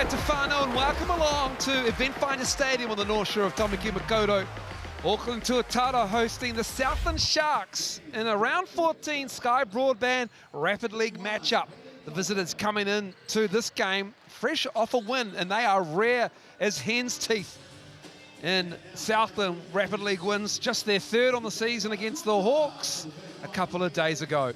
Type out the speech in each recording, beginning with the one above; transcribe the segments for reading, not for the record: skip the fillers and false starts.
Koe te whānau and welcome along to Eventfinda Stadium on the north shore of Tamaki Makaurau. Auckland Tuatara hosting the Southland Sharks in a round 14 Sky Broadband Rapid League matchup. The visitors coming in to this game fresh off a win, and they are rare as hen's teeth in Southland Rapid League wins, just their third on the season against the Hawks a couple of days ago.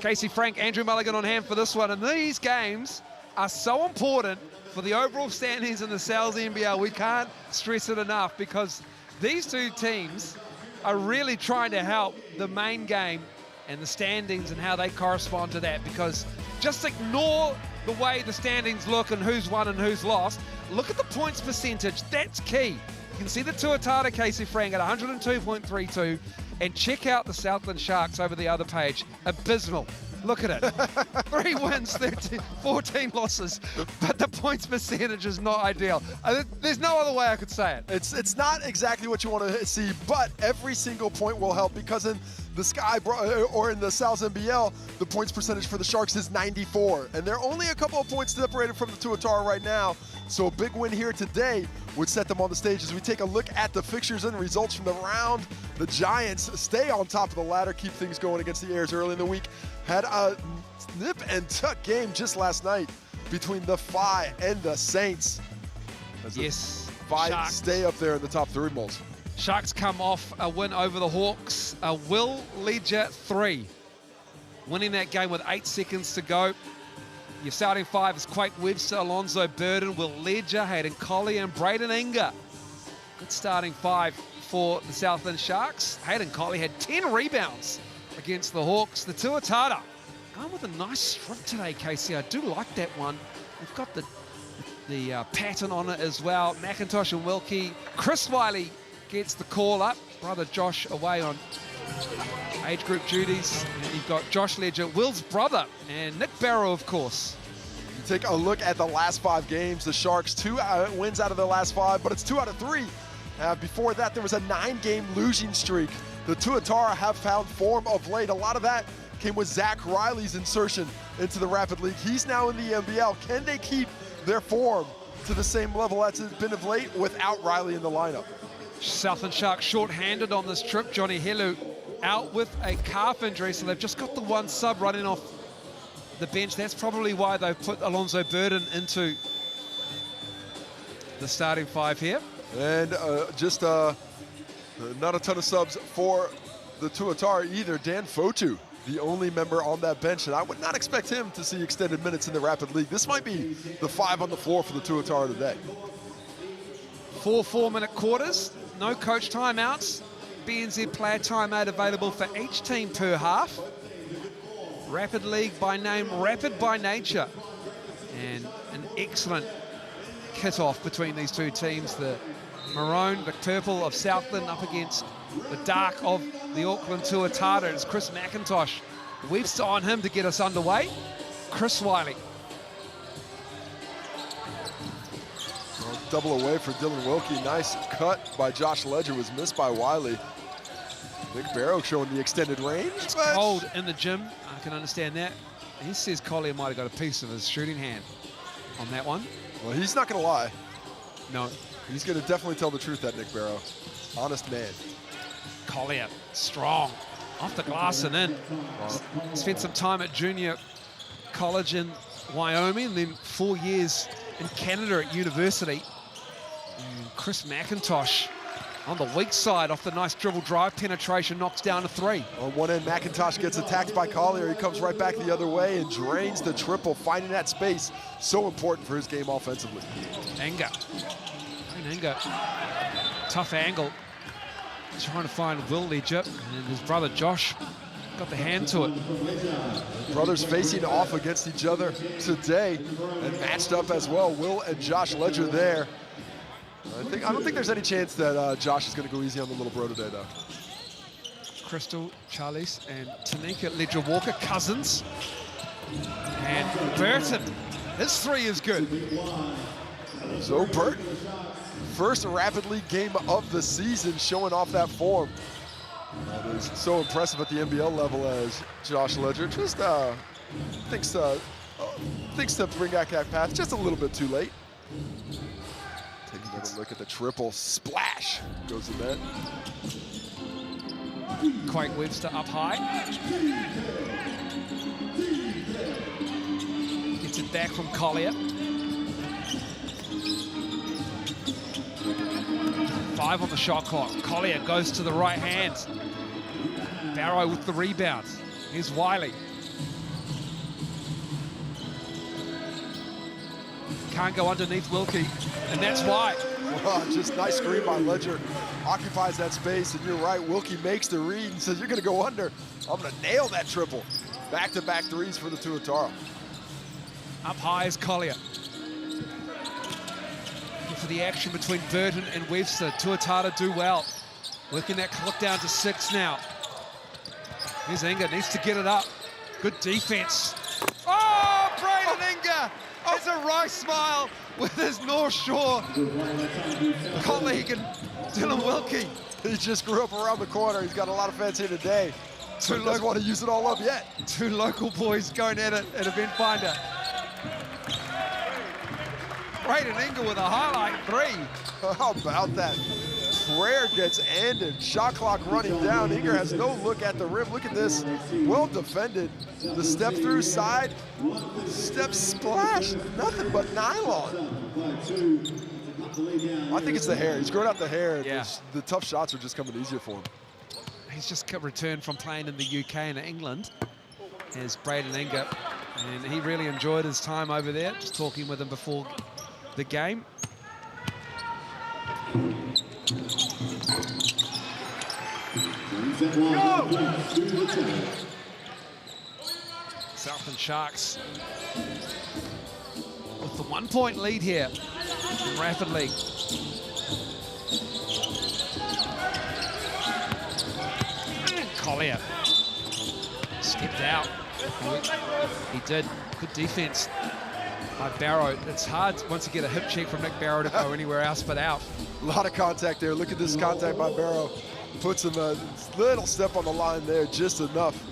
Casey Frank, Andrew Mulligan on hand for this one, and these games are so important for the overall standings in the NZNBL. We can't stress it enough because these two teams are really trying to help the main game and the standings and how they correspond to that, because just ignore the way the standings look and who's won and who's lost. Look at the points percentage, that's key. You can see the Tuatara, Casey Frank, at 102.32, and check out the Southland Sharks over the other page. Abysmal. Look at it. 3 wins, 14 losses, but the points percentage is not ideal. There's no other way I could say it. It's not exactly what you want to see, but every single point will help, because in the Sky or in the NZNBL, the points percentage for the Sharks is 94, and they're only a couple of points separated from the Tuatara right now. So a big win here today would set them on the stage. As we take a look at the fixtures and results from the round, the Giants stay on top of the ladder, keep things going against the Airs early in the week. Had a nip and tuck game just last night between the Fi and the Saints. As yes, Fi Sharks stay up there in the top 3 moles. Sharks come off a win over the Hawks, a Will Ledger 3. Winning that game with 8 seconds to go. Your starting 5 is Quake Webster, Alonzo Burden, Will Ledger, Hayden Collier, and Braden Inga. Good starting 5 for the Southland Sharks. Hayden Collier had 10 rebounds against the Hawks. The Tuatara going with a nice strip today, Casey. I do like that one. We've got the pattern on it as well. McIntosh and Wilkie. Chris Wiley gets the call up. Brother Josh away on age group duties. And you've got Josh Ledger, Will's brother, and Nick Barrow, of course. You take a look at the last 5 games. The Sharks, 2 wins out of their last 5, but it's 2 out of 3. Before that, there was a 9-game losing streak. The Tuatara have found form of late. A lot of that came with Zach Riley's insertion into the Rapid League. He's now in the NBL. Can they keep their form to the same level as it's been of late without Riley in the lineup? Southland Sharks short-handed on this trip. Johnny Helu out with a calf injury, so they've just got the one sub running off the bench. That's probably why they've put Alonzo Burden into the starting 5 here. And just not a ton of subs for the Tuatara either. Dan Fotu, the only member on that bench, and I would not expect him to see extended minutes in the Rapid League. This might be the 5 on the floor for the Tuatara today. 4 4-minute quarters, no coach timeouts. BNZ player timeout available for each team per half. Rapid League by name, rapid by nature. And an excellent kit-off between these two teams. The maroon, the purple of Southland up against the dark of the Auckland Tuatara. It's Chris McIntosh. We've signed him to get us underway. Chris Wiley. Well, double away for Dylan Wilkie. Nice cut by Josh Ledger, was missed by Wiley. Nick Barrow showing the extended range. It's cold in the gym. I can understand that. He says Collier might have got a piece of his shooting hand on that one. Well, he's not going to lie. No. He's going to definitely tell the truth, that Nick Barrow. Honest man. Collier, strong. Off the glass and in. Spent some time at junior college in Wyoming, and then 4 years in Canada at university. And Chris McIntosh on the weak side off the nice dribble drive penetration, knocks down a 3. On one end, McIntosh gets attacked by Collier. He comes right back the other way and drains the triple, finding that space. So important for his game offensively. Inga. Inga. Tough angle. Trying to find Will Ledger, and his brother Josh got the hand to it. Brothers facing off against each other today and matched up as well. Will and Josh Ledger there. I don't think there's any chance that Josh is going to go easy on the little bro today, though. Crystal Charlies and Tanika Ledger Walker, cousins. And Burton, his 3 is good. So Burton, first Rapid League game of the season, showing off that form. That is so impressive at the NBL level, as Josh Ledger just thinks Thinks to bring back that pass just a little bit too late. Taking another look at the triple splash. Goes to net. Quake Webster up high. Gets it back from Collier. 5 on the shot clock. Collier goes to the right hand. Barrow with the rebound. Here's Wiley. Can't go underneath Wilkie, and that's why. Well, just nice screen by Ledger. Occupies that space, and you're right. Wilkie makes the read and says, you're going to go under. I'm going to nail that triple. Back-to-back threes for the Tuatara. Up high is Collier. For the action between Burton and Webster. Tuatara do well. Working that clock down to 6 now. Here's Inga, needs to get it up. Good defense. Oh, Braden Inga has a wry smile with his North Shore colleague and Dylan Wilkie. He just grew up around the corner. He's got a lot of fans here today. He doesn't want to use it all up yet. 2 local boys going at it at Eventfinda. Braden Inga with a highlight 3. How about that? Prayer gets ended. Shot clock running down. Inger has no look at the rim. Look at this. Well defended. The step through side. Step splash. Nothing but nylon. I think it's the hair. He's growing out the hair. Yeah. The tough shots are just coming easier for him. He's just returned from playing in the UK and England as Braden Inga. And he really enjoyed his time over there. Just talking with him before the game. Southland Sharks with the 1-point lead here rapidly. And Collier skipped out. He did. Good defense by Barrow. It's hard once you get a hip check from Nick Barrow to go anywhere else but out. A lot of contact there. Look at this contact by Barrow. Puts him a little step on the line there, just enough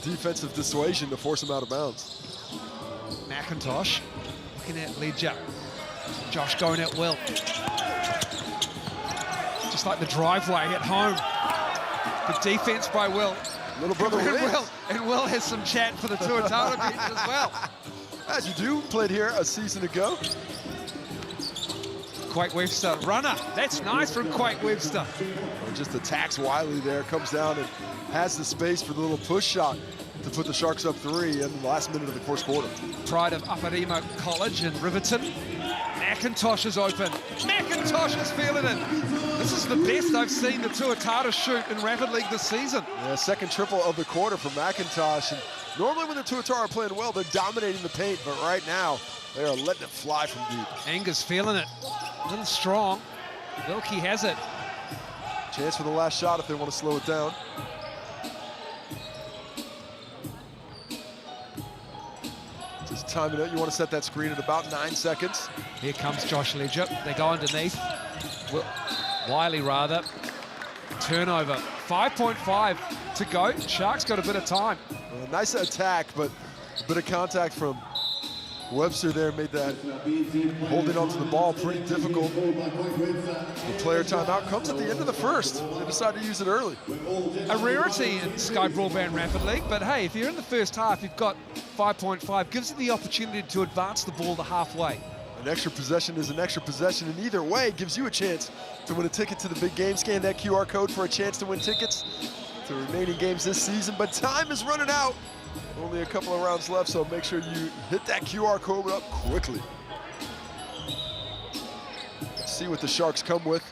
defensive dissuasion to force him out of bounds. McIntosh looking at Ledger. Josh going at Will. Just like the driveway at home. Good defense by Will. Little brother and Will has some chat for the Tuatara bench as well. As you do, played here a season ago. Quake Webster, runner. That's nice from Quake Webster. Just attacks Wiley there, comes down and has the space for the little push shot to put the Sharks up 3 in the last minute of the first quarter. Pride of Aparima College in Riverton. McIntosh is open. McIntosh is feeling it. This is the best I've seen the Tuatara shoot in Rapid League this season. Yeah, second triple of the quarter for McIntosh. And normally when the Tuatara are playing well, they're dominating the paint, but right now, they are letting it fly from deep. Anger's feeling it. A little strong. Wilkie has it. Chance for the last shot if they want to slow it down. Just timing it. You want to set that screen at about 9 seconds. Here comes Josh Ledger. They go underneath. Wiley rather. Turnover. 5.5 to go. Sharks got a bit of time. Nice attack, but a bit of contact from Webster there made that holding onto the ball pretty difficult. The player timeout comes at the end of the first. They decide to use it early. A rarity in Sky Broadband Rapid League, but hey, if you're in the first half, you've got 5.5, gives you the opportunity to advance the ball to halfway. An extra possession is an extra possession, and either way gives you a chance to win a ticket to the big game. Scan that QR code for a chance to win tickets to remaining games this season, but time is running out. Only a couple of rounds left, so make sure you hit that QR code up quickly. Let's see what the Sharks come with.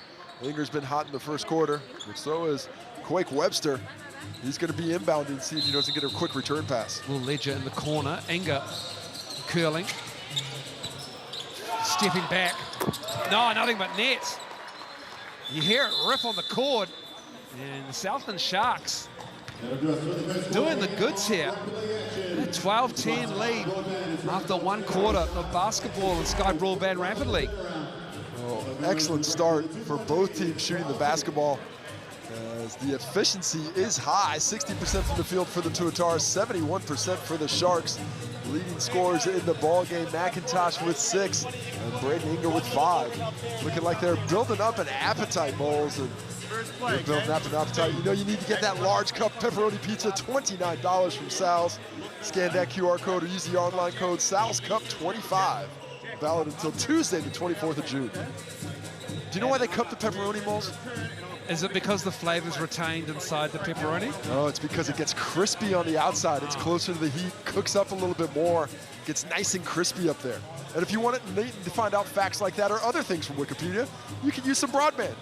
Inger's been hot in the first quarter, but so is Quake Webster. He's going to be inbounding, see if he doesn't get a quick return pass. Will Ledger in the corner. Inger curling. Stepping back. No, nothing but net. You hear it rip on the cord. And the Southland Sharks doing the goods here. A 12-10 lead after 1 quarter of basketball in Sky Broadband Rapid League. Oh, an excellent start for both teams shooting the basketball. As the efficiency is high, 60% from the field for the Tuatara, 71% for the Sharks. leading scorers in the ball game. McIntosh with 6 and Braden Inger with 5. Looking like they're building up an appetite, Bowles. And they're building up an appetite. You know you need to get that large cup pepperoni pizza, $29 from Sal's. Scan that QR code or use the online code Sal'sCup25. Valid until Tuesday, the 24th of June. Do you know why they cup the pepperoni, Moles? Is it because the flavor's retained inside the pepperoni? No, it's because it gets crispy on the outside. It's closer to the heat, cooks up a little bit more, gets nice and crispy up there. And if you want to find out facts like that or other things from Wikipedia, you can use some broadband.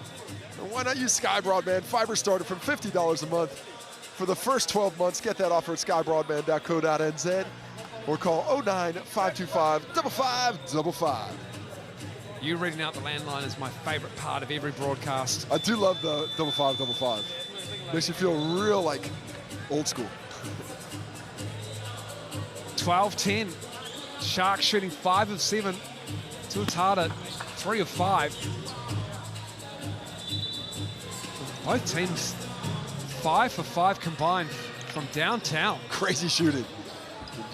And why not use Sky Broadband? Fiber started from $50 a month for the first 12 months. Get that offer at skybroadband.co.nz or call 09-525-5555. You reading out the landline is my favorite part of every broadcast. I do love the 5555. Makes you feel real like old school. 12-10. Sharks shooting 5 of 7. Tuatara 3 of 5. Both teams 5 for 5 combined from downtown. Crazy shooting.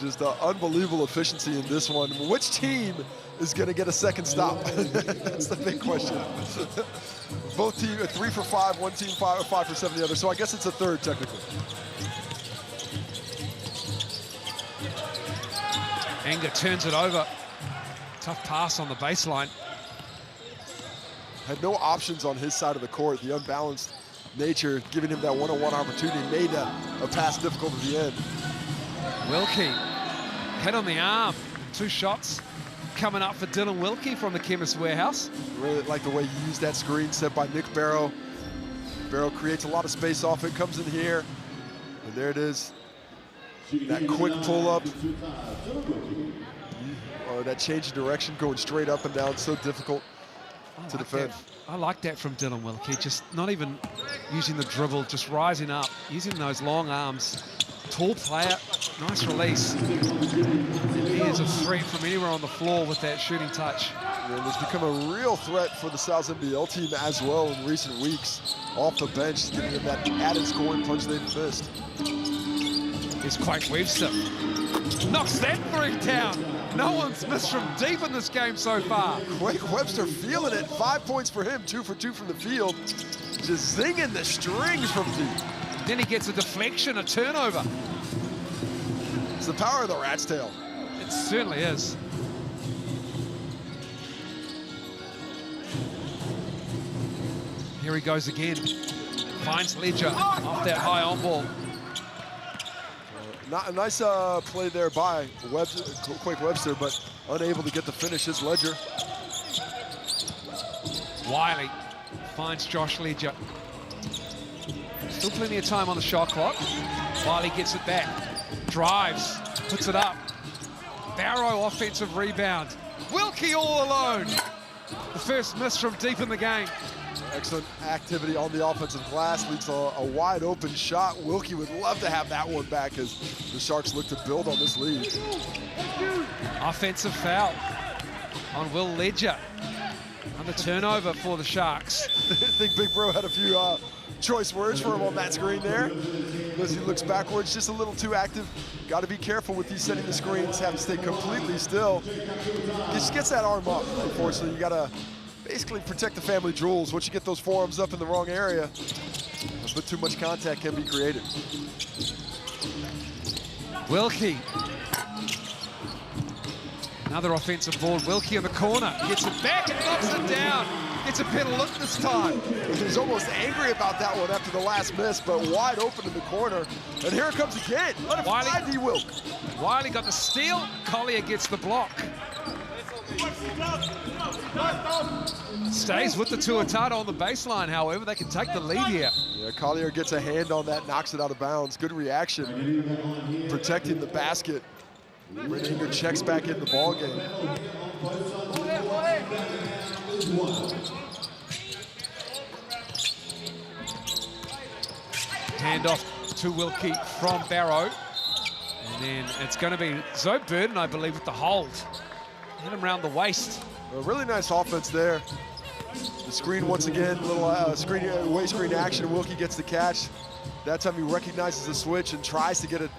Just unbelievable efficiency in this one. Which team is going to get a second stop? That's the big question. Both teams 3 for 5, one team 5 for 7 the other. So I guess it's a third technically. Anger turns it over. Tough pass on the baseline. Had no options on his side of the court. The unbalanced nature giving him that one-on-one opportunity made a pass difficult at the end. Wilkie, head on the arm. 2 shots coming up for Dylan Wilkie from the Chemist Warehouse. Really like the way he used that screen set by Nick Barrow. Barrow creates a lot of space off it, comes in here, and there it is. That quick pull-up. That change of direction, going straight up and down, so difficult to defend. I like that from Dylan Wilkie, just not even using the dribble, just rising up, using those long arms. Tall player, nice release. He is a threat from anywhere on the floor with that shooting touch. And he's become a real threat for the NZNBL team as well in recent weeks. Off the bench, giving him that added scoring punch they've missed. Here's Quake Webster. Knocks that three down. No one's missed from deep in this game so far. Quake Webster feeling it. 5 points for him, 2 for 2 from the field. Just zinging the strings from deep. Then he gets a deflection, a turnover. It's the power of the rat's tail. It certainly is. Here he goes again. Finds Ledger off that high on ball. A nice play there by Quake Webster, but unable to get the finish is Ledger. Wiley finds Josh Ledger. Still plenty of time on the shot clock. Wiley gets it back. Drives, puts it up. Barrow offensive rebound. Wilkie all alone. The first miss from deep in the game. Excellent activity on the offensive glass, leads to a wide open shot. Wilkie would love to have that one back as the Sharks look to build on this lead. Offensive foul on Will Ledger. Another turnover for the Sharks. I think Big Bro had a few choice words for him on that screen there. As he looks backwards, just a little too active. Got to be careful with these setting the screens, have to stay completely still. Just gets that arm up, unfortunately. You got to basically protect the family jewels. Once you get those forearms up in the wrong area, a bit too much contact can be created. Wilkie. Another offensive board. Wilkie in the corner. Gets it back and knocks it down. Gets a better look this time. He's almost angry about that one after the last miss, but wide open in the corner. And here it comes again. Let it fly, D. Wilk. Wiley got the steal. Collier gets the block. Stays with the Tuatara on the baseline, however. They can take the lead here. Yeah, Collier gets a hand on that, knocks it out of bounds. Good reaction, protecting the basket. Inger checks back in the ball game. Handoff to Wilkie from Barrow. And then it's going to be Zoe Burden, I believe, with the hold. Hit him around the waist. A really nice offense there. The screen once again, little way screen action. Wilkie gets the catch. That time he recognizes the switch and tries to get it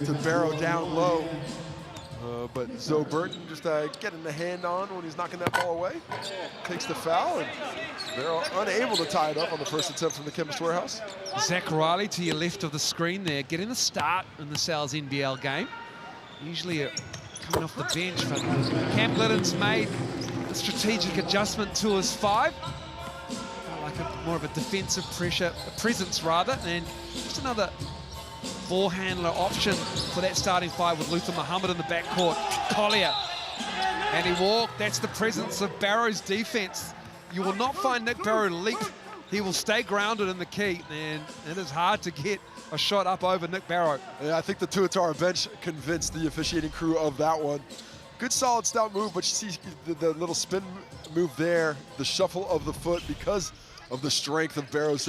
to Barrow down low. But Zoe Burton just getting the hand on when he's knocking that ball away. Takes the foul, and they're unable to tie it up on the first attempt from the Chemist Warehouse. Zach Riley to your left of the screen there, getting the start in the Sal's NBL game. Usually coming off the bench, but Cam Glidden's made a strategic adjustment to his 5. Like more of a defensive presence rather, and just another ball handler option for that starting 5 with Luther Muhammad in the backcourt. Collier, and he walked. That's the presence of Barrow's defense. You will not find Nick Barrow leap. He will stay grounded in the key, and it is hard to get a shot up over Nick Barrow. Yeah, I think the Tuatara bench convinced the officiating crew of that one. Good solid stout move, but you see the little spin move there, the shuffle of the foot because of the strength of Barrow's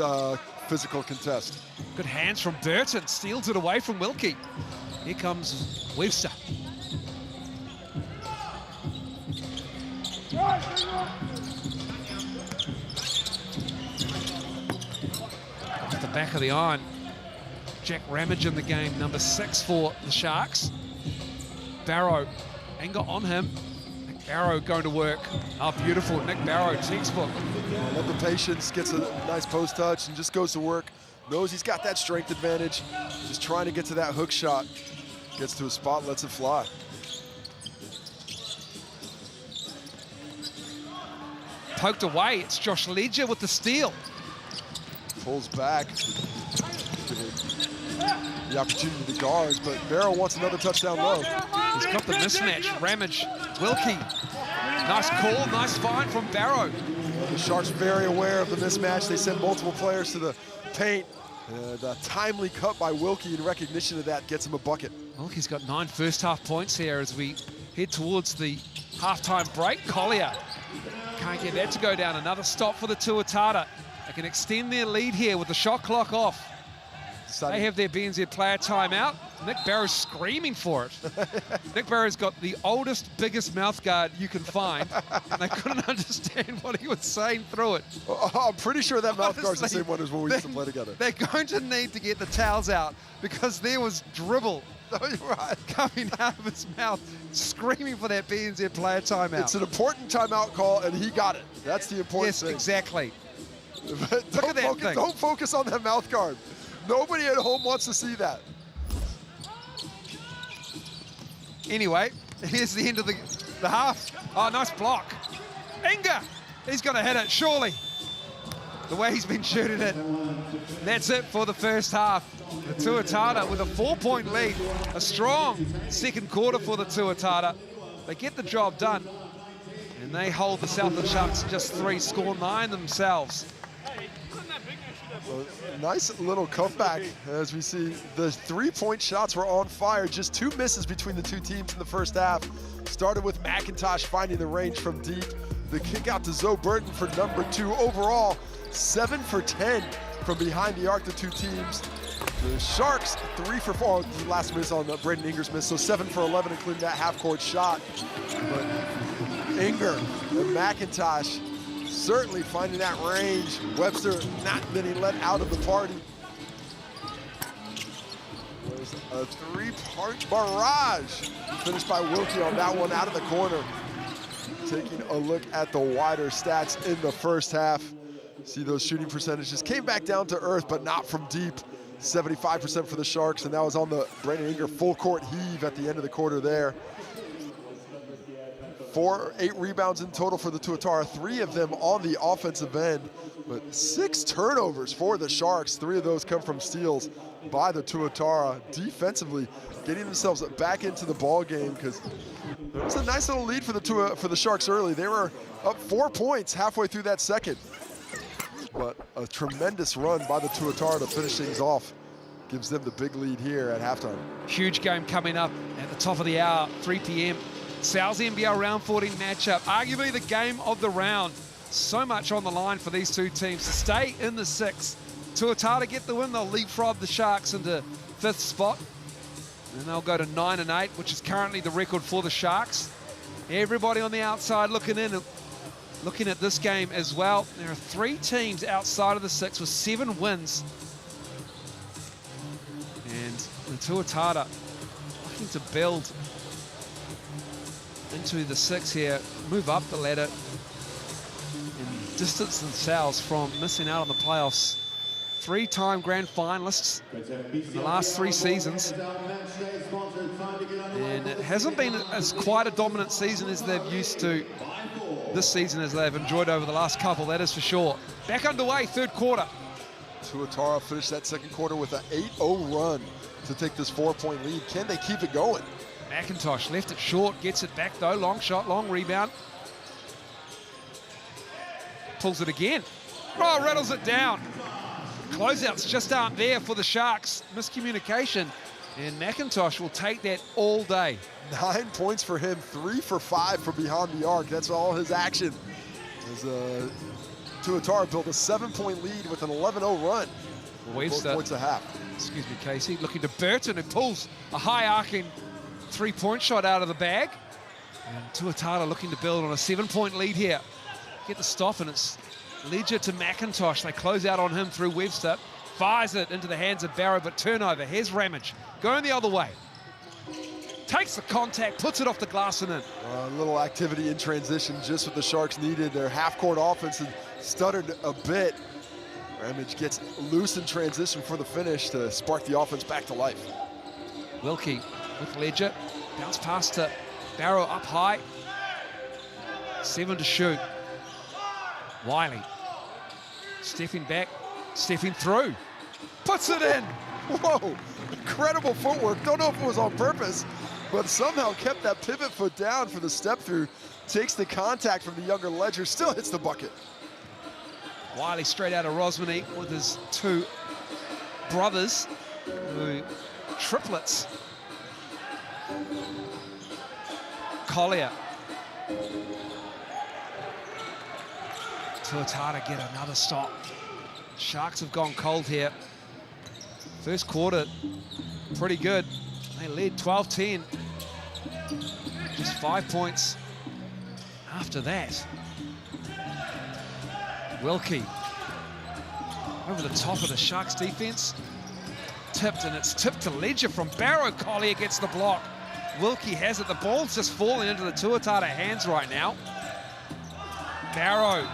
physical contest. Good hands from Burton, steals it away from Wilkie. Here comes Webster. Off the back of the iron. Jack Ramage in the game, number 6 for the Sharks. Barrow, anger on him. Nick Barrow going to work. Oh, beautiful, Nick Barrow, textbook. Love the patience, gets a nice post touch and just goes to work. Knows he's got that strength advantage. Just trying to get to that hook shot. Gets to a spot, lets it fly. Poked away, it's Josh Ledger with the steal. Pulls back. The opportunity to guard, but Barrow wants another touchdown low. He's got the mismatch. Ramage, Wilkie. Nice call, nice find from Barrow. The Sharks very aware of the mismatch. They send multiple players to the paint. The timely cut by Wilkie in recognition of that gets him a bucket. Wilkie's got 9 first-half points here as we head towards the halftime break. Collier can't get that to go down. Another stop for the Tuatara. They can extend their lead here with the shot clock off. They have their BNZ player timeout. Nick Barrow's screaming for it. Nick Barrow's got the oldest, biggest mouth guard you can find, and they couldn't understand what he was saying through it. I'm pretty sure that mouth guard's the same one as when we used to play together. They're going to need to get the towels out because there was dribble coming out of his mouth, screaming for that BNZ player timeout. It's an important timeout call, and he got it. That's the important thing. Yes, exactly. But Look at that thing. Don't focus on that mouth guard. Nobody at home wants to see that. Anyway, here's the end of the half. Oh, nice block. Inga, he's going to hit it, surely. The way he's been shooting it. That's it for the first half. The Tuatara with a 4-point lead. A strong second quarter for the Tuatara. They get the job done. And they hold the Southland Sharks just 3, score 9 themselves. A nice little comeback as we see the 3-point shots were on fire. Just 2 misses between the 2 teams in the first half. Started with McIntosh finding the range from deep. The kick out to Zoe Burton for number 2. Overall, 7 for 10 from behind the arc, the 2 teams. The Sharks 3 for 4. The last miss on Braden Inger's miss, so 7 for 11, including that half-court shot. But Inger and McIntosh certainly finding that range. Webster not getting let out of the party. There's a 3-part barrage finished by Wilkie on that one out of the corner. Taking a look at the wider stats in the first half. See those shooting percentages came back down to earth, but not from deep. 75% for the Sharks, and that was on the Brandon Inger full court heave at the end of the quarter there. 8 rebounds in total for the Tuatara, 3 of them on the offensive end, but 6 turnovers for the Sharks. 3 of those come from steals by the Tuatara. Defensively, getting themselves back into the ball game because there was a nice little lead for the Sharks early. They were up 4 points halfway through that second, but a tremendous run by the Tuatara to finish things off gives them the big lead here at halftime. Huge game coming up at the top of the hour, 3 p.m. Sal's NBL round 14 matchup, arguably the game of the round. So much on the line for these 2 teams to stay in the 6. Tuatara get the win, they'll leapfrog the Sharks into 5th spot. And they'll go to 9-8, which is currently the record for the Sharks. Everybody on the outside looking at this game as well. There are 3 teams outside of the 6 with 7 wins. And the Tuatara looking to build into the 6 here, move up the ladder, and distance themselves from missing out on the playoffs. 3-time grand finalists in the last 3 seasons. And it hasn't been as quite a dominant season as they've used to this season as they've enjoyed over the last couple, that is for sure. Back underway, 3rd quarter. Tuatara finished that 2nd quarter with an 8-0 run to take this 4-point lead. Can they keep it going? McIntosh left it short, gets it back though. Long shot, long rebound. Pulls it again. Oh, rattles it down. Closeouts just aren't there for the Sharks. Miscommunication. And McIntosh will take that all day. 9 points for him, 3 for 5 from behind the arc. That's all his action. As Tuatara built a 7-point lead with an 11-0 run. Webster, 4 points a half. Excuse me, Casey. Looking to Burton, who pulls a high arcing 3-point shot out of the bag. And Tuatara looking to build on a 7-point lead here. Get the stop, and it's Ledger to McIntosh. They close out on him through Webster. Fires it into the hands of Barrow, but turnover. Here's Ramage going the other way. Takes the contact, puts it off the glass and in. A little activity in transition, just what the Sharks needed. Their half-court offense had stuttered a bit. Ramage gets loose in transition for the finish to spark the offense back to life. Wilkie with Ledger. Bounce pass to Barrow up high. 7 to shoot. Wiley stepping back, stepping through. Puts it in. Whoa, incredible footwork. Don't know if it was on purpose, but somehow kept that pivot foot down for the step through. Takes the contact from the younger Ledger, still hits the bucket. Wiley straight out of Rosmini with his 2 brothers, triplets. Collier. Tuatara get another stop. Sharks have gone cold here. 1st quarter, pretty good. They led 12-10. Just 5 points after that. Wilkie over the top of the Sharks defense. Tipped, and it's tipped to Ledger from Barrow. Collier gets the block. Wilkie has it. The ball's just falling into the Tuatara hands right now. Barrow.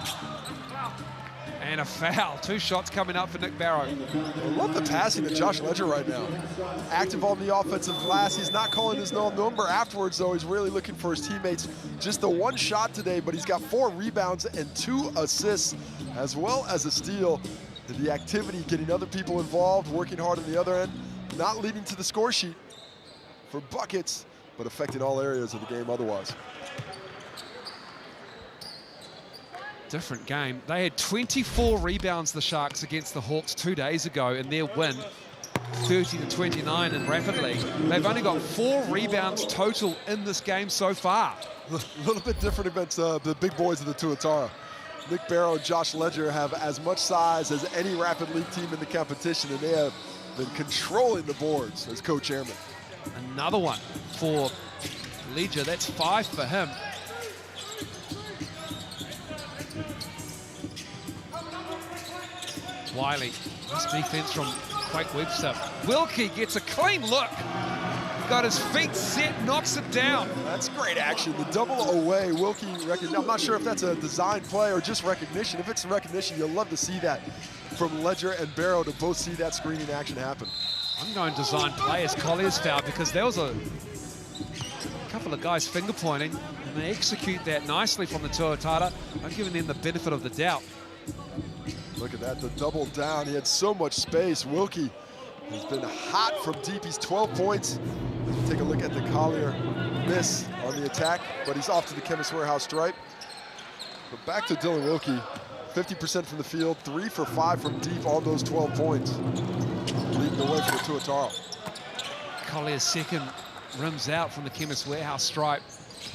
And a foul. 2 shots coming up for Nick Barrow. I love the passing of Josh Ledger right now. Active on the offensive glass. He's not calling his number afterwards, though. He's really looking for his teammates. Just the 1 shot today, but he's got 4 rebounds and 2 assists, as well as a steal. And the activity, getting other people involved, working hard on the other end, not leading to the score sheet for buckets, but affecting all areas of the game otherwise. Different game. They had 24 rebounds, the Sharks, against the Hawks 2 days ago in their win, 30-29 in Rapid League. They've only got 4 rebounds total in this game so far. A little bit different against the big boys of the Tuatara. Nick Barrow and Josh Ledger have as much size as any Rapid League team in the competition, and they have been controlling the boards as co-chairman. Another one for Ledger. That's 5 for him. Wiley, nice defense from Quake Webster. Wilkie gets a clean look. Got his feet set, knocks it down. That's great action. The double away, Wilkie, I'm not sure if that's a design play or just recognition. If it's recognition, you'll love to see that from Ledger and Barrow to both see that screening action happen. I'm going design play as Collier's foul because there was a couple of guys finger pointing and they execute that nicely from the Tuatara. I'm giving them the benefit of the doubt. Look at that, the double down. He had so much space. Wilkie has been hot from deep. He's 12 points. As we take a look at the Collier miss on the attack, but he's off to the Chemist Warehouse stripe. But back to Dylan Wilkie, 50% from the field, 3 for 5 from deep on those 12 points. Leading the way for the Tuatara. Collier's second rims out from the Chemist Warehouse stripe.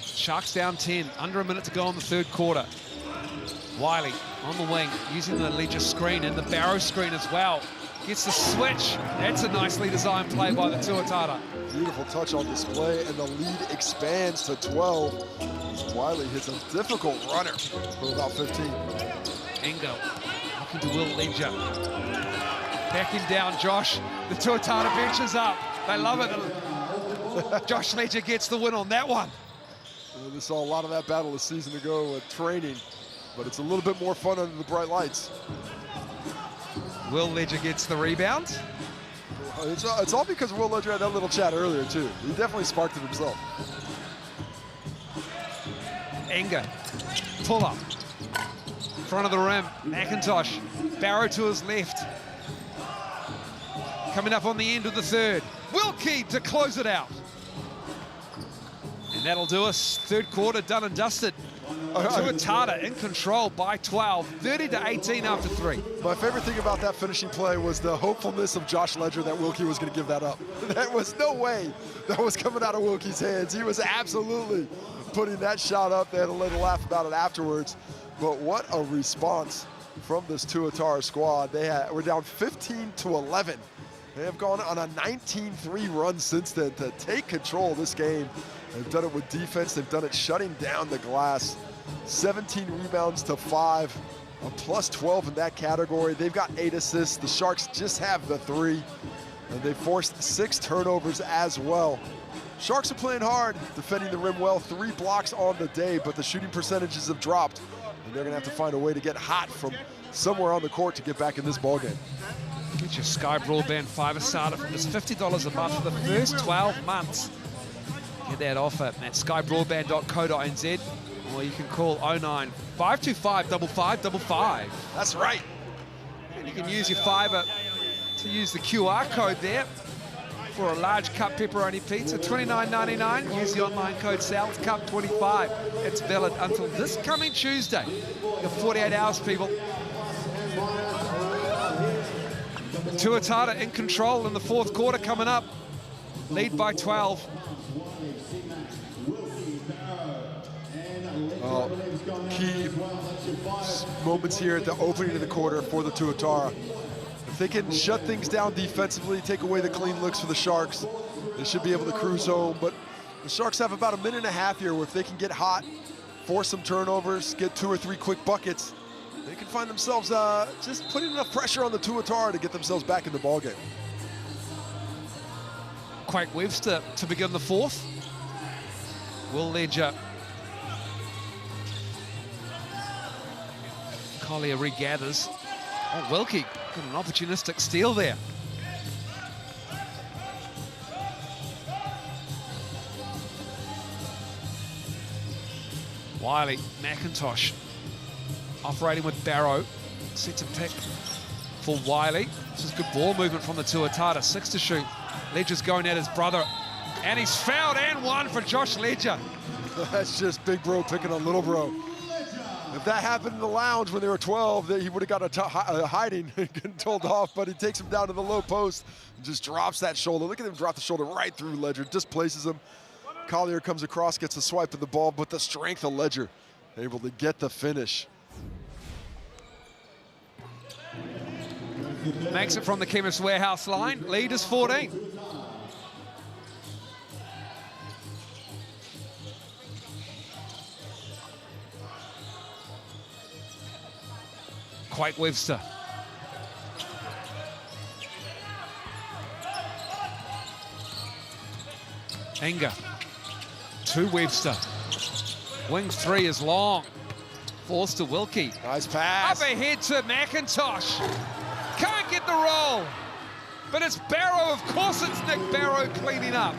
Sharks down 10, under a minute to go in the 3rd quarter. Wiley on the wing, using the Ledger screen and the Barrow screen as well. Gets the switch. That's a nicely designed play by the Tuatara. Beautiful touch on display, and the lead expands to 12. Wiley hits a difficult runner for about 15. Engel looking to Will Ledger. Backing down Josh. The Tuatara bench is up. They love it. Josh Ledger gets the win on that one. We saw a lot of that battle a season ago with training, but it's a little bit more fun under the bright lights. Will Ledger gets the rebound. It's all because Will Ledger had that little chat earlier, too. He definitely sparked it himself. Enger, pull up. Front of the rim, McIntosh. Barrow to his left. Coming up on the end of the third. Wilkie to close it out. And that'll do us. Third quarter done and dusted. Tuatara in control by 12, 30-18 after 3. My favorite thing about that finishing play was the hopefulness of Josh Ledger that Wilkie was going to give that up. There was no way that was coming out of Wilkie's hands. He was absolutely putting that shot up. They had a little laugh about it afterwards. But what a response from this Tuatara squad. We're down 15-11. They have gone on a 19-3 run since then to take control of this game. They've done it with defense. They've done it shutting down the glass. 17 rebounds to 5, a plus 12 in that category. They've got 8 assists. The Sharks just have the 3, and they forced 6 turnovers as well. Sharks are playing hard, defending the rim well. 3 blocks on the day, but the shooting percentages have dropped, and they're gonna have to find a way to get hot from somewhere on the court to get back in this ballgame. Get your Sky Broadband fibre starter from just $50 a month for the first 12 months. Get that offer at skybroadband.co.nz, or you can call 09 525 5555. That's right. And you can use your fibre to use the QR code there for a large cup pepperoni pizza, $29.99. Use the online code SALSCUP25. It's valid until this coming Tuesday. You got 48 hours, people. Tuatara in control in the fourth quarter coming up. Lead by 12. Key moments here at the opening of the quarter for the Tuatara. If they can shut things down defensively, take away the clean looks for the Sharks, they should be able to cruise home. But the Sharks have about a minute and a half here where if they can get hot, force some turnovers, get 2 or 3 quick buckets, they can find themselves just putting enough pressure on the Tuatara to get themselves back in the ballgame. Quake Webster to begin the fourth. Will Ledger. Collier regathers. Oh, Wilkie got an opportunistic steal there. Wiley, McIntosh operating with Barrow. Sets a pick for Wiley. This is good ball movement from the Tuatara. 6 to shoot. Ledger's going at his brother. And he's fouled and 1 for Josh Ledger. That's just big bro picking on little bro. If that happened in the lounge when they were 12, he would have got a hiding and getting told off, but he takes him down to the low post and just drops that shoulder. Look at him drop the shoulder right through Ledger, displaces him. Collier comes across, gets a swipe of the ball, but the strength of Ledger able to get the finish. Makes it from the Chemist Warehouse line. Lead is 14. Quake Webster. Enger to Webster. Wing 3 is long. Falls to Wilkie. Nice pass. Up ahead to McIntosh. Can't get the roll. But it's Barrow. Of course it's Nick Barrow cleaning up.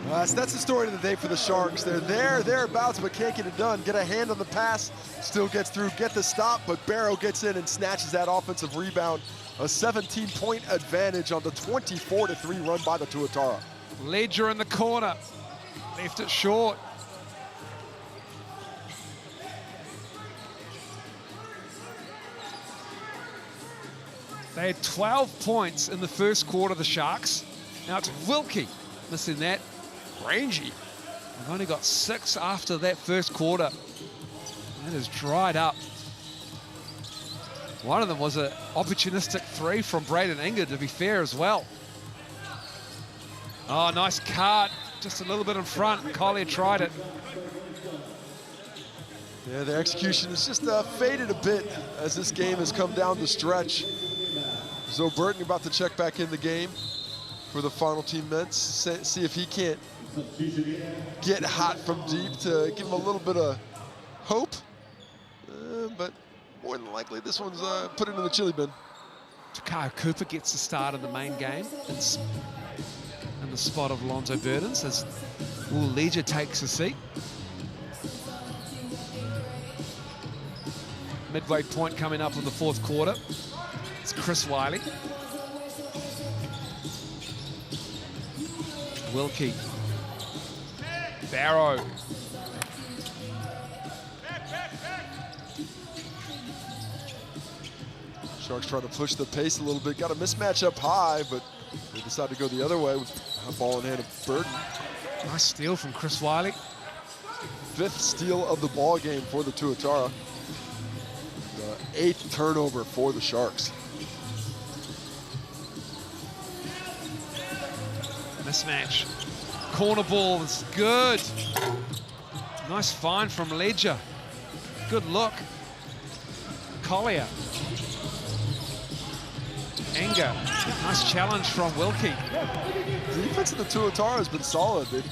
That's the story of the day for the Sharks. They're thereabouts, but can't get it done. Get a hand on the pass, still gets through, get the stop, but Barrow gets in and snatches that offensive rebound. A 17-point advantage on the 24-3 run by the Tuatara. Ledger in the corner. Left it short. They had 12 points in the first quarter, the Sharks. Now it's Wilkie missing that. Rangy. They've only got 6 after that first quarter. That is dried up. One of them was an opportunistic 3 from Braden Enger, to be fair, as well. Oh, nice card. Just a little bit in front. Collier tried it. Yeah, their execution has just faded a bit as this game has come down the stretch. Zoe Burton about to check back in the game for the final team Mets. See if he can't get hot from deep to give them a little bit of hope. But more than likely, this one's put into the chili bin. Takao Cooper gets the start of the main game. It's in the spot of Lonzo Burdens as Will Leger takes a seat. Midway point coming up in the fourth quarter. It's Chris Wiley. Wilkie. Barrow. Sharks trying to push the pace a little bit. Got a mismatch up high, but they decide to go the other way with a ball in hand of Burton. Nice steal from Chris Wiley. 5th steal of the ball game for the Tuatara. The 8th turnover for the Sharks. Mismatch. Corner ball is good. Nice find from Leger. Good look. Collier. Anger. Nice challenge from Wilkie. The defense of the Tuatara has been solid. They've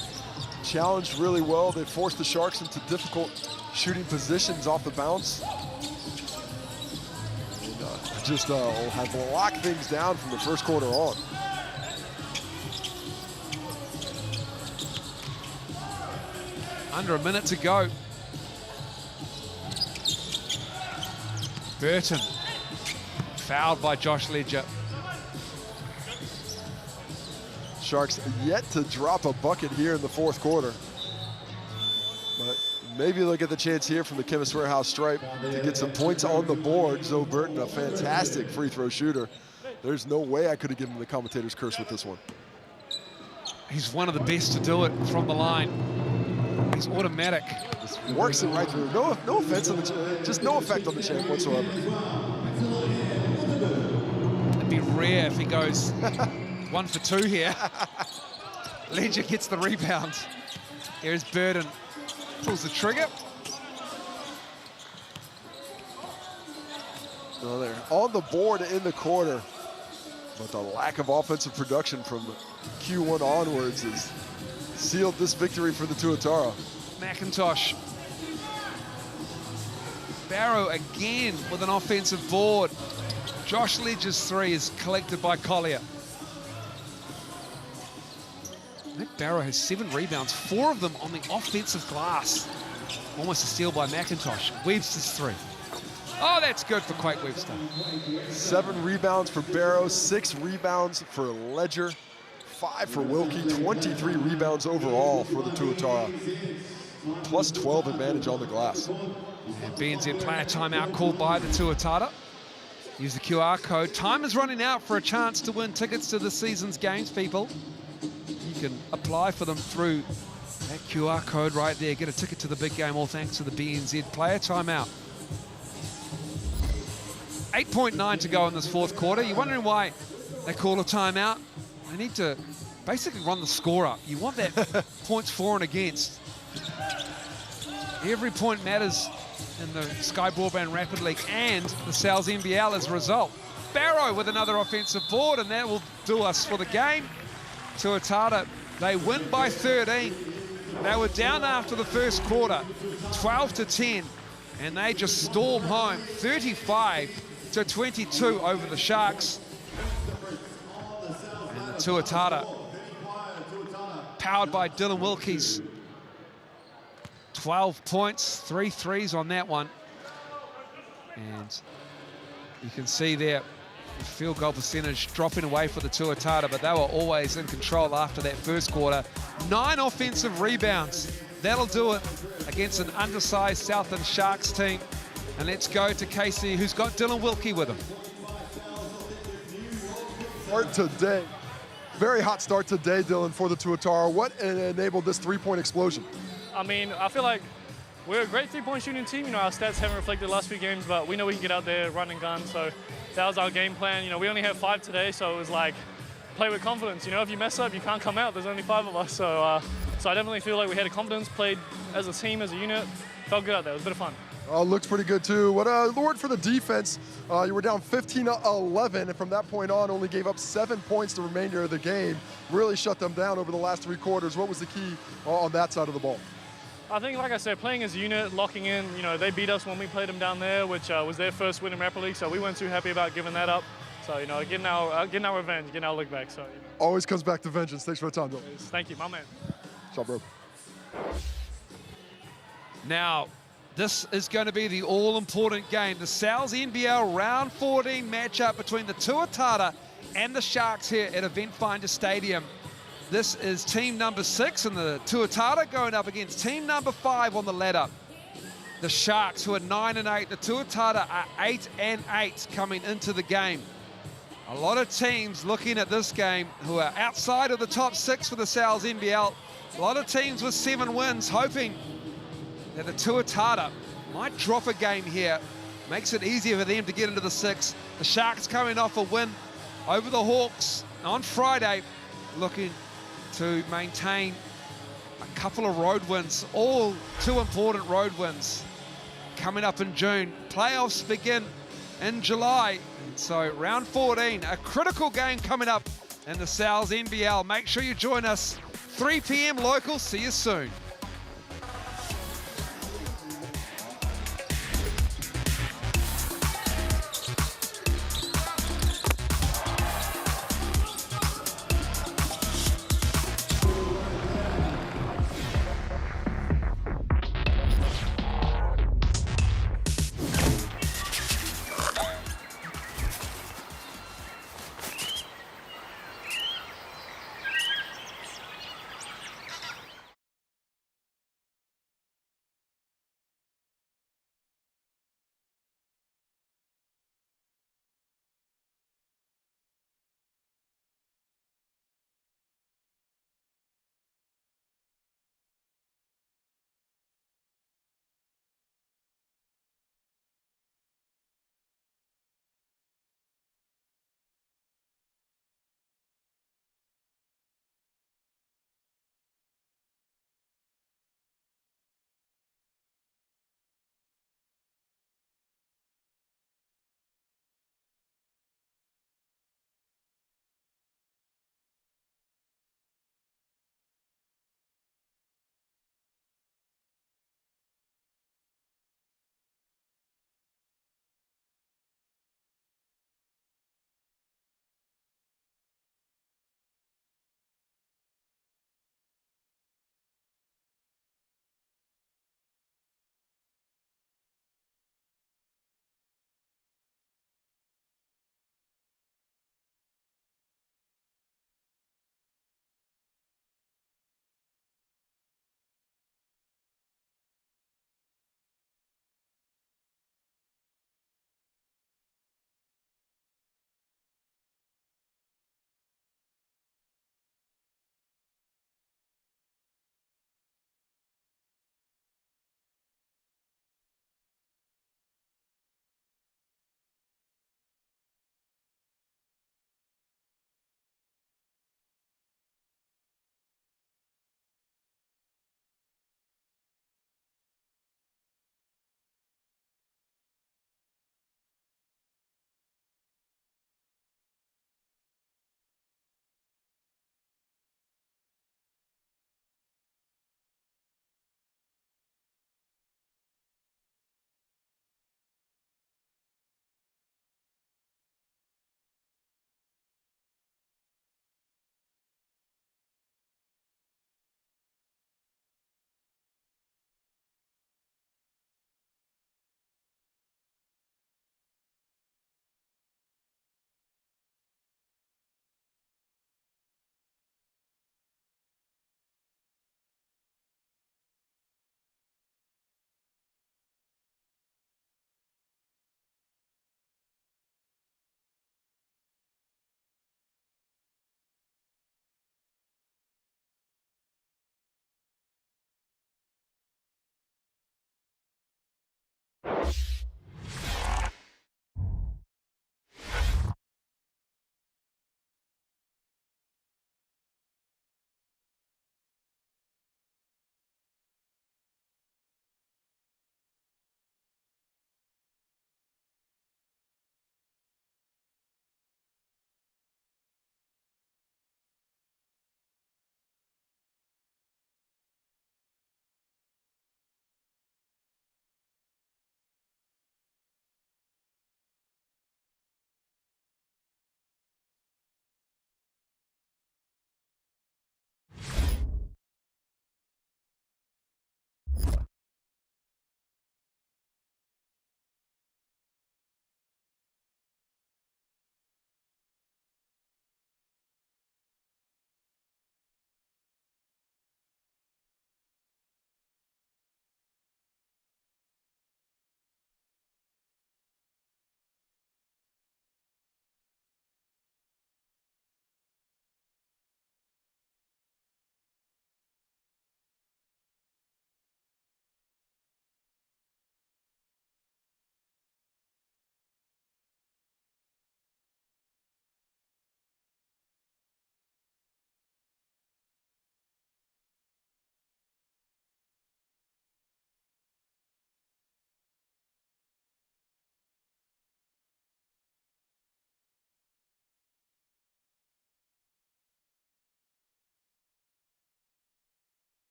challenged really well. They've forced the Sharks into difficult shooting positions off the bounce. And just have locked things down from the first quarter on. Under a minute to go. Burton. Fouled by Josh Leger. Sharks yet to drop a bucket here in the fourth quarter. But maybe they'll get the chance here from the Chemist Warehouse stripe to get some points on the board. Zoe Burton, a fantastic free throw shooter. There's no way I could have given the commentator's curse with this one. He's one of the best to do it from the line. He's automatic. Just works it right through. No offense on the just no effect on the champ whatsoever. It'd be rare if he goes 1 for 2 here. Leger gets the rebound. Here's Burton. Pulls the trigger. Well, they're on the board in the quarter, but the lack of offensive production from Q1 onwards has sealed this victory for the Tuatara. McIntosh. Barrow again with an offensive board. Josh Leger's 3 is collected by Collier. Nick Barrow has 7 rebounds, 4 of them on the offensive glass. Almost a steal by McIntosh. Webster's 3. Oh, that's good for Quake Webster. 7 rebounds for Barrow, 6 rebounds for Leger, 5 for Wilkie, 23 rebounds overall for the Tuatara. Plus 12 advantage on the glass. And BNZ player timeout called by the Tuatara. Use the QR code. Time is running out for a chance to win tickets to the season's games, people. You can apply for them through that QR code right there. Get a ticket to the big game, all thanks to the BNZ player timeout. 8.9 to go in this fourth quarter. You're wondering why they call a timeout? They need to basically run the score up. You want that points for and against. Every point matters in the Sky Broadband Rapid League and the NZNBL as a result. Barrow with another offensive board, and that will do us for the game. Tuatara, they win by 13. They were down after the first quarter, 12-10, and they just storm home 35-22 over the Sharks. And the Tuatara, powered by Dylan Wilkie's 12 points, 3 threes on that one. And you can see there the field goal percentage dropping away for the Tuatara, but they were always in control after that first quarter. 9 offensive rebounds. That'll do it against an undersized Southland Sharks team. And let's go to Casey, who's got Dylan Wilkie with him. Start today. Very hot start today, Dylan, for the Tuatara. What enabled this three-point explosion? I mean, I feel like we're a great three-point shooting team. You know, our stats haven't reflected the last few games, but we know we can get out there, run and gun. So that was our game plan. You know, we only have 5 today, so it was like, play with confidence. You know, if you mess up, you can't come out. There's only 5 of us. So I definitely feel like we had a confidence, played as a team, as a unit. Felt good out there. It was a bit of fun. Looks pretty good too. What Lord for the defense, you were down 15-11, and from that point on only gave up 7 points the remainder of the game. Really shut them down over the last 3 quarters. What was the key on that side of the ball? I think, like I said, playing as a unit, locking in, you know, they beat us when we played them down there, which was their first win in Rapid League, so we weren't too happy about giving that up. So, you know, getting our revenge, getting our look back. So, you know. Always comes back to vengeance. Thanks for the time, Bill. Thank you, my man. Shot, bro. Now, this is going to be the all-important game. The NZNBL round 14 matchup between the Tuatara and the Sharks here at Eventfinda Stadium. This is team number 6, and the Tuatara going up against team number 5 on the ladder. The Sharks, who are 9-8, the Tuatara are 8-8 coming into the game. A lot of teams looking at this game who are outside of the top 6 for the NZNBL. A lot of teams with 7 wins hoping that the Tuatara might drop a game here. Makes it easier for them to get into the 6. The Sharks coming off a win over the Hawks on Friday, looking to maintain a couple of road wins, all 2 important road wins coming up in June. Playoffs begin in July, and so round 14, a critical game coming up in the NZNBL. Make sure you join us 3 p.m. local. See you soon.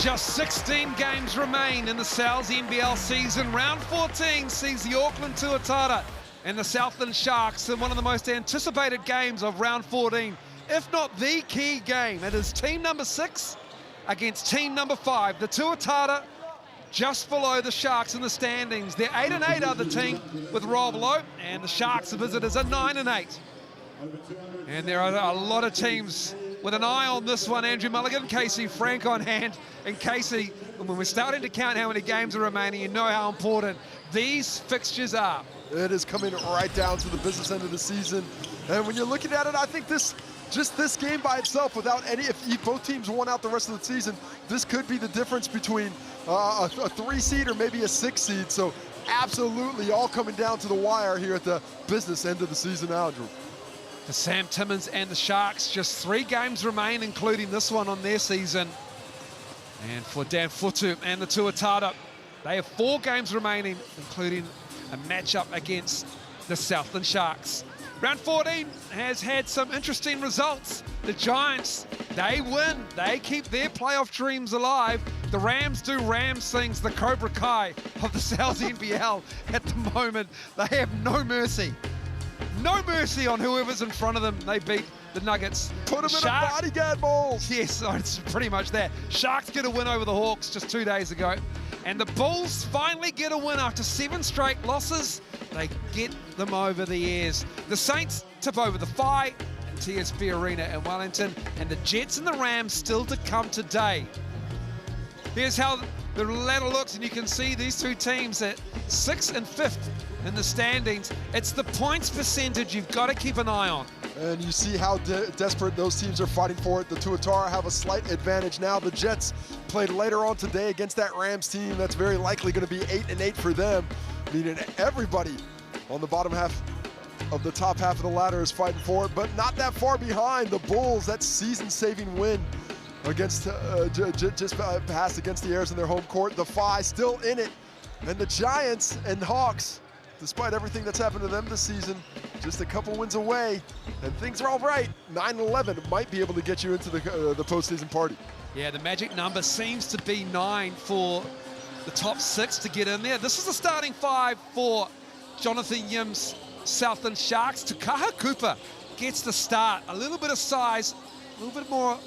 Just 16 games remain in the NZNBL season. Round 14 sees the Auckland Tuatara and the Southland Sharks in one of the most anticipated games of round 14, if not the key game. It is team number 6 against team number 5. The Tuatara just below the Sharks in the standings. They're 8-8 are the team with Rob Lowe, and the Sharks, the visitors, are 9-8. And there are a lot of teams with an eye on this one. Andrew Mulligan, Casey Frank on hand. And Casey, when we're starting to count how many games are remaining, you know how important these fixtures are. It is coming right down to the business end of the season. And when you're looking at it, I think this game by itself, without any, if both teams won out the rest of the season, this could be the difference between a 3 seed or maybe a 6 seed. So absolutely all coming down to the wire here at the business end of the season, Andrew. For Sam Timmins and the Sharks, just 3 games remain, including this one on their season. And for Dan Futu and the Tuatara, they have 4 games remaining, including a matchup against the Southland Sharks. Round 14 has had some interesting results. The Giants, they win. They keep their playoff dreams alive. The Rams do Rams things, the Cobra Kai of the NZNBL at the moment. They have no mercy. No mercy on whoever's in front of them. They beat the Nuggets. Put them in a bodyguard mold. Yes, it's pretty much that. Sharks get a win over the Hawks just 2 days ago. And the Bulls finally get a win after 7 straight losses. They get them over the ears. The Saints tip over the Phi and TSB Arena in Wellington. And the Jets and the Rams still to come today. Here's how the ladder looks, and you can see these 2 teams at 6th and 5th in the standings. It's the points percentage you've got to keep an eye on. And you see how desperate those teams are fighting for it. The Tuatara have a slight advantage now. The Jets played later on today against that Rams team. That's very likely going to be 8-8 for them, meaning everybody on the bottom half of the top half of the ladder is fighting for it, but not that far behind. The Bulls, that season-saving win against just passed against the Airs in their home court. The Phi still in it, and the Giants and Hawks, despite everything that's happened to them this season, just a couple wins away, and things are all right. 9-11 might be able to get you into the postseason party. Yeah, the magic number seems to be 9 for the top 6 to get in there. This is the starting 5 for Jonathan Yim's Southland Sharks. Tukaha Cooper gets the start. A little bit of size, a little bit more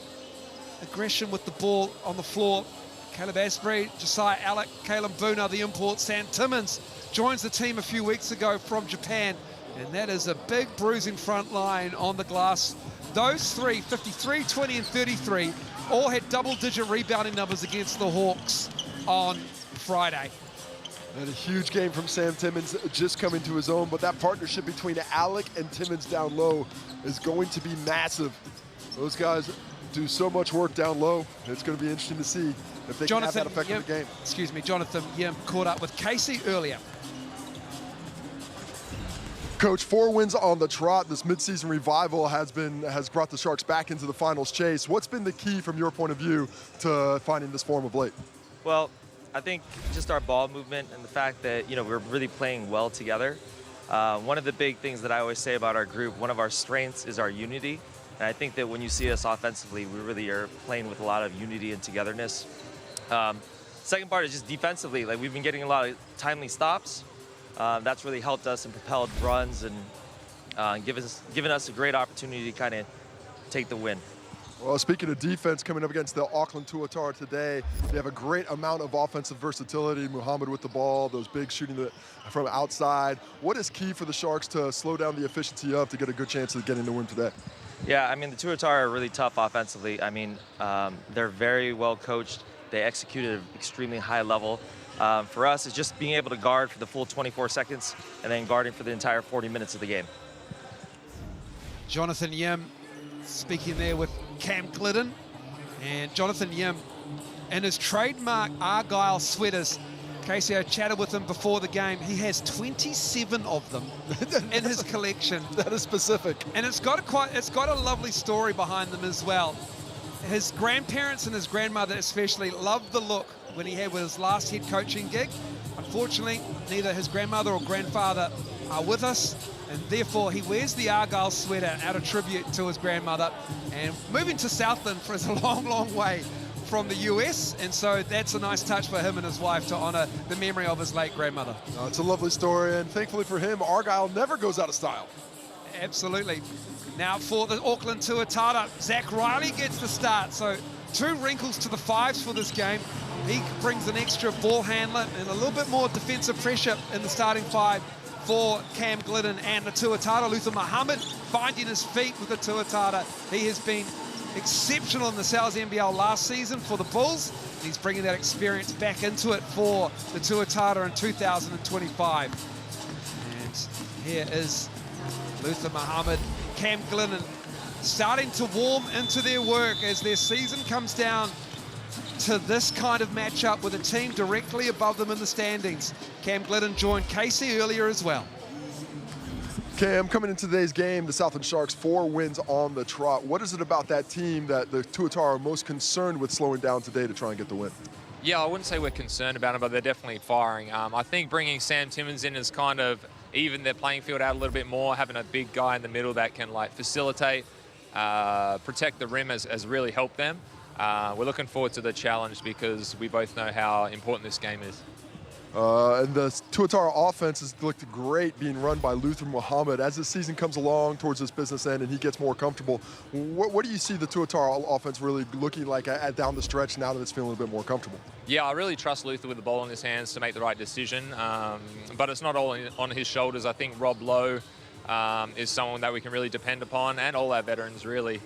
aggression with the ball on the floor. Caleb Asbury, Josiah Alec, Caleb Boona, the import. Sam Timmins joins the team a few weeks ago from Japan, and that is a big bruising front line on the glass. Those 3, 53, 20, and 33, all had double-digit rebounding numbers against the Hawks on Friday. And a huge game from Sam Timmins, just coming to his own, but that partnership between Alec and Timmins down low is going to be massive. Those guys do so much work down low. It's going to be interesting to see if they can have that effect in the game. Excuse me, Jonathan Yim caught up with Casey earlier. Coach, 4 wins on the trot. This midseason revival has brought the Sharks back into the finals chase. What's been the key from your point of view to finding this form of late? Well, I think just our ball movement and the fact that, we're really playing well together. One of the big things that I always say about our group, one of our strengths is our unity. And I think that when you see us offensively, we really are playing with a lot of unity and togetherness. Second part is just defensively. Like, we've been getting a lot of timely stops. That's really helped us and propelled runs and given us a great opportunity to kind of take the win. Well, speaking of defense, coming up against the Auckland Tuatara today, they have a great amount of offensive versatility. Muhammad with the ball, those big shooting from outside. What is key for the Sharks to slow down the efficiency up to get a good chance of getting the win today? Yeah, I mean, the Tuatara are really tough offensively. I mean, they're very well coached. They execute at an extremely high level. For us, it's just being able to guard for the full 24 seconds and then guarding for the entire 40 minutes of the game. Jonathan Yim speaking there with Cam Glidden. And Jonathan Yim in his trademark Argyle sweaters. Casey, I chatted with him before the game. He has 27 of them in his collection. That is specific. And it's got a lovely story behind them as well. His grandparents and his grandmother especially loved the look when he had his last head coaching gig. Unfortunately, neither his grandmother or grandfather are with us, and therefore he wears the Argyle sweater out of tribute to his grandmother. And moving to Southland is a long, long way from the US, and so that's a nice touch for him and his wife to honor the memory of his late grandmother. It's a lovely story, and thankfully for him, Argyle never goes out of style. Absolutely. Now for the Auckland Tuatara, Zach Riley gets the start. So 2 wrinkles to the 5s for this game. He brings an extra ball handler and a little bit more defensive pressure in the starting 5 for Cam Glidden and the Tuatara. Luther Muhammad finding his feet with the Tuatara. He has been exceptional in the NZNBL last season for the Bulls. He's bringing that experience back into it for the Tuatara in 2025. And here is Luther Muhammad, Cam Glidden starting to warm into their work as their season comes down to this kind of matchup with a team directly above them in the standings. Cam Glidden joined Casey earlier as well. Cam, coming into today's game, the Southland Sharks 4 wins on the trot. What is it about that team that the Tuatara are most concerned with slowing down today to try and get the win? Yeah, I wouldn't say we're concerned about them, but they're definitely firing. I think bringing Sam Timmins in is kind of even their playing field out a little bit more. Having a big guy in the middle that can like facilitate, protect the rim has really helped them. We're looking forward to the challenge because we both know how important this game is. And the Tuatara offense has looked great being run by Luther Muhammad. As the season comes along towards this business end and he gets more comfortable, what do you see the Tuatara offense really looking like down the stretch now that it's feeling a bit more comfortable? Yeah, I really trust Luther with the ball in his hands to make the right decision, but it's not all on his shoulders. I think Rob Lowe is someone that we can really depend upon, and all our veterans really.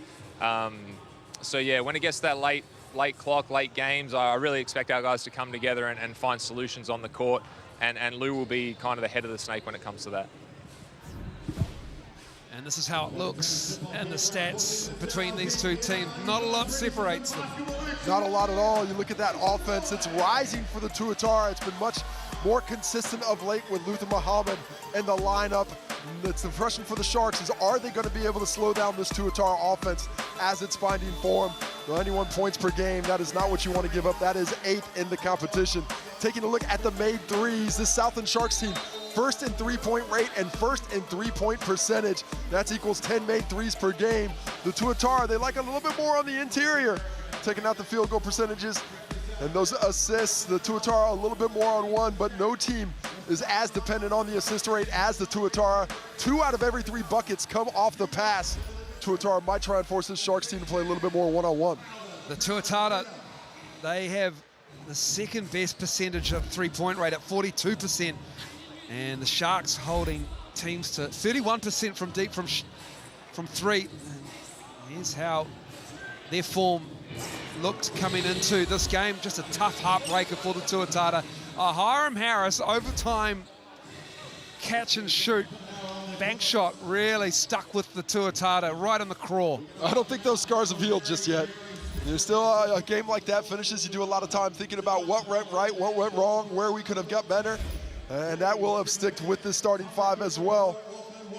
So yeah, when it gets to that late clock, late games, I really expect our guys to come together and find solutions on the court, and Lou will be kind of the head of the snake when it comes to that. And this is how it looks in the stats between these two teams. Not a lot separates them. Not a lot at all. You look at that offense, it's rising for the Tuatara. It's been much more consistent of late with Luther Muhammad and the lineup. It's the question for the Sharks is, are they going to be able to slow down this Tuatara offense as it's finding form? 91 points per game, that is not what you want to give up. That is 8 in the competition. Taking a look at the made threes, this Southland Sharks team, first in three-point rate and first in three-point percentage. That equals 10 made threes per game. The Tuatara, they like a little bit more on the interior, taking out the field goal percentages. And those assists, the Tuatara a little bit more on one, but no team is as dependent on the assist rate as the Tuatara. 2 out of every 3 buckets come off the pass. Tuatara might try and force this Sharks team to play a little bit more one-on-one. The Tuatara, they have the second best percentage of three-point rate at 42%. And the Sharks holding teams to 31% from deep from 3. And here's how their form looked coming into this game. Just a tough heartbreaker for the Tuatara. Hiram Harris, overtime catch and shoot. Bank shot really stuck with the Tuatara right on the craw. I don't think those scars have healed just yet. There's still a game like that finishes. You do a lot of time thinking about what went right, what went wrong, where we could have got better. And that will have stuck with this starting 5 as well.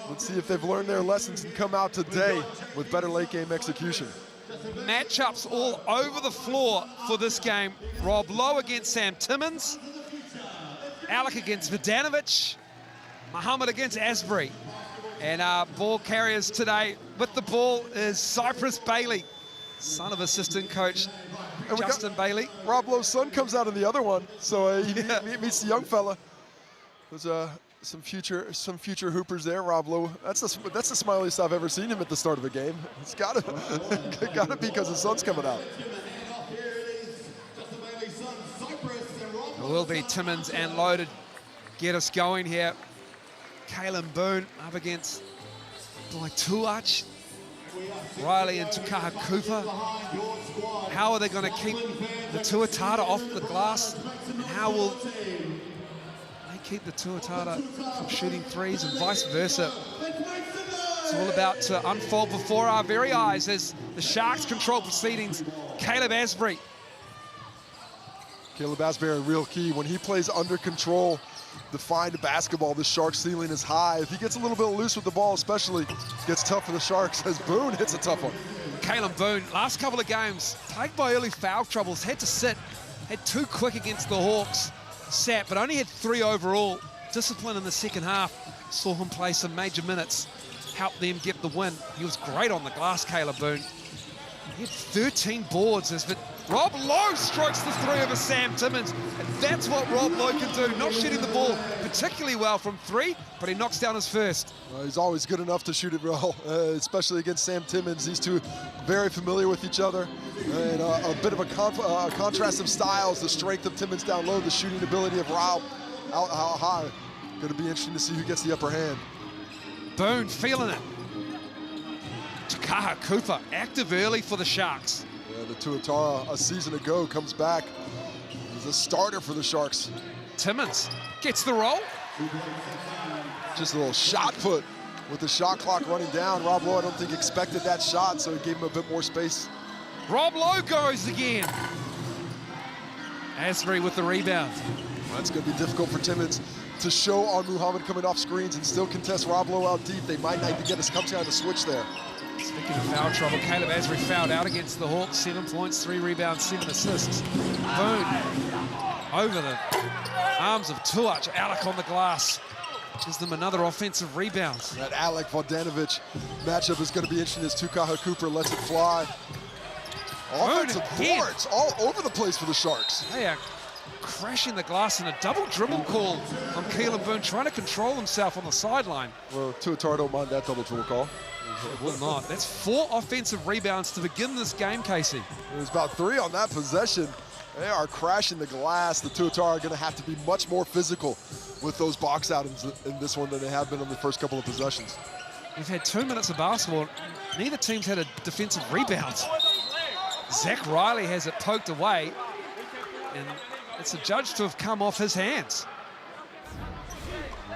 Let's see if they've learned their lessons and come out today with better late game execution. Matchups all over the floor for this game. Rob Lowe against Sam Timmins. Alec against Vidanovic. Muhammad against Asbury. And our ball carriers today with the ball is Cypress Bailey, son of assistant coach Justin Bailey. Rob Lowe's son comes out in the other one, so he meets the young fella. There's some future hoopers there. Rob Lowe, that's the smiliest I've ever seen him at the start of a game. It's gotta be because his son's coming out. It will be Timmins and Lowe to get us going here. Kalen Boone up against Tuach, Riley and Tukaha Cooper. How are they going to keep the Tuatara off the glass? And how will they keep the Tuatara from shooting threes and vice versa? It's all about to unfold before our very eyes as the Sharks control proceedings. Caleb Asbury. Caleb Asbury, a real key. When he plays under control, defined basketball, the Sharks' ceiling is high. If he gets a little bit loose with the ball, especially, gets tough for the Sharks as Boone hits a tough one. Kalen Boone, last couple of games, plagued by early foul troubles, had to sit, had 2 quick against the Hawks, sat, but only had 3 overall. Discipline in the second half, saw him play some major minutes, helped them get the win. He was great on the glass, Caleb Boone. He had 13 boards as Rob Lowe strikes the three over Sam Timmins. And that's what Rob Lowe can do, not shooting the ball particularly well from three, but he knocks down his first. He's always good enough to shoot it well, especially against Sam Timmins. These two very familiar with each other. And a bit of a contrast of styles, the strength of Timmins down low, the shooting ability of Rob out high. Going to be interesting to see who gets the upper hand. Boone feeling it. Takaha Cooper active early for the Sharks. Yeah, the Tuatara a season ago comes back. He's a starter for the Sharks. Timmins gets the roll. Just a little shot put with the shot clock running down. Rob Lowe, I don't think expected that shot, so he gave him a bit more space. Rob Lowe goes again. Asbury with the rebound. Well, that's going to be difficult for Timmins to show on Muhammad coming off screens and still contest Rob Lowe out deep. They might need to get us come down to switch there. Speaking of foul trouble, Caleb Asbury fouled out against the Hawks. 7 points, 3 rebounds, 7 assists. Boone over the arms of Tuach. Alec on the glass. Gives them another offensive rebound. That Alec Vodanovic matchup is going to be interesting as Takaha Cooper lets it fly. Offensive boards all over the place for the Sharks. They are crashing the glass in a double dribble call from Keelan Boone, trying to control himself on the sideline. Well, Tuatara don't mind that double dribble call. It will not. That's 4 offensive rebounds to begin this game, Casey. There's about 3 on that possession. They are crashing the glass. The Tuatara are going to have to be much more physical with those box outings in this one than they have been on the first couple of possessions. We've had 2 minutes of basketball. Neither team's had a defensive rebound. Zach Riley has it poked away, and it's adjudged to have come off his hands.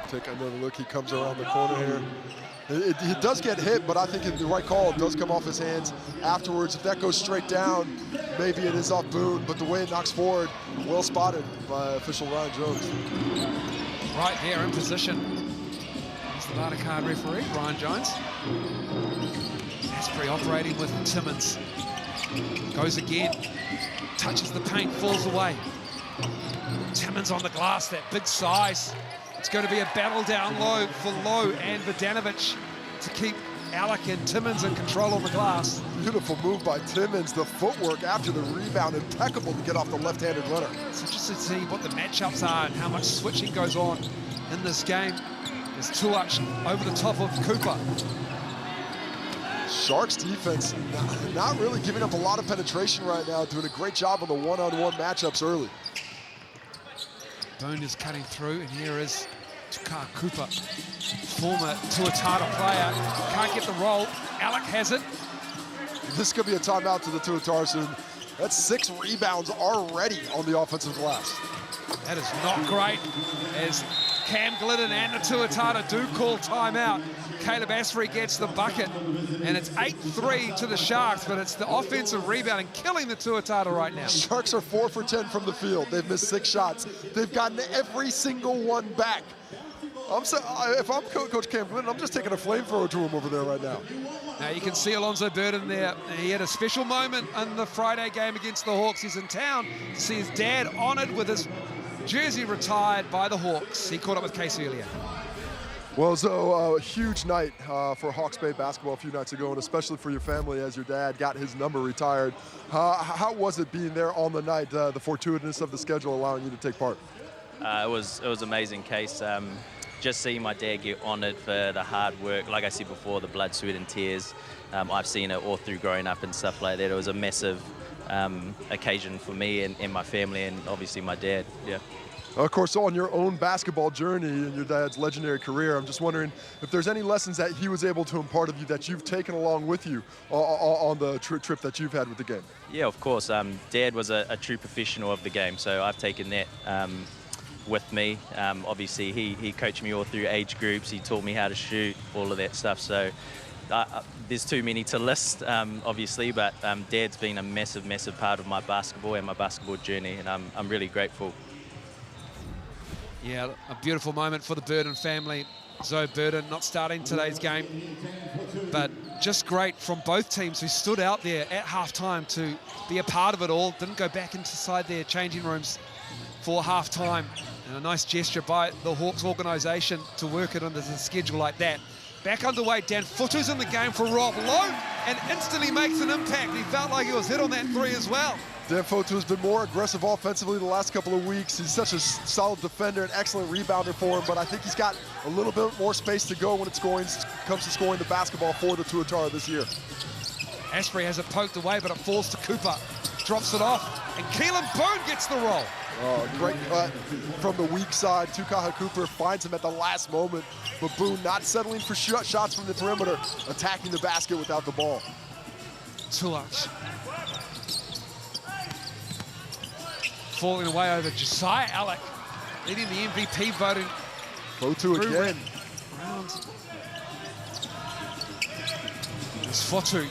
Take another look. He comes around the corner here. He does get hit, but I think the right call. It does come off his hands afterwards. If that goes straight down, maybe it is off Boone, but the way it knocks forward, well spotted by official Ryan Jones. Right there in position. He's the Barter card referee, Ryan Jones. Asbury operating with Timmins. Goes again, touches the paint, falls away. Timmins on the glass, that big size. It's going to be a battle down low for Lowe and Vodanovic to keep Alec and Timmins in control on the glass. Beautiful move by Timmins. The footwork after the rebound, impeccable to get off the left-handed runner. It's interesting to see what the matchups are and how much switching goes on in this game. There's Tuach over the top of Cooper. Sharks defense not really giving up a lot of penetration right now, doing a great job on the one-on-one matchups early. Boone is cutting through, and here is Takaha Cooper, former Tuatara player. Can't get the roll. Alec has it. This could be a timeout to the Tuatara soon. That's 6 rebounds already on the offensive glass. That is not great, as Cam Glidden and the Tuatara do call timeout. Caleb Asbury gets the bucket, and it's 8-3 to the Sharks, but it's the offensive rebounding killing the Tuatara right now. Sharks are 4 for 10 from the field. They've missed 6 shots. They've gotten every single one back. If I'm Coach Cam Glidden, I'm just taking a flamethrower to him over there right now. Now you can see Alonzo Burden there. He had a special moment in the Friday game against the Hawks. He's in town to see his dad honored with his jersey retired by the Hawks. He caught up with Casey earlier. Well, so a huge night for Hawke's Bay basketball a few nights ago, and especially for your family as your dad got his number retired. How was it being there on the night, the fortuitousness of the schedule allowing you to take part? It was amazing, Case. Just seeing my dad get honoured for the hard work, like I said before, the blood, sweat and tears. I've seen it all through growing up and stuff like that. It was a massive occasion for me and my family, and obviously my dad. Yeah. Of course, on your own basketball journey and your dad's legendary career, I'm just wondering if there's any lessons that he was able to impart of you that you've taken along with you on the trip that you've had with the game. Yeah, of course. Dad was a true professional of the game, so I've taken that with me. Obviously, he coached me all through age groups. He taught me how to shoot, all of that stuff. So there's too many to list, obviously, but Dad's been a massive, massive part of my basketball and my basketball journey, and I'm really grateful. Yeah, a beautiful moment for the Burden family. Zoe Burden not starting today's game, but just great from both teams who stood out there at halftime to be a part of it all. Didn't go back inside their changing rooms for halftime. And a nice gesture by the Hawks organisation to work it under the schedule like that. Back underway, Dan Footer's in the game for Rob Lowe. and instantly makes an impact. He felt like he was hit on that three as well. Dan Fotu has been more aggressive offensively the last couple of weeks. He's such a solid defender, an excellent rebounder for him, but I think he's got a little bit more space to go when it comes to scoring the basketball for the Tuatara this year. Asprey has it poked away, but it falls to Cooper. Drops it off, and Keelan Boone gets the roll. Oh, great cut from the weak side. Tukaha Cooper finds him at the last moment, but Boone not settling for shots from the perimeter, attacking the basket without the ball. Tuach. Falling away over Josiah Alec, leading the MVP voting. Fotu again. Rounds. It's Fotu.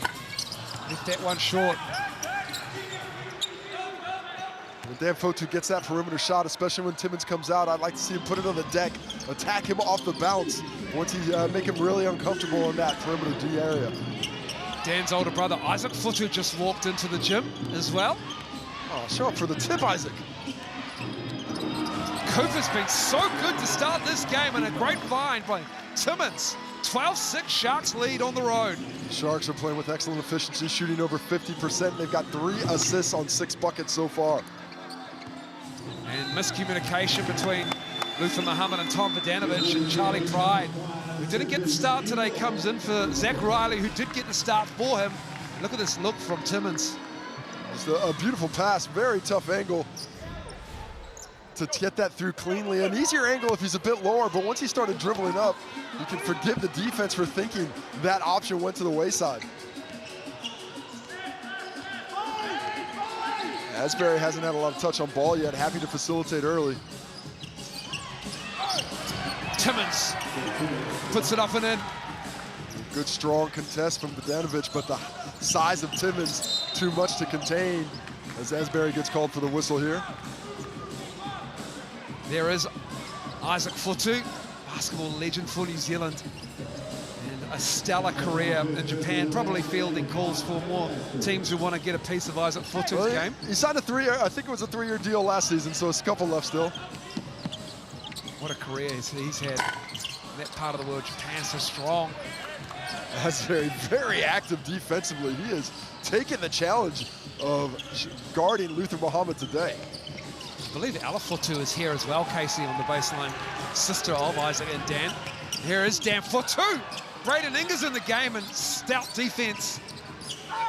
Left that one short. When Dan Fotu gets that perimeter shot, especially when Timmins comes out, I'd like to see him put it on the deck, attack him off the bounce once he make him really uncomfortable in that perimeter D area. Dan's older brother, Isaac Fotu, just walked into the gym as well. Oh, show up for the tip, Isaac. Cooper's been so good to start this game, and a great find by Timmins. 12-6 Sharks lead on the road. Sharks are playing with excellent efficiency, shooting over 50%. They've got 3 assists on 6 buckets so far. And miscommunication between Luther Muhammad and Tom Vodanovic, and Charlie Pride, who didn't get the start today, comes in for Zach Riley, who did get the start for him. Look at this look from Timmins. Just a beautiful pass, very tough angle to get that through cleanly. An easier angle if he's a bit lower, but once he started dribbling up, you can forgive the defense for thinking that option went to the wayside. Asbury hasn't had a lot of touch on ball yet, happy to facilitate early. Timmins puts it up and in. Good strong contest from Vodanovic, but the size of Timmins too much to contain as Asbury gets called for the whistle here. There is Isaac Fotu, basketball legend for New Zealand, and a stellar career in Japan, probably fielding calls for more teams who want to get a piece of Isaac Fotu's game. He signed a 3-year, I think it was a 3-year deal last season, so it's a couple left still. What a career he's had in that part of the world. Japan so strong. That's very active defensively. He has taken the challenge of guarding Luther Muhammad today. I believe Ella Fotu is here as well, Casey, on the baseline. Sister of Isaac and Dan. Here is Dan Fotu. Braden Inger's in the game, and stout defense.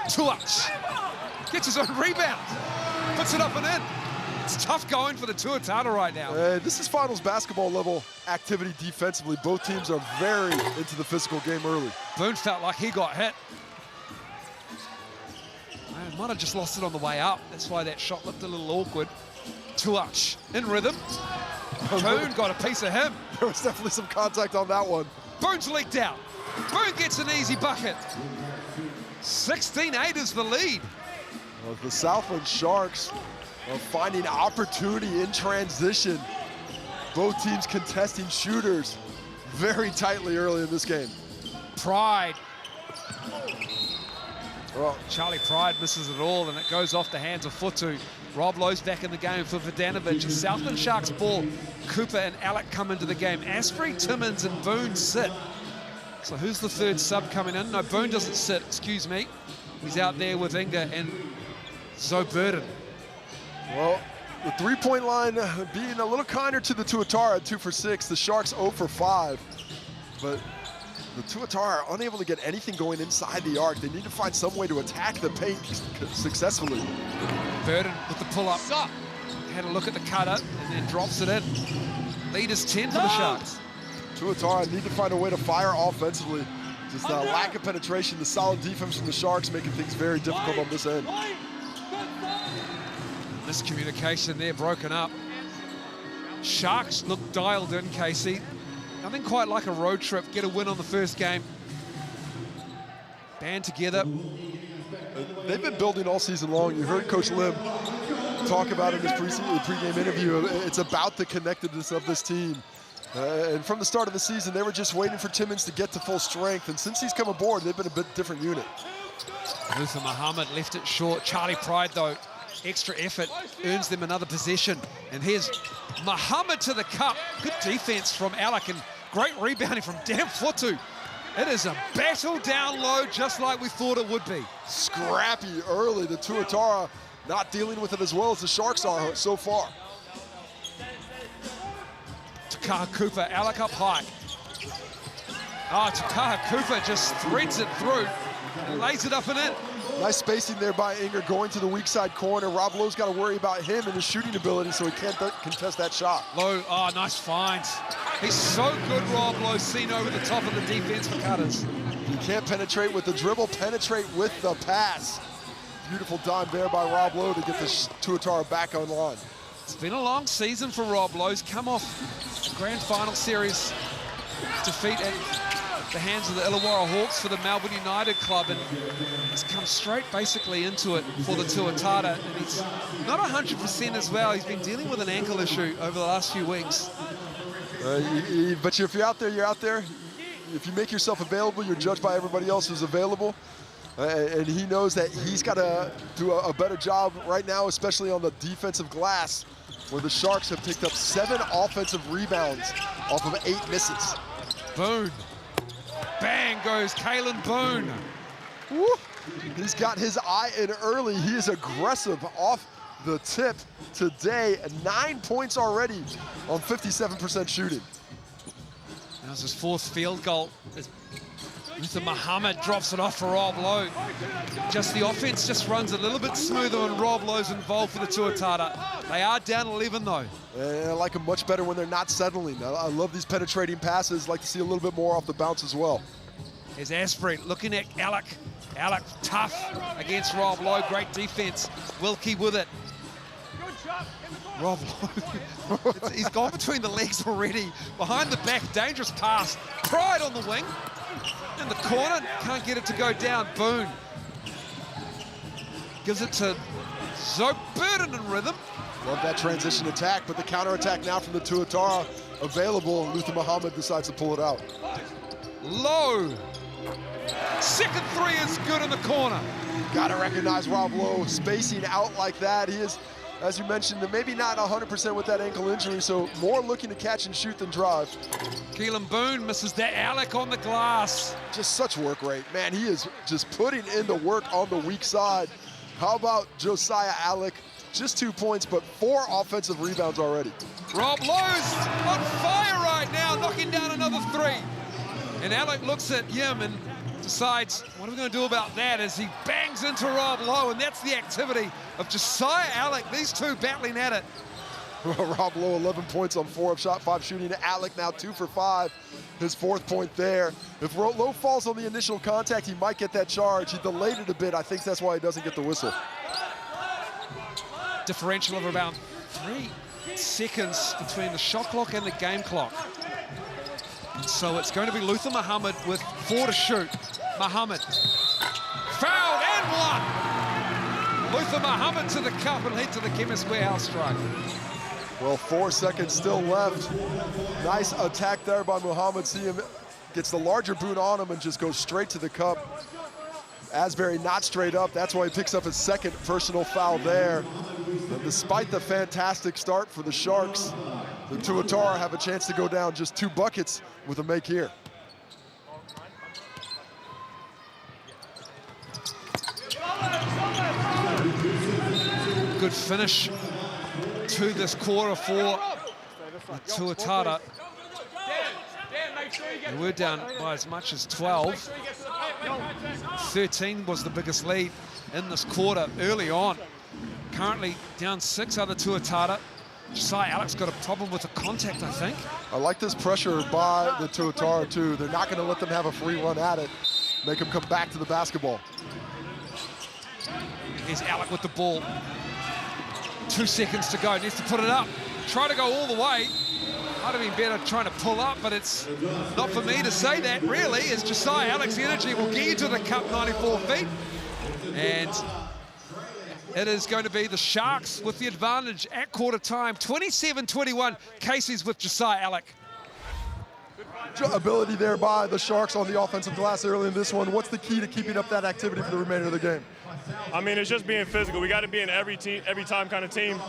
Tuach gets his own rebound. Puts it up and in. It's tough going for the Tuatara right now. This is finals basketball level activity defensively. Both teams are very into the physical game early. Boone felt like he got hit. Might have just lost it on the way up. That's why that shot looked a little awkward. Tuach in rhythm. Boone got a piece of him. There was definitely some contact on that one. Boone's leaked out. Boone gets an easy bucket. 16-8 is the lead. Well, the Southland Sharks are finding opportunity in transition. Both teams contesting shooters very tightly early in this game. Pride. Well, Charlie Pride misses it all, and it goes off the hands of Fotu. Rob Lowe's back in the game for Vodanovic. Southland Sharks ball. Cooper and Alec come into the game. Asprey, Timmins, and Boone sit. So who's the third sub coming in? No, Boone doesn't sit, excuse me. He's out there with Inga and Zoe Burden. Well, the three-point line being a little kinder to the Tuatara, 2 for 6. The Sharks 0 for 5. But the Tuatara are unable to get anything going inside the arc. They need to find some way to attack the paint successfully. Burden with the pull-up. Had a look at the cutter and then drops it in. Lead is 10 for the Sharks. Tuatara need to find a way to fire offensively. Just a lack of penetration, the solid defense from the Sharks making things very difficult on this end. Miscommunication there, broken up. Sharks look dialed in, Casey. Nothing quite like a road trip. Get a win on the first game. Band together. They've been building all season long. You heard Coach Lim talk about in his pregame interview. It's about the connectedness of this team. And from the start of the season, they were just waiting for Timmins to get to full strength. And since he's come aboard, they've been a bit different unit. Luther Muhammad left it short. Charlie Pride, though, extra effort, earns them another possession. And here's Muhammad to the cup. Good defense from Alec and great rebounding from Dan Fotu. It is a battle down low, just like we thought it would be. Scrappy early. The Tuatara not dealing with it as well as the Sharks are so far. Takaha Cooper, Alec up high. Oh, Takaha Cooper just threads it through and lays it up and in. Nice spacing there by Inger going to the weak side corner. Rob Lowe's got to worry about him and his shooting ability, so he can't contest that shot. Lowe, oh, nice find. He's so good, Rob Lowe, seen over the top of the defense for Cutters. He can't penetrate with the dribble, penetrate with the pass. Beautiful dime there by Rob Lowe to get the Tuatara back online. It's been a long season for Rob Lowe. He's come off the grand final series defeat at the hands of the Illawarra Hawks for the Melbourne United club, and he's come straight basically into it for the Tuatara, and he's not 100% as well. He's been dealing with an ankle issue over the last few weeks. But if you're out there, you're out there. If you make yourself available, you're judged by everybody else who's available. And he knows that he's got to do a better job right now, especially on the defensive glass, where the Sharks have picked up 7 offensive rebounds off of 8 misses. Boone. Bang goes Kalen Boone. Woo. He's got his eye in early. He is aggressive off the tip today. 9 points already on 57% shooting. That was his 4th field goal. Mr. Muhammad drops it off for Rob Lowe. Just the offense just runs a little bit smoother when Rob Lowe's involved for the Tuatara. They are down 11 though. And I like them much better when they're not settling. I love these penetrating passes. Like to see a little bit more off the bounce as well. Here's Asprey looking at Alec. Alec tough against Rob Lowe. Great defense. Wilkie with it. Rob Lowe, he's gone between the legs already. Behind the back, dangerous pass. Pride on the wing. In the corner, can't get it to go down. Boone gives it to Zoe Burden in rhythm. Love that transition attack, but the counter attack now from the Tuatara available. Luther Muhammad decides to pull it out. Low. Second 3 is good in the corner. Gotta recognize Rob Lowe spacing out like that. He is, as you mentioned, maybe not 100% with that ankle injury, so more looking to catch and shoot than drive. Keelan Boone misses that. Alec on the glass. Just such work rate. Man, he is just putting in the work on the weak side. How about Josiah Alec? Just 2 points, but 4 offensive rebounds already. Rob Lowe's on fire right now, knocking down another 3. And Alec looks at him and decides, what are we going to do about that, as he bangs into Rob Lowe, and that's the activity of Josiah Alec, these two battling at it. Rob Lowe, 11 points on 4 of shot 5 shooting. Alec now 2 for 5, his 4th point there. If Lowe falls on the initial contact, he might get that charge. He delayed it a bit. I think that's why he doesn't get the whistle. Differential of about 3 seconds between the shot clock and the game clock. So it's going to be Luther Muhammad with 4 to shoot. Muhammad fouled and one. Luther Muhammad to the cup and head to the Chemist Warehouse strike. Well, 4 seconds still left. Nice attack there by Muhammad. See him, gets the larger boot on him and just goes straight to the cup. Asbury not straight up. That's why he picks up his 2nd personal foul there. And despite the fantastic start for the Sharks, the Tuatara have a chance to go down just 2 buckets with a make here. Good finish to this quarter for the Tuatara. And we're down by as much as 12. 13 was the biggest lead in this quarter early on. Currently down 6 other Tuatara. Josiah Alec's got a problem with the contact, I think. I like this pressure by the Tuatara too. They're not going to let them have a free run at it. Make them come back to the basketball. Here's Alec with the ball. 2 seconds to go, needs to put it up. Try to go all the way. Might have been better trying to pull up, but it's not for me to say that, really, as Josiah Alec's energy will get you to the cup 94 feet. And it is going to be the Sharks with the advantage at quarter time. 27-21, Casey's with Josiah Alec. Ability there by the Sharks on the offensive glass early in this one. What's the key to keeping up that activity for the remainder of the game? I mean, it's just being physical. We got to be an every time kind of team.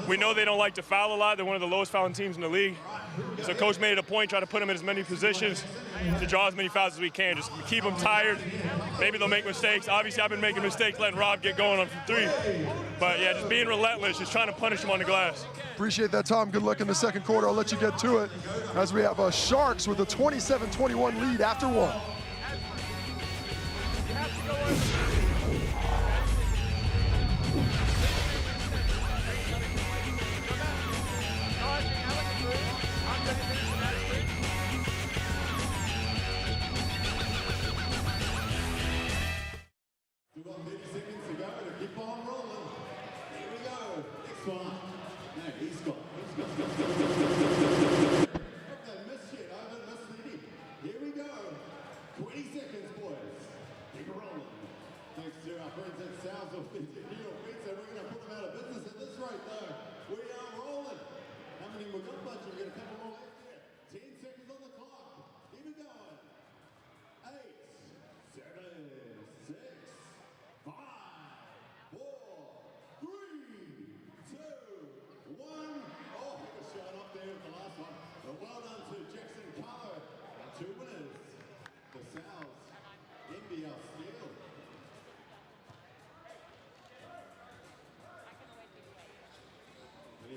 we know they don't like to foul a lot. They're one of the lowest fouling teams in the league. So coach made it a point, try to put them in as many positions to draw as many fouls as we can. Just keep them tired. Maybe they'll make mistakes. Obviously, I've been making mistakes letting Rob get going on from 3. But yeah, just being relentless, just trying to punish him on the glass. Appreciate that, Tom. Good luck in the second quarter. I'll let you get to it as we have Sharks with a 27-21 lead after 1.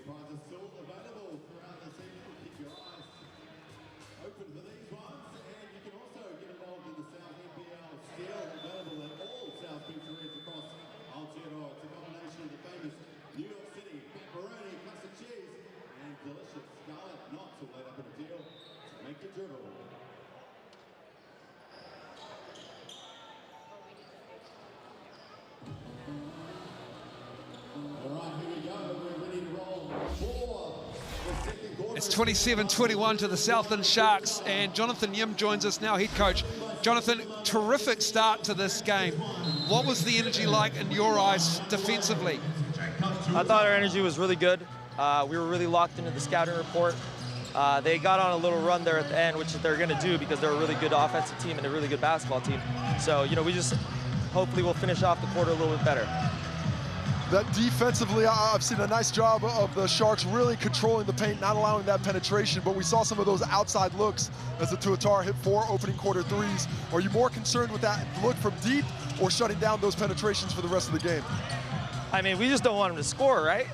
Prizes still available throughout the season. Keep your eyes open for these ones, and you can also get involved in the NZNBL Steel, available at all South Beach arenas across Aotearoa. It's a combination of the famous New York City pepperoni, classic cheese, and delicious scarlet knots all laid up in a deal to make you dribble. All right, here we go. We're ready to roll for the second quarter. It's 27-21 to the Southland Sharks, and Jonathan Yim joins us now, head coach. Jonathan, terrific start to this game. What was the energy like in your eyes defensively? I thought our energy was really good. We were really locked into the scouting report. They got on a little run there at the end, which they're going to do because they're a really good offensive team and a really good basketball team. So, you know, we just hopefully we'll finish off the quarter a little bit better. That defensively, I've seen a nice job of the Sharks really controlling the paint, not allowing that penetration, but we saw some of those outside looks as the Tuatara hit 4 opening quarter threes. Are you more concerned with that look from deep or shutting down those penetrations for the rest of the game? I mean, we just don't want them to score, right?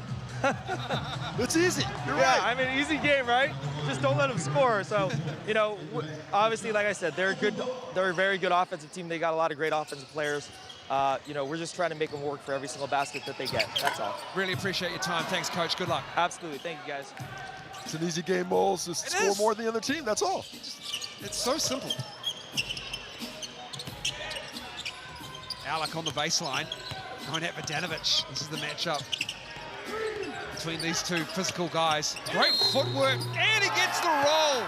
It's easy. You're right. I mean, easy game, right? Just don't let them score. So, you know, obviously, like I said, they're a very good offensive team. They got a lot of great offensive players. You know, we're just trying to make them work for every single basket that they get. That's all. Really appreciate your time. Thanks, Coach. Good luck. Absolutely. Thank you, guys. It's an easy game, Moles. Just score more than the other team. That's all. It's so simple. Alec on the baseline. Going at Vidanovic. This is the matchup between these two physical guys. Great footwork, and he gets the roll.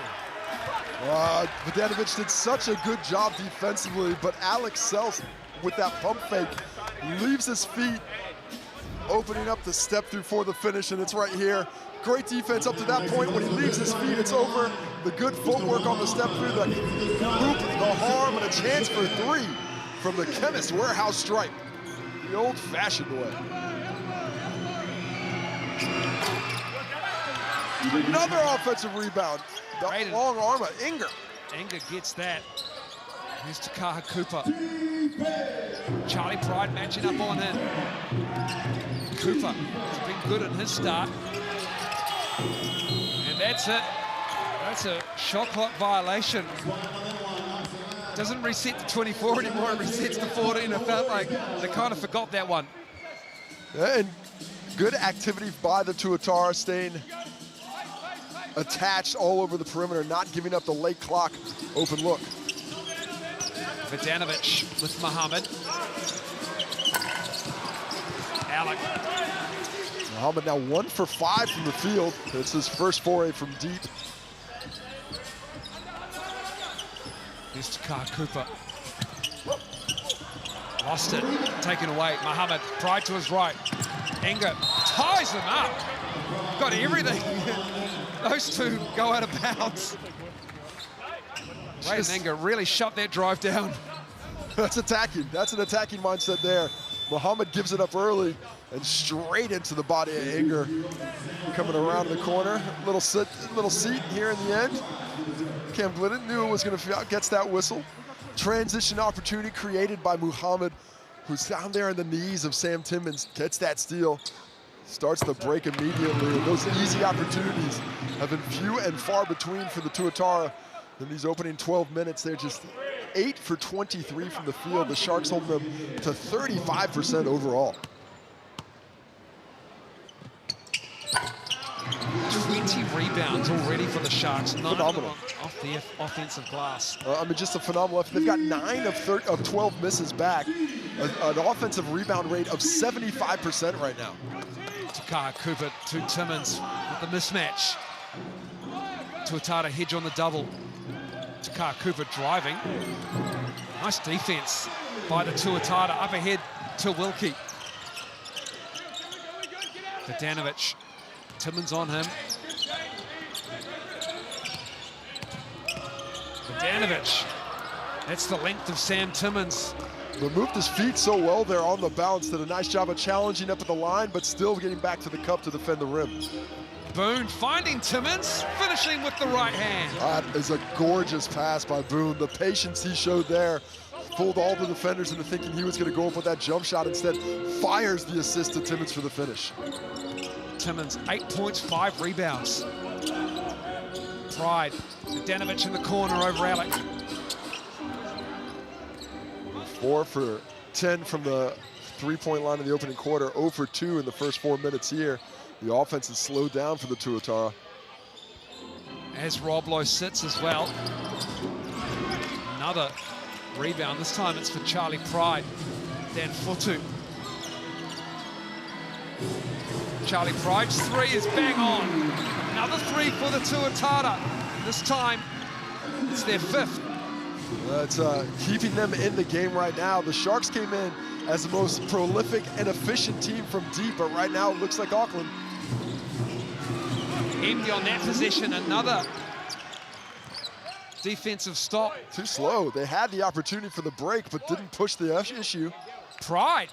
Vidanovic did such a good job defensively, but Alex Sells, with that pump fake, leaves his feet, opening up the step through for the finish, and it's right here. Great defense up to that point. When he leaves his feet, it's over. The good footwork on the step through, the hoop, the harm, and a chance for 3 from the Chemist Warehouse stripe, the old-fashioned way. Another offensive rebound. The long arm of Inger. Inger gets that. Here's Takaha Cooper. Charlie Pride matching up on him. Cooper has been good in his start. And that's it. That's a shot clock violation. Doesn't reset to 24 anymore, it resets to 14. It felt like they kind of forgot that one. Yeah, and good activity by the Tuatara, staying attached all over the perimeter, not giving up the late clock open look. Vidanovic with Muhammad. Alec. Muhammad now 1 for 5 from the field. It's his first foray from deep. Here's Takaha Cooper. Lost it, taken away. Muhammad, Pride to his right. Inger ties him up. Got everything. Those two go out of bounds. Wade Inger really shut that drive down. That's attacking. That's an attacking mindset there. Muhammad gives it up early, and straight into the body of Inger. Coming around the corner, little seat here in the end. Cam Glidden knew it was going to gets that whistle. Transition opportunity created by Muhammad, who's down there in the knees of Sam Timmons, gets that steal, starts the break immediately. And those easy opportunities have been few and far between for the Tuatara. In these opening 12 minutes, they're just 8 for 23 from the field. The Sharks hold them to 35% overall. 20 rebounds already for the Sharks. Phenomenal. Off the offensive glass. I mean, just a phenomenal effort. They've got 9 of 12 misses back. An offensive rebound rate of 75% right now. Takara Cooper to Timmons with the mismatch. Tuatara hedge on the double. Takara Cooper driving. Nice defense by the Tuatara. Up ahead to Wilkie. Vidanovic. Timmons on him. Vidanovic. That's the length of Sam Timmons. Moved his feet so well there on the bounce. Did a nice job of challenging up at the line, but still getting back to the cup to defend the rim. Boone finding Timmons, finishing with the right hand. That is a gorgeous pass by Boone. The patience he showed there fooled all the defenders into thinking he was going to go up with that jump shot. Instead, fires the assist to Timmons for the finish. Timmons, 8 points, 5 rebounds. Pride, Vidanovic in the corner over Alec. 4 for 10 from the three-point line in the opening quarter, 0 for 2 in the first 4 minutes here. The offense is slowed down for the Tuatara. As Rob Lowe sits as well. Another rebound, this time it's for Charlie Pride. Dan Fotu. Charlie Pride's 3 is bang on. Another 3 for the Tuatara. This time, it's their 5th. That's keeping them in the game right now. The Sharks came in as the most prolific and efficient team from deep, but right now it looks like Auckland. Empty on that possession, another defensive stop. Too slow. They had the opportunity for the break, but didn't push the issue. Pride.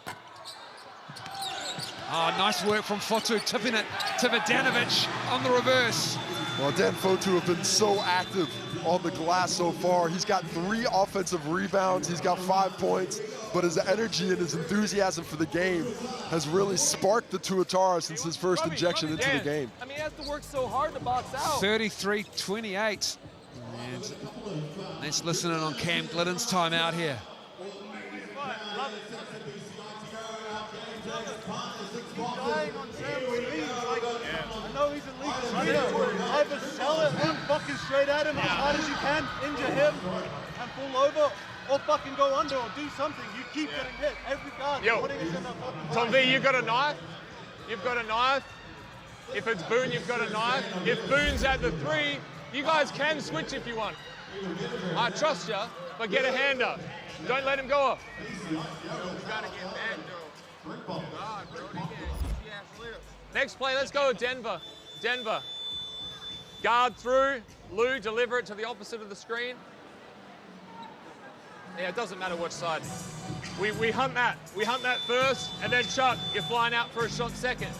Oh, nice work from Fotu, tipping it to Vidanovic on the reverse. Well, Dan Fotu have been so active on the glass so far. He's got 3 offensive rebounds. He's got 5 points, but his energy and his enthusiasm for the game has really sparked the Tuatara since his first injection into the game. I mean, he has to work so hard to box out. 33-28. And let's listen in on Cam Glidden's timeout here. I know he's a league leader. Either sell it, run fucking straight at him as hard as you can, injure him, and fall over, or fucking go under, or do something. You keep getting hit every guard. Putting us in that fucking Tom V, you've got a knife. You've got a knife. If it's Boone, you've got a knife. If Boone's at the 3, you guys can switch if you want. I trust you, but get a hand up. Don't let him go off. Next play, let's go with Denver. Denver. Guard through. Lou, deliver it to the opposite of the screen. Yeah, it doesn't matter which side. We hunt that. We hunt that first, and then Chuck, you're flying out for a shot second.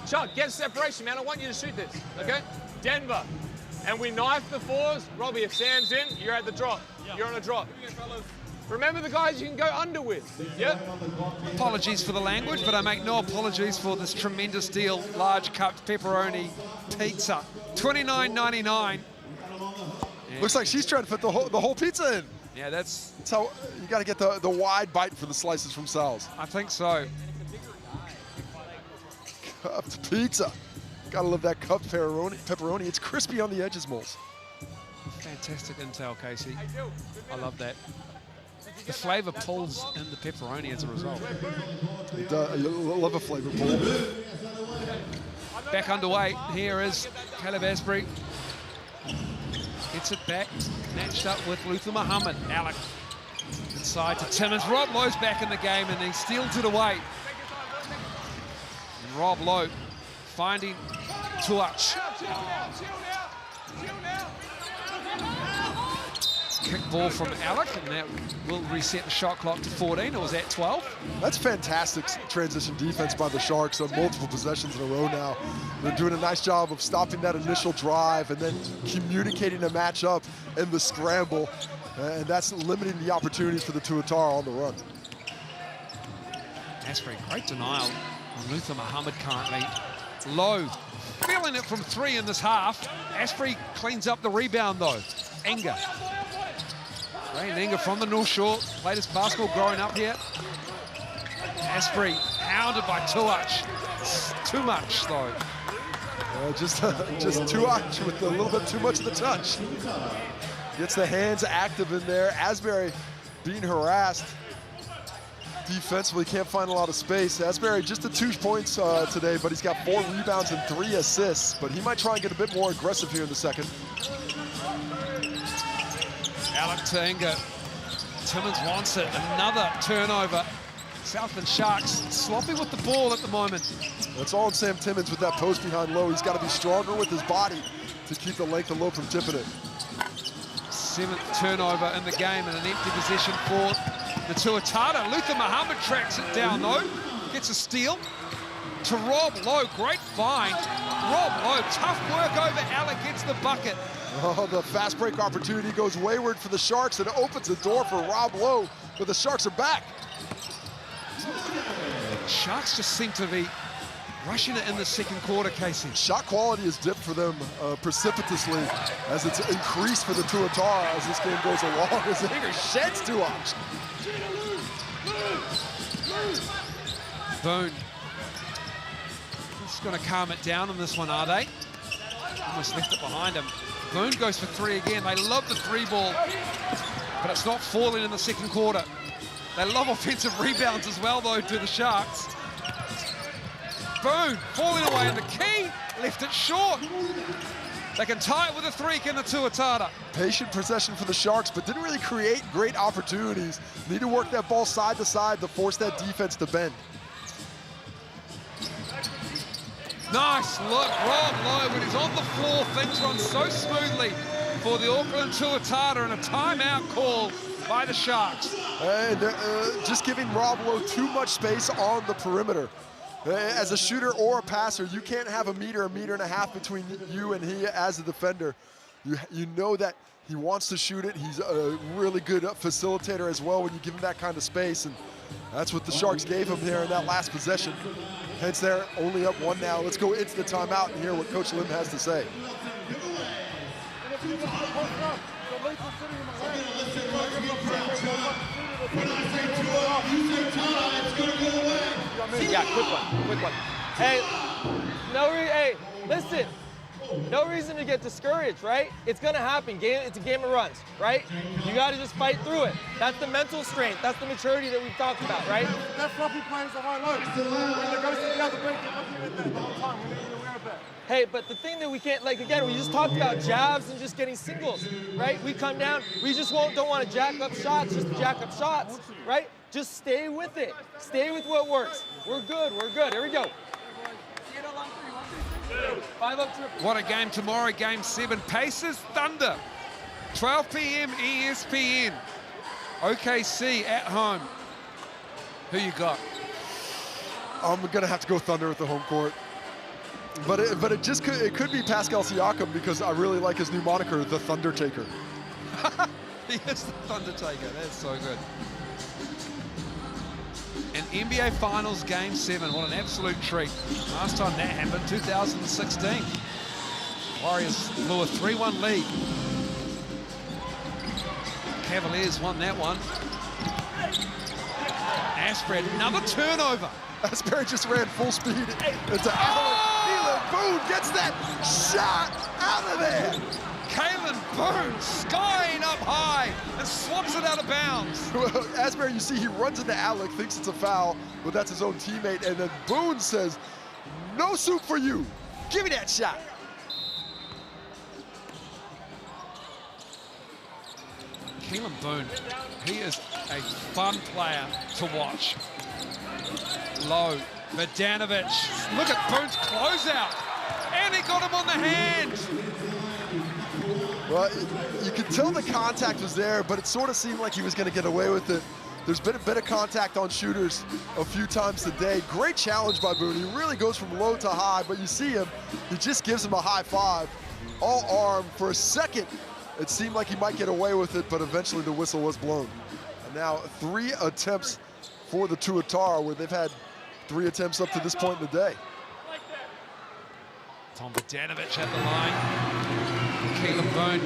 Chuck, get separation, man. I want you to shoot this, okay? Denver. And we knife the 4s. Robbie, if Sam's in, you're at the drop. You're on a drop. Remember the guys you can go under with, yeah? Apologies for the language, but I make no apologies for this tremendous deal. Large cup pepperoni pizza, $29.99. Looks like she's trying to fit the whole pizza in. Yeah, that's how you got to get the wide bite for the slices from Sal's. I think so. Cupped pizza. Gotta love that cupped pepperoni. It's crispy on the edges, Moles. Fantastic intel, Casey. I love that. The flavor pulls in the pepperoni as a result. I love a flavor pull. Back underway. Here is Caleb Asbury. Gets it back, matched up with Luther Muhammad. Alec inside to Timmons. Rob Lowe's back in the game, and he steals it away. And Rob Lowe finding Tuach. kick ball from Alec, and that will reset the shot clock to 14. It was at 12. That's fantastic transition defense by the Sharks on multiple possessions in a row now. They're doing a nice job of stopping that initial drive and then communicating a matchup in the scramble, and that's limiting the opportunities for the Tuatara on the run. Asprey, great denial on Luther Muhammad currently. Low, feeling it from 3 in this half. Asprey cleans up the rebound though. Enga. Ray Enga from the North Shore, played his basketball growing up here. Asprey hounded by Tuach. Too much though. Just Tuach with a little bit too much of the touch. Gets the hands active in there. Asbury being harassed. Defensively can't find a lot of space. Asbury just at 2 points today, but he's got 4 rebounds and 3 assists. But he might try and get a bit more aggressive here in the second. Alec to Enga. Timmins wants it. Another turnover. Southland Sharks sloppy with the ball at the moment. That's all on Sam Timmins with that post behind low. He's got to be stronger with his body to keep the length of low from tipping it. 7th turnover in the game and an empty possession for the Tuatara. Luther Muhammad tracks it down though. Gets a steal to Rob Lowe. Great find. Rob Lowe, tough work over Alec, gets the bucket. Oh, the fast break opportunity goes wayward for the Sharks and it opens the door for Rob Lowe, but the Sharks are back. Sharks just seem to be rushing it in the second quarter, Casey. Shot quality has dipped for them precipitously as it's increased for the Tuatara as this game goes along. As Hager sheds Tuach. Boone. Just going to calm it down on this one, are they? Almost left it behind him. Boone goes for 3 again. They love the 3 ball, but it's not falling in the second quarter. They love offensive rebounds as well, though, to the Sharks. Boone falling away, and the key left it short. They can tie it with a 3, can the Tuatara. Patient possession for the Sharks, but didn't really create great opportunities. Need to work that ball side to side to force that defense to bend. Nice look, Rob Lowe, when he's on the floor, things run so smoothly for the Auckland Tuatara, and a timeout call by the Sharks. And just giving Rob Lowe too much space on the perimeter. As a shooter or a passer, you can't have a meter and a half between you and he as a defender. You know that he wants to shoot it. He's a really good facilitator as well when you give him that kind of space, and that's what the Sharks gave him here in that last possession. Hence they're only up 1 now. Let's go into the timeout and hear what Coach Lim has to say. Yeah, quick one. Hey, listen. No reason to get discouraged, right? It's gonna happen. It's a game of runs, right? You gotta just fight through it. That's the mental strength. That's the maturity that we've talked about, right? That floppy play is a high low. When it goes to the other bench, you're looking at that the whole time. We need to be aware of that. Hey, but the thing that we can't, like, again, we just talked about jabs and just getting singles, right? We come down, we just don't want to jack up shots, just jack up shots, right? Just stay with it. Stay with what works. We're good. Here we go. 5 up triple. What a game tomorrow, Game 7. Pacers Thunder, 12 p.m. ESPN. OKC at home. Who you got? I'm gonna have to go Thunder with the home court. But it could be Pascal Siakam because I really like his new moniker, the Thunder Taker. He is the Thunder Taker. That's so good. An NBA Finals Game 7. What an absolute treat. Last time that happened, 2016. Warriors blew a 3-1 lead. Cavaliers won that one. Asprey, another turnover. Asprey just ran full speed into Alec. Boone gets that shot out of there. Kalen Boone skying up high and swats it out of bounds. Well, Asbury, you see, he runs into Alec, thinks it's a foul, but that's his own teammate, and then Boone says, "No soup for you. Give me that shot." Kalen Boone, he is a fun player to watch. Low, Vidanovic. Look at Boone's closeout. And he got him on the hand. Well, you could tell the contact was there, but it sort of seemed like he was going to get away with it. There's been a bit of contact on shooters a few times today. Great challenge by Boone. He really goes from low to high, but you see him, he just gives him a high five. All arm. For a second, it seemed like he might get away with it, but eventually the whistle was blown. And now 3 attempts for the Tuatara, where they've had 3 attempts up to this point in the day. Tom Bogdanovic at the line. Keelan Boone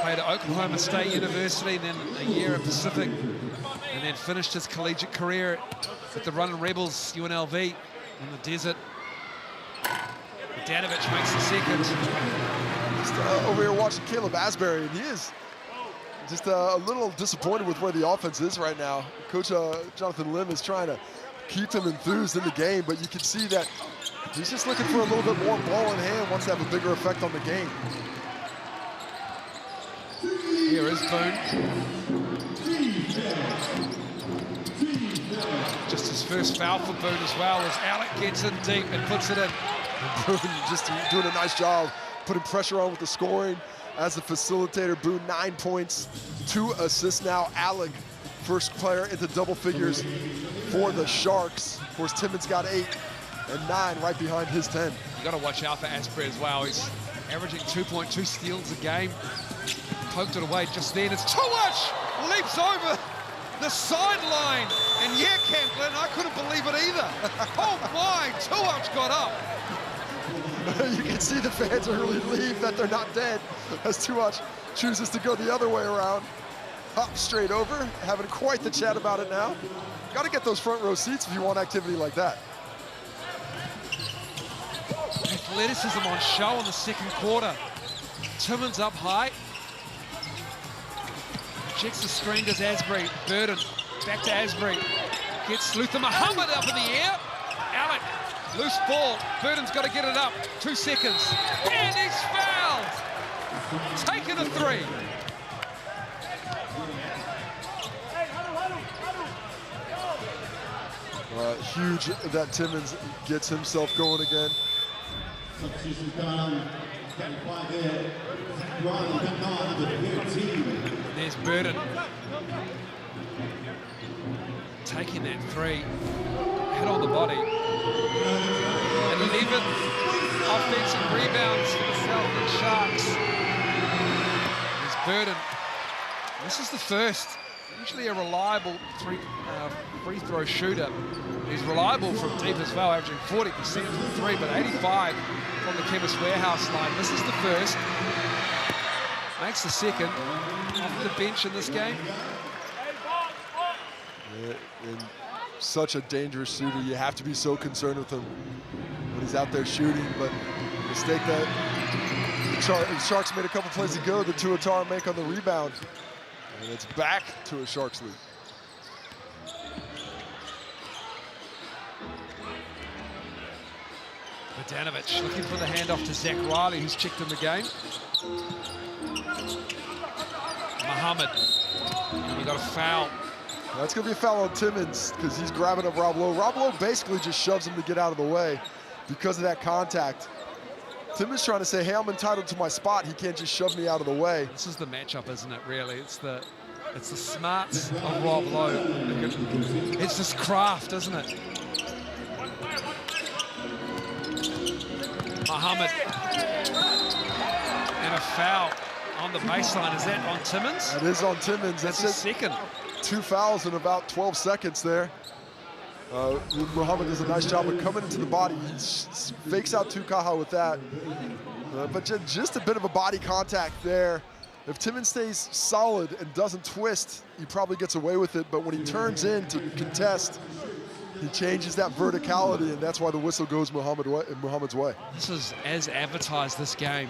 played at Oklahoma State University, then a year at Pacific, and then finished his collegiate career with the Running Rebels, UNLV, in the desert. Bogdanovic makes the second. Just over here watching Caleb Asbury, and he is just a little disappointed with where the offense is right now. Coach Jonathan Lim is trying to keep him enthused in the game, but you can see that he's just looking for a little bit more ball in hand, wants to have a bigger effect on the game. Here is Boone. Just his first foul for Boone as well, as Alec gets in deep and puts it in. And Boone just doing a nice job putting pressure on with the scoring as a facilitator. Boone 9 points, 2 assists now. Alec, first player into double figures for the Sharks. Of course, Timmons got 8 and 9 right behind his 10. You got to watch out for Asprey as well. He's averaging 2.2 steals a game. Poked it away just then. It's too much! Leaps over the sideline. And yeah, Camplin, I couldn't believe it either. Oh my, Tuach got up. You can see the fans are really relieved that they're not dead as Tuach chooses to go the other way around. Hop straight over, having quite the chat about it now. Got to get those front row seats if you want activity like that. Athleticism on show in the second quarter. Timmons up high. Checks the screen, does Asbury. Burden, back to Asbury. Gets Luther Muhammad up in the air. Alec, loose ball. Burden's got to get it up. 2 seconds. And he's fouled. Taking a 3. Huge that Timmons gets himself going again. There's Burden. Taking that 3. Head on the body. And 11 offensive rebounds for the Southland Sharks. There's Burden. This is the first. Usually a reliable free throw shooter. He's reliable from deep as well, averaging 40% from 3, but 85 from the Chemist Warehouse line. This is the first. Makes the second. Off the bench in this game. Yeah, and such a dangerous shooter. You have to be so concerned with him when he's out there shooting. But the mistake that the Sharks made a couple plays ago, the Tuatara make on the rebound. And it's back to a Sharks lead. Bogdanovic looking for the handoff to Zach Riley, who's checked in the game. Muhammad, and we got a foul. That's going to be a foul on Timmons because he's grabbing up Rob Lowe. Rob Lowe basically just shoves him to get out of the way because of that contact. Timmons trying to say, hey, I'm entitled to my spot. He can't just shove me out of the way. This is the matchup, isn't it, really? It's the smarts of Rob Lowe. It's this craft, isn't it? Muhammad. And a foul on the baseline. Is that on Timmons? That is on Timmons. That's his second. 2 fouls in about 12 seconds there. Muhammad does a nice job of coming into the body. He fakes out Tukaha with that. But just a bit of a body contact there. If Timmons stays solid and doesn't twist, he probably gets away with it. But when he turns in to contest, he changes that verticality, and that's why the whistle goes Muhammad's way. This is as advertised, this game.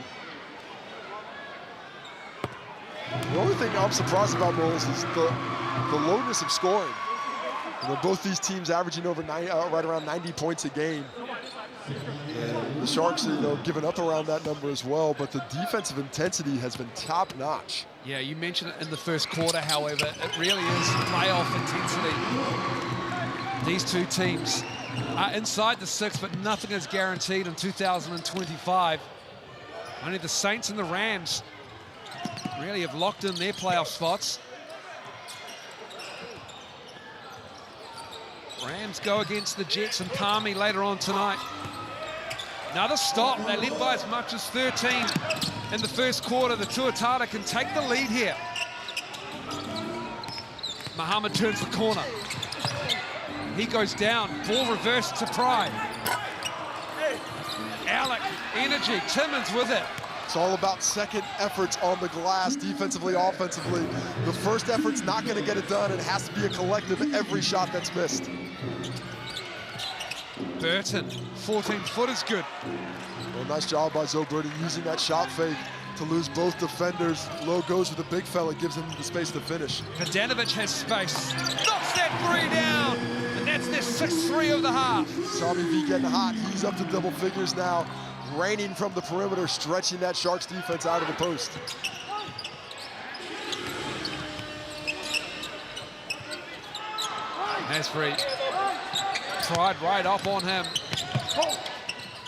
The only thing I'm surprised about, Moles, is the lowness of scoring. You know, both these teams averaging over right around 90 points a game. And the Sharks are, giving up around that number as well, but the defensive intensity has been top-notch. Yeah, you mentioned it in the first quarter, however. It really is playoff intensity. These two teams are inside the 6, but nothing is guaranteed in 2025. Only the Saints and the Rams really have locked in their playoff spots. Rams go against the Jets and Palmy later on tonight. Another stop. They led by as much as 13 in the first quarter. The Tuatara can take the lead here. Muhammad turns the corner. He goes down. Ball reversed to Pride. Alec, energy. Timmons with it. It's all about second efforts on the glass, defensively, offensively. The first effort's not going to get it done. It has to be a collective every shot that's missed. Burton, 14-foot is good. Well, nice job by Zoe Burton using that shot fake to lose both defenders. Low goes with the big fella, gives him the space to finish. Hadanovic has space. Knocks that three down. And that's their 6th-3 of the half. Tommy V getting hot. He's up to double figures now. Raining from the perimeter, stretching that Sharks defense out of the post. Asbury, Pride right up on him.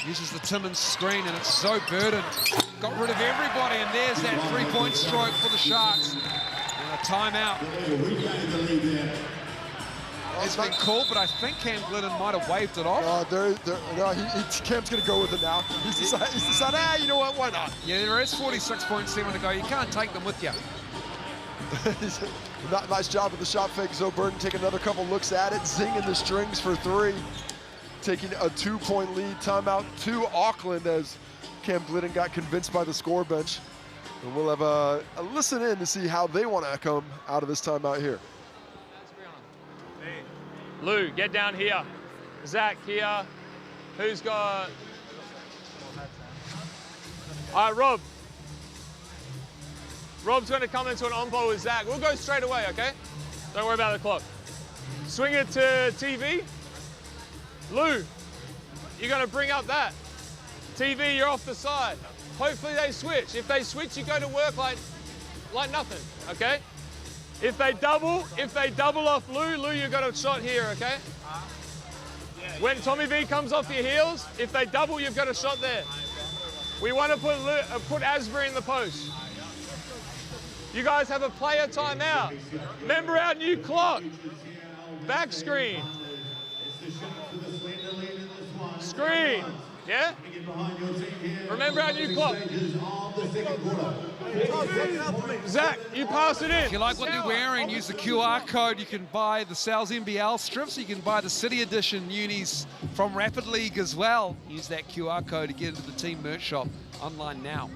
Uses the Timmons screen, and it's so Burden. Got rid of everybody, and there's that three-point stroke for the Sharks. And a timeout. It's been called, but I think Cam Glidden might have waved it off. Cam's going to go with it now. He's decided, you know what, why not? Yeah, there is 46.7 to go. You can't take them with you. Nice job with the shot fake. Zoe Burton take another couple looks at it, zinging the strings for 3. Taking a 2-point lead, timeout to Auckland as Cam Glidden got convinced by the score bench. And we'll have a listen in to see how they want to come out of this timeout here. Lou, get down here. Zach here. Who's got... All right, Rob. Rob's going to come into an on-ball with Zach. We'll go straight away, okay? Don't worry about the clock. Swing it to TV. Lou, you're going to bring up that. TV, you're off the side. Hopefully they switch. If they switch, you go to work like nothing, okay? If they double off Lou, you got a shot here, okay? When Tommy V comes off your heels, if they double, you've got a shot there. We want to put Asbury in the post. You guys have a player timeout. Remember our new clock. Back screen. Screen. Yeah? Remember our new clock. Zach, you pass it in. If you like what they're wearing, use the QR code. You can buy the NZNBL strips. You can buy the City Edition unis from Rapid League as well. Use that QR code to get into the team merch shop online now.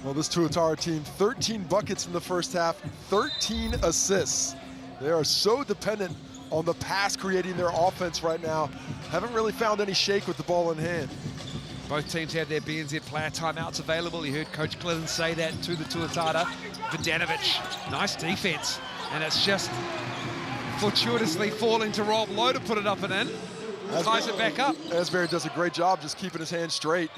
Well, this Tuatara team, 13 buckets in the first half, 13 assists. They are so dependent on the pass creating their offense right now. Haven't really found any shake with the ball in hand. Both teams had their BNZ player timeouts available. You heard Coach Glidden say that to the Tuatara. Hadanovic, nice defense. And it's just fortuitously falling to Rob Lowe to put it up and in. Ties it back up. Asbury does a great job just keeping his hands straight.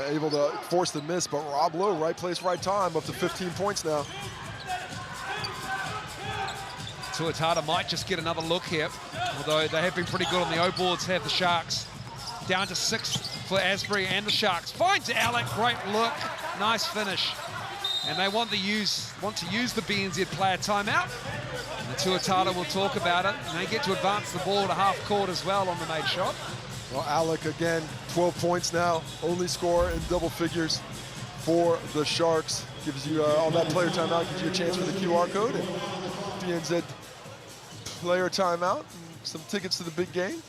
Able to force the miss, but Rob Lowe, right place, right time, up to 15 points now. Tuatara might just get another look here, although they have been pretty good on the O boards, have the Sharks. Down to 6 for Asbury and the Sharks. Finds Alec, great look, nice finish. And they want to use the BNZ player timeout. And the Tuatara will talk about it, and they get to advance the ball to half court as well on the made shot. Well, Alec, again, 12 points now, only score in double figures for the Sharks. Gives you, on that player timeout, gives you a chance for the QR code and BNZ player timeout, and some tickets to the big game.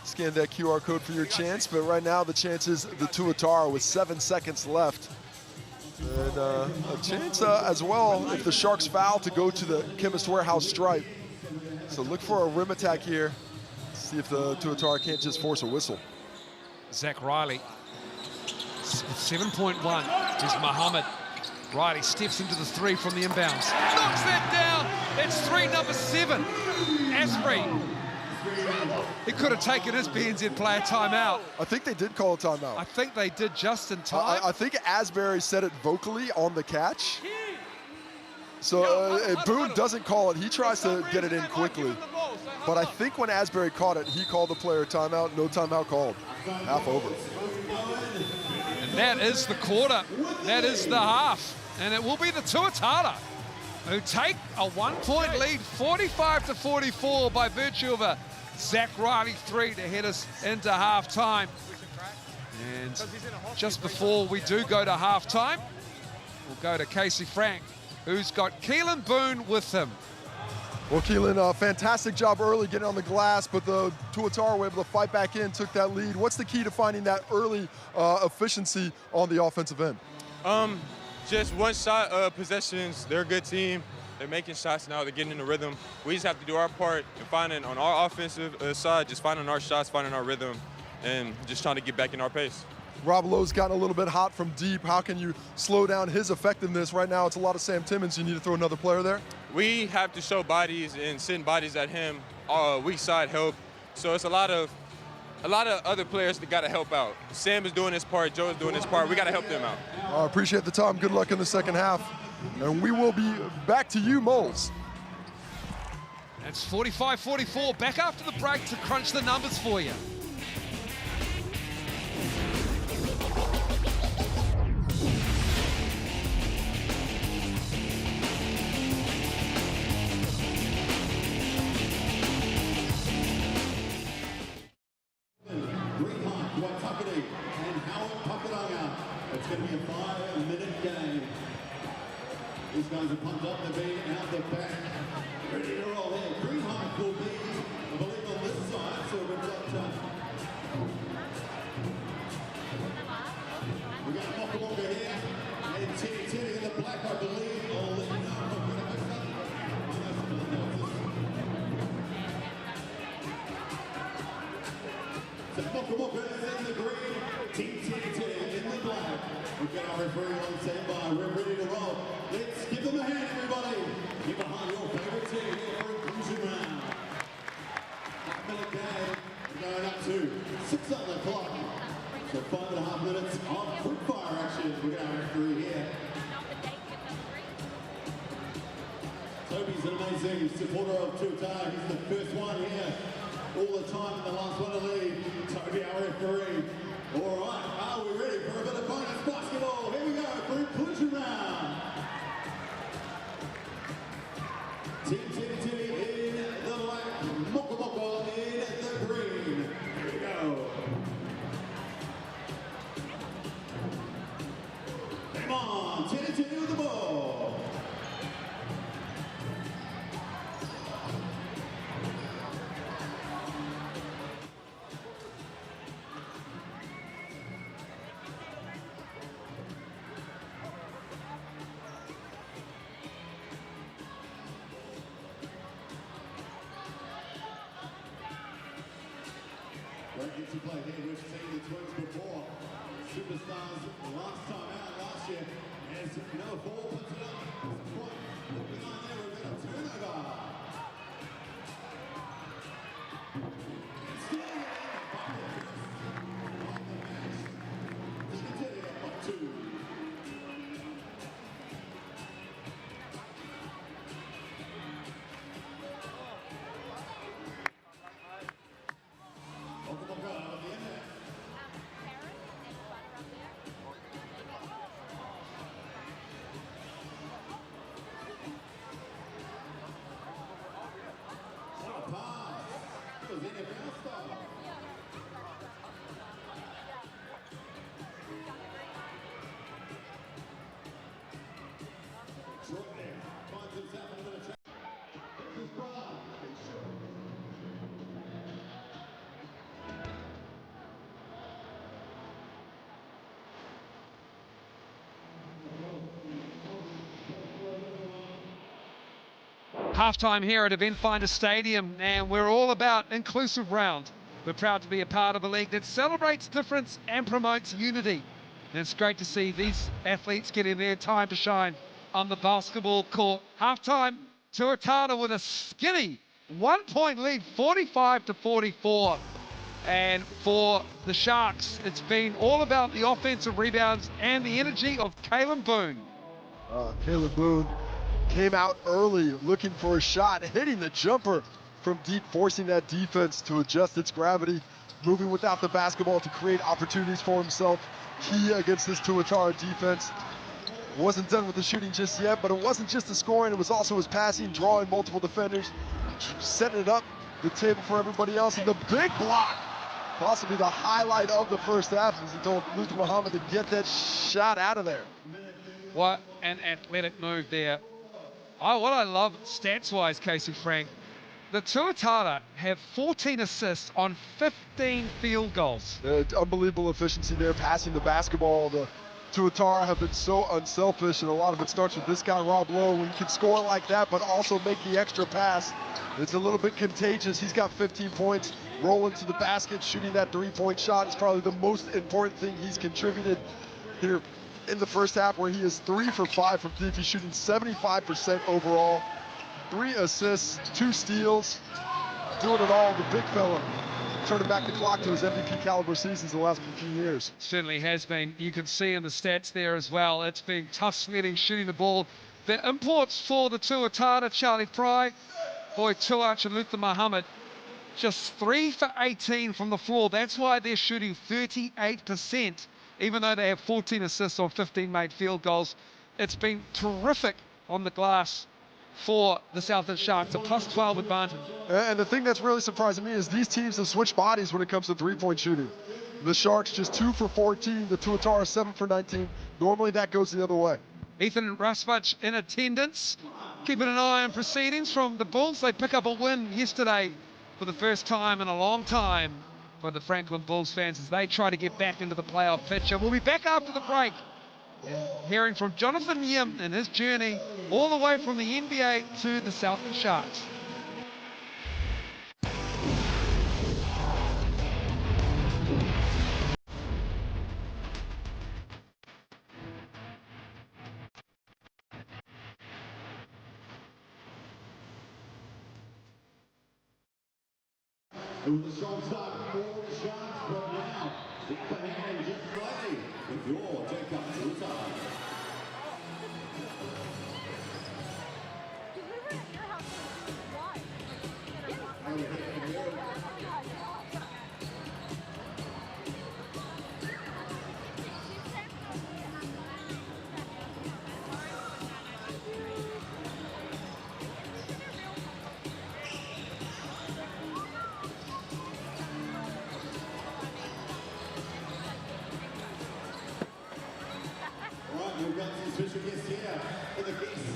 Scan that QR code for your chance, but right now the chance is the Tuatara with 7 seconds left. And a chance as well, if the Sharks foul, to go to the Chemist Warehouse stripe. So look for a rim attack here. See if the Tuatara can't just force a whistle. Zach Riley, 7.1 is Muhammad. Riley steps into the 3 from the inbounds. Knocks that down. That's 3, number 7. Asbury. He could have taken his BNZ player timeout. I think they did call a timeout. I think they did just in time. I think Asbury said it vocally on the catch. So Boone doesn't call it. He tries to get it in quickly. But I think when Asbury caught it, he called the player timeout. No timeout called. Half over. And that is the quarter. That is the half. And it will be the Tuatara who take a 1-point lead, 45-44, by virtue of a Zach Riley 3 to head us into halftime. And just before we do go to halftime, we'll go to Casey Frank, who's got Keelan Boone with him. Well, Keelan, fantastic job early getting on the glass, but the Tuatara were able to fight back in, took that lead. What's the key to finding that early efficiency on the offensive end? Just one shot possessions. They're a good team. They're making shots now. They're getting in the rhythm. We just have to do our part and finding on our offensive side, just finding our shots, finding our rhythm, and just trying to get back in our pace. Rob Lowe's gotten a little bit hot from deep. How can you slow down his effectiveness? Right now, it's a lot of Sam Timmons. You need to throw another player there? We have to show bodies and send bodies at him. Weak side help. So it's a lot of other players that got to help out. Sam is doing his part. Joe is doing his part. We got to help them out. I appreciate the time. Good luck in the second half. And we will be back to you, Moles. That's 45-44. Back after the break to crunch the numbers for you. It's going to be a 5-minute game. These guys are pumped up. They're being out the back. Ready to roll here. Green Hawk will be, I believe, on this side. So we've got Mokamoka here. And Titty in the black, I believe. I'll let you know. So Mokamoka is in the green. Titty in the black. We've got our referee on standby. We're ready to roll. Let's give them a hand, everybody. Get behind your favorite team here for inclusion round. 5-minute game. Going up to 6 on the clock. So 5.5 minutes of quick fire action. We've got our referee here. Toby's an amazing supporter of Tuatara. He's the first one here all the time and the last one to leave. Toby, our referee. All right, are we ready for a bit of bonus basketball? Here we go for inclusion round. Team Titty in the black, Mokamoka in the green. Here we go. Come on, Titty with the ball. Great to play here. We've seen the twins before. Superstars last time out last year. As number 4 puts it up. Looking on there, we've got a turnover. And stealing it in. On the match. Titty up by 2. Halftime here at Eventfinda Stadium, and we're all about inclusive round. We're proud to be a part of a league that celebrates difference and promotes unity. And it's great to see these athletes getting their time to shine on the basketball court. Halftime, Tuatara with a skinny 1-point lead, 45-44. And for the Sharks, it's been all about the offensive rebounds and the energy of Keelan Boone. Keelan Boone came out early looking for a shot, hitting the jumper from deep, forcing that defense to adjust its gravity, moving without the basketball to create opportunities for himself. Key against this Tuatara defense. Wasn't done with the shooting just yet, but it wasn't just the scoring, it was also his passing, drawing multiple defenders, setting it up the table for everybody else, and the big block, possibly the highlight of the first half, as he told Luther Muhammad to get that shot out of there. What an athletic move there. What I love stats-wise, Casey Frank, the Tuatara have 14 assists on 15 field goals. Unbelievable efficiency there, passing the basketball. The Tuatara have been so unselfish, and a lot of it starts with this guy, Rob Lowe. When you can score like that, but also make the extra pass, it's a little bit contagious. He's got 15 points, rolling to the basket, shooting that three-point shot is probably the most important thing he's contributed here in the first half, where he is 3 for 5 from deep. He's shooting 75% overall, 3 assists, 2 steals, doing it all. The big fella turning back the clock to his MVP caliber seasons in the last few years. Certainly has been. You can see in the stats there as well. It's been tough sledding, shooting the ball. The imports for the Tuatara, Charlie Fry, Boy Tuach and Luther Muhammad, just 3 for 18 from the floor. That's why they're shooting 38%, even though they have 14 assists on 15 made field goals. It's been terrific on the glass for the Southland Sharks, a +12 advantage. And the thing that's really surprising me is these teams have switched bodies when it comes to three-point shooting. The Sharks just 2 for 14, the Tuatara 7 for 19. Normally that goes the other way. Ethan Rasmuch in attendance, keeping an eye on proceedings from the Bulls. They pick up a win yesterday for the first time in a long time for the Franklin Bulls fans as they try to get back into the playoff picture. We'll be back after the break and hearing from Jonathan Yim and his journey all the way from the NBA to the Southland Sharks. It was a strong start for the Sharks, but now the upper hand just slightly with your take-up to the side. We've got some special guests here for the guests.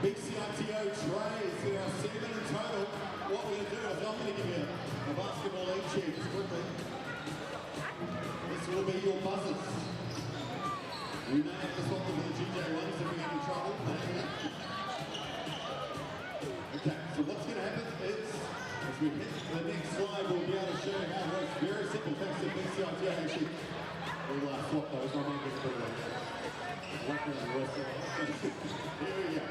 BCITO trays. There are 7 in total. What we're going to do is I'm going to give you a basketball each here, just quickly. This will be your buzzers. We may have to swap them for the GJ ones if we get in trouble. Okay, so what's going to happen is, as we hit the next slide, we'll be able to show you how it works. Very simple, thanks to BCITO. Actually, we'll swap those. I'm going to get it. Here we go.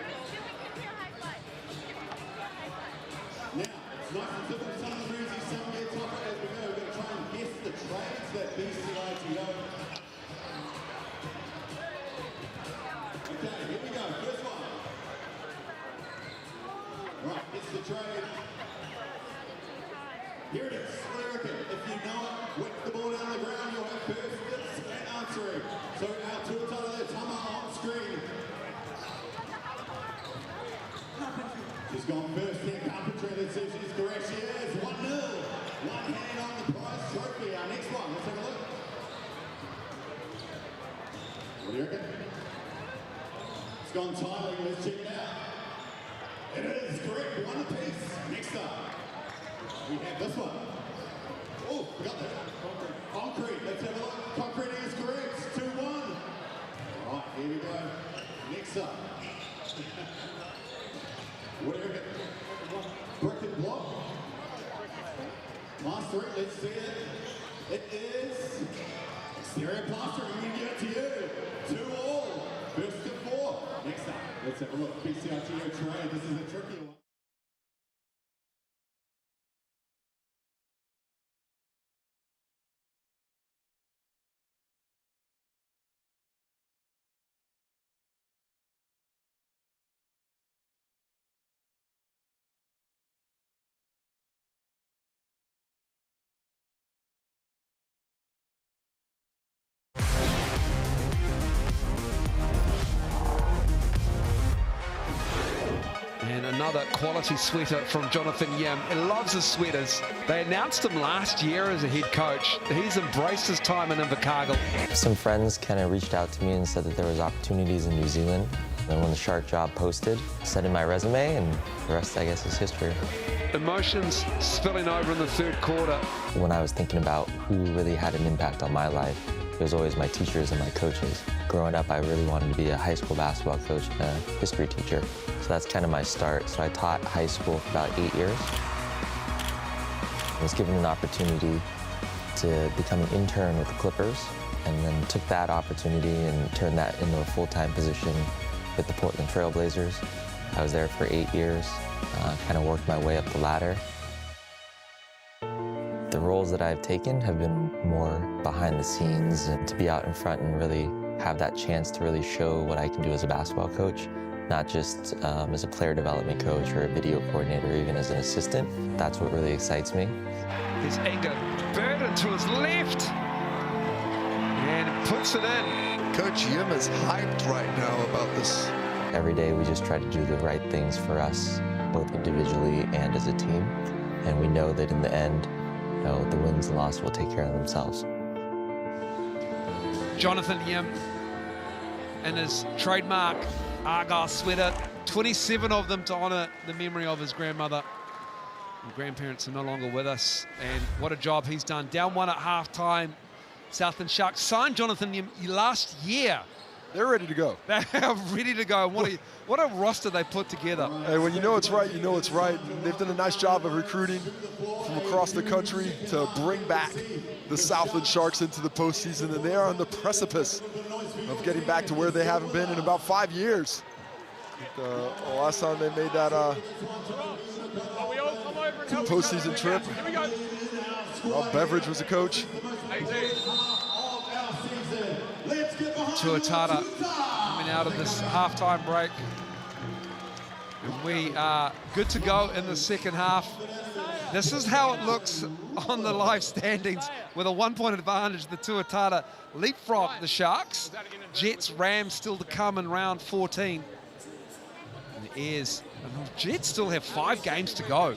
Now, it's nice and simple, some breezy, some get tougher as we go. We're going to try and guess the trades that BCITO. Okay, here we go. First one. Right, guess the trade. Here it is. What do you reckon? If you know it, whip the ball down on the ground, you'll have first dibs and answering. So our Tuatara there, Tama on screen. She's gone first here, Carpentry. Let's see if she's correct. She is. 1-0. One hand on the prize trophy. Our next one. Let's have a look. What do you reckon? It's gone tiling. Let's check it out. It is correct. 1 apiece. Next up, we have this one. Oh, we got that. Concrete. Let's have a look. Concrete is correct. 2-1. All right, here we go. Next up. What do you reckon? Brick and block. Plastering. Let's see it. It is exterior plastering. I'm going to give it to you. 2-all. First to 4. Next up. Let's have a look. BCITO trade. This is a tricky one. another quality sweater from Jonathan Yim. He loves his sweaters. They announced him last year as a head coach. He's embraced his time in Invercargill. Some friends kind of reached out to me and said that there was opportunities in New Zealand. And when the Shark job posted, sent in my resume, and the rest, I guess, is history. Emotions spilling over in the third quarter. When I was thinking about who really had an impact on my life, it was always my teachers and my coaches. Growing up, I really wanted to be a high school basketball coach and a history teacher. So that's kind of my start. So I taught high school for about 8 years. I was given an opportunity to become an intern with the Clippers, and then took that opportunity and turned that into a full-time position with the Portland Trail Blazers. I was there for 8 years, kind of worked my way up the ladder. The roles that I've taken have been more behind the scenes, and to be out in front and really have that chance to really show what I can do as a basketball coach, not just as a player development coach or a video coordinator, or even as an assistant. That's what really excites me. His anger burden to his left, and puts it in. Coach Yim is hyped right now about this. Every day we just try to do the right things for us, both individually and as a team. And we know that in the end, you know, the wins and losses will take care of themselves. Jonathan Yim in his trademark Argyle sweater, 27 of them to honour the memory of his grandmother. And grandparents are no longer with us, and what a job he's done. Down one at halftime. Southland Sharks signed Jonathan Yim last year. They're ready to go. They are ready to go. What a roster they put together. Hey, when you know it's right, you know it's right. They've done a nice job of recruiting from across the country to bring back the Southland Sharks into the postseason, and they are on the precipice of getting back to where they haven't been in about 5 years. The last time they made that postseason trip, Rob Beveridge was a coach. Tuatara coming out of this halftime break. And we are good to go in the second half. This is how it looks on the live standings with a 1-point advantage. The Tuatara leapfrog the Sharks. Jets, Rams still to come in round 14. And the Airs, Jets still have 5 games to go.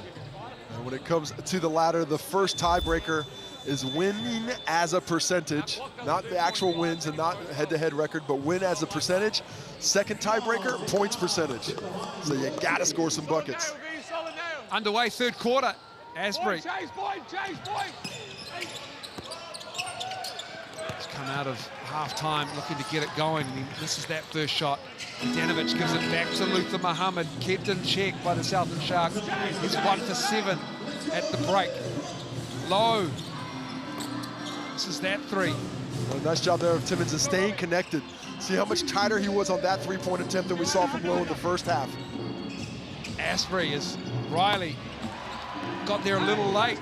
And when it comes to the ladder, the first tiebreaker is winning as a percentage, not the actual wins and not head-to-head record, but win as a percentage. Second tiebreaker, points percentage. So you gotta score some buckets. Underway, third quarter. Asbury. He's come out of halftime looking to get it going. And he misses that first shot. Danovich gives it back to Luther Muhammad, kept in check by the Southland Sharks. He's 1 for 7 at the break. Low. This is that three. Well, nice job there of Timmons of staying connected. See how much tighter he was on that three-point attempt than we saw from Low in the first half. Asbury is Riley. Got there a little late.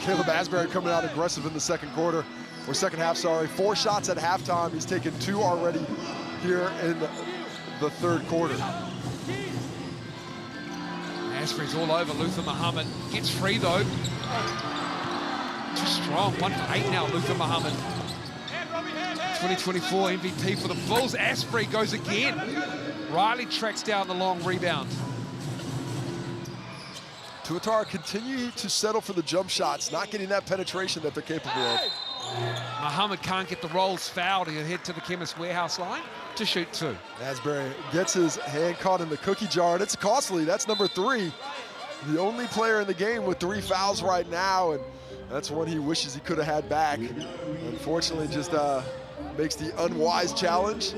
Caleb Asbury coming out aggressive in the second quarter, or second half, sorry. 4 shots at halftime. He's taken 2 already here in the third quarter. Asbury's all over Luther Muhammad. Gets free though. Too strong, 1 for 8 now, Luther Muhammad. 2024 MVP for the Bulls. Asbury goes again. Riley tracks down the long rebound. Tuatara continue to settle for the jump shots, not getting that penetration that they're capable of. Muhammad can't get the rolls fouled. He'll head to the Chemist Warehouse line to shoot 2. Asbury gets his hand caught in the cookie jar, and it's costly. That's number 3. The only player in the game with 3 fouls right now, and that's one he wishes he could have had back. Unfortunately, just makes the unwise challenge.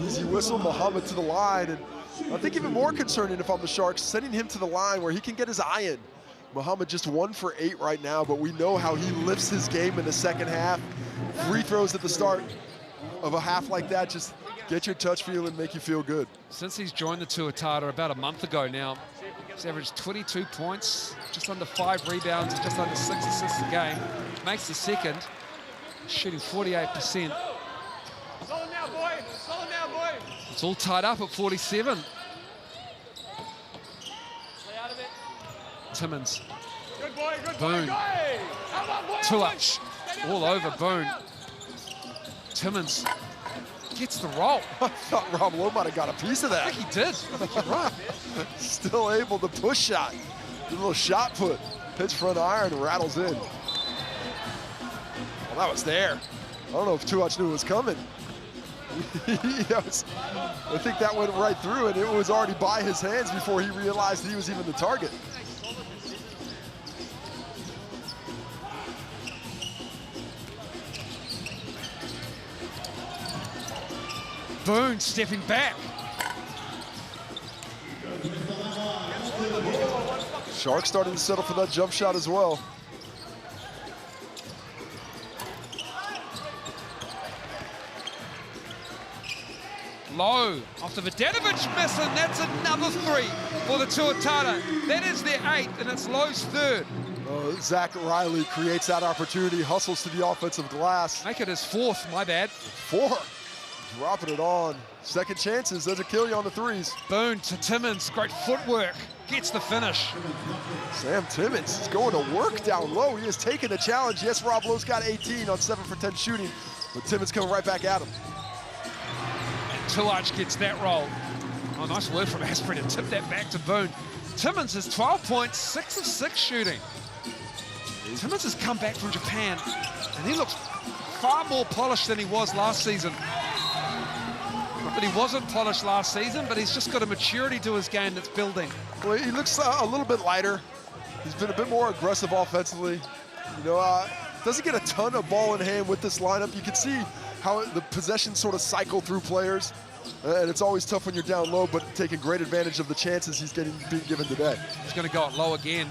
Easy whistle, Muhammad to the line, and I think even more concerning if I'm the Sharks, sending him to the line where he can get his eye in. Muhammad just 1 for 8 right now, but we know how he lifts his game in the second half. Free throws at the start of a half like that just get your touch feel and make you feel good. Since he's joined the Tuatara about a month ago now, he's averaged 22 points, just under 5 rebounds, just under 6 assists a game. Makes the second, shooting 48%. It's all tied up at 47. Timmons. Boone. Tuach all over Boone. Timmons gets the roll. I thought Rob Lowe might have got a piece of that. I think he did. I think you're right. Still able to push shot. A little shot put. Hits front iron, rattles in. Well, that was there. I don't know if Tuach knew it was coming. I think that went right through, and it was already by his hands before he realized he was even the target. Boone stepping back. Sharks starting to settle for that jump shot as well. Low off the Vidanovic miss, and that's another three for the Tuatara. That is their 8th, and it's Lowe's 3rd. Zach Riley creates that opportunity, hustles to the offensive glass. Make it his 4th, my bad. 4. Dropping it on. Second chances, doesn't kill you on the threes. Boone to Timmins, great footwork, gets the finish. Sam Timmins is going to work down low. He has taken the challenge. Yes, Rob Lowe's got 18 on 7 for 10 shooting, but Timmins coming right back at him. And Tuach gets that roll. Oh, nice work from Asprey to tip that back to Boone. Timmins is 12 points, 6 of 6 shooting. Timmins has come back from Japan, and he looks far more polished than he was last season. Not that he wasn't polished last season, but he's just got a maturity to his game that's building. Well, he looks a little bit lighter. He's been a bit more aggressive offensively. You know, doesn't get a ton of ball in hand with this lineup. You can see how the possessions sort of cycle through players, and it's always tough when you're down low, but taking great advantage of the chances he's being given today. He's going to go it low again.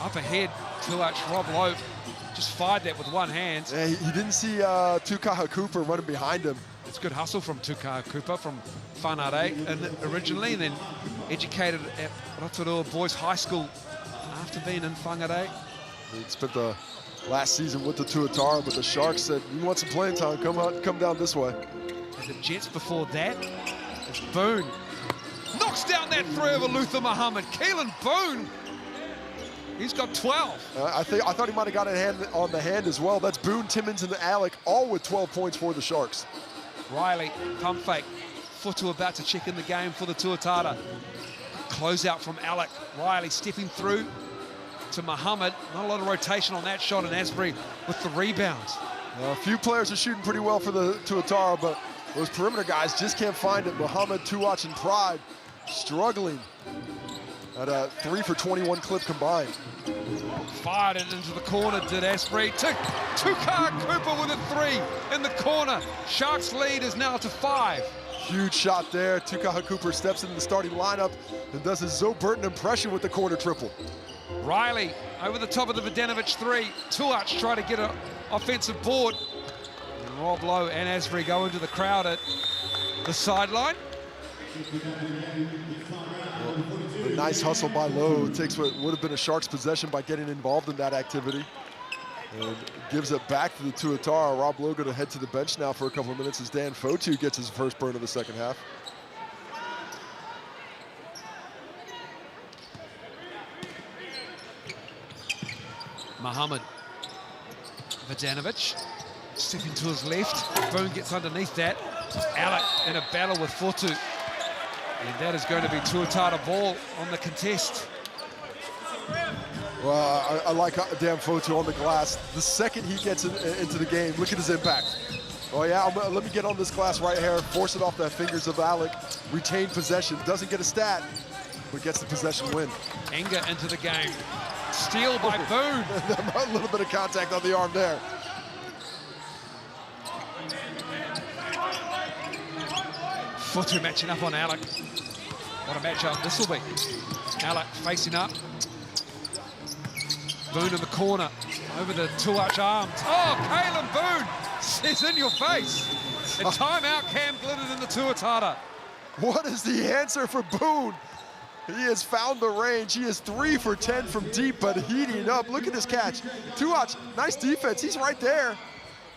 Up ahead, Tuach, Rob Lowe just fired that with one hand. Yeah, he didn't see Tukaha Cooper running behind him. It's good hustle from Tukaha Cooper from Whanare originally, and then educated at Rotorua Boys High School after being in Whangarei. He spent the last season with the Tuatara, but the Sharks said, "You want some playing time? Come down this way." And the Jets before that, it's Boone. Knocks down that three over Luther Muhammad. Keelan Boone, he's got 12. I thought he might have got a hand on the hand as well. That's Boone, Timmins, and Alec, all with 12 points for the Sharks. Riley, pump fake. Futu about to check in the game for the Tuatara. Closeout from Alec. Riley stepping through to Muhammad. Not a lot of rotation on that shot, and Asprey with the rebounds. A few players are shooting pretty well for the Tuatara, but those perimeter guys just can't find it. Muhammad, Tuach, and Pride struggling at a 3 for 21 clip combined. Fired it into the corner, did Asprey. Tukaha Cooper with a 3 in the corner. Sharks lead is now to 5. Huge shot there. Tukaha Cooper steps into the starting lineup and does his Zoe Burton impression with the corner triple. Riley over the top of the Vidanovic 3. Tuach try to get an offensive board. And Rob Lowe and Asprey go into the crowd at the sideline. A nice hustle by Lowe. Takes what would have been a Sharks possession by getting involved in that activity. And gives it back to the Tuatara. Rob Lowe going to head to the bench now for a couple of minutes as Dan Fotu gets his first burn of the second half. Muhammad. Vidanovic stepping to his left. Boone gets underneath that. Alec in a battle with Fotu. And that is going to be Tuatara ball on the contest. Well, I like Dan Fotu on the glass. The second he gets into the game, look at his impact. Oh yeah, let me get on this glass right here, force it off the fingers of Alec, retain possession, doesn't get a stat, but gets the possession win. Enga into the game. Steal by Boone. A little bit of contact on the arm there. Fotu matching up on Alec. What a matchup this will be. Alec facing up. Boone in the corner, over the Tuach arms. Oh, Keelan Boone says in your face. A timeout, Cam Glidden in the Tuatara. What is the answer for Boone? He has found the range. He is 3 for 10 from deep, but heating up. Look at this catch. Tuach, nice defense. He's right there,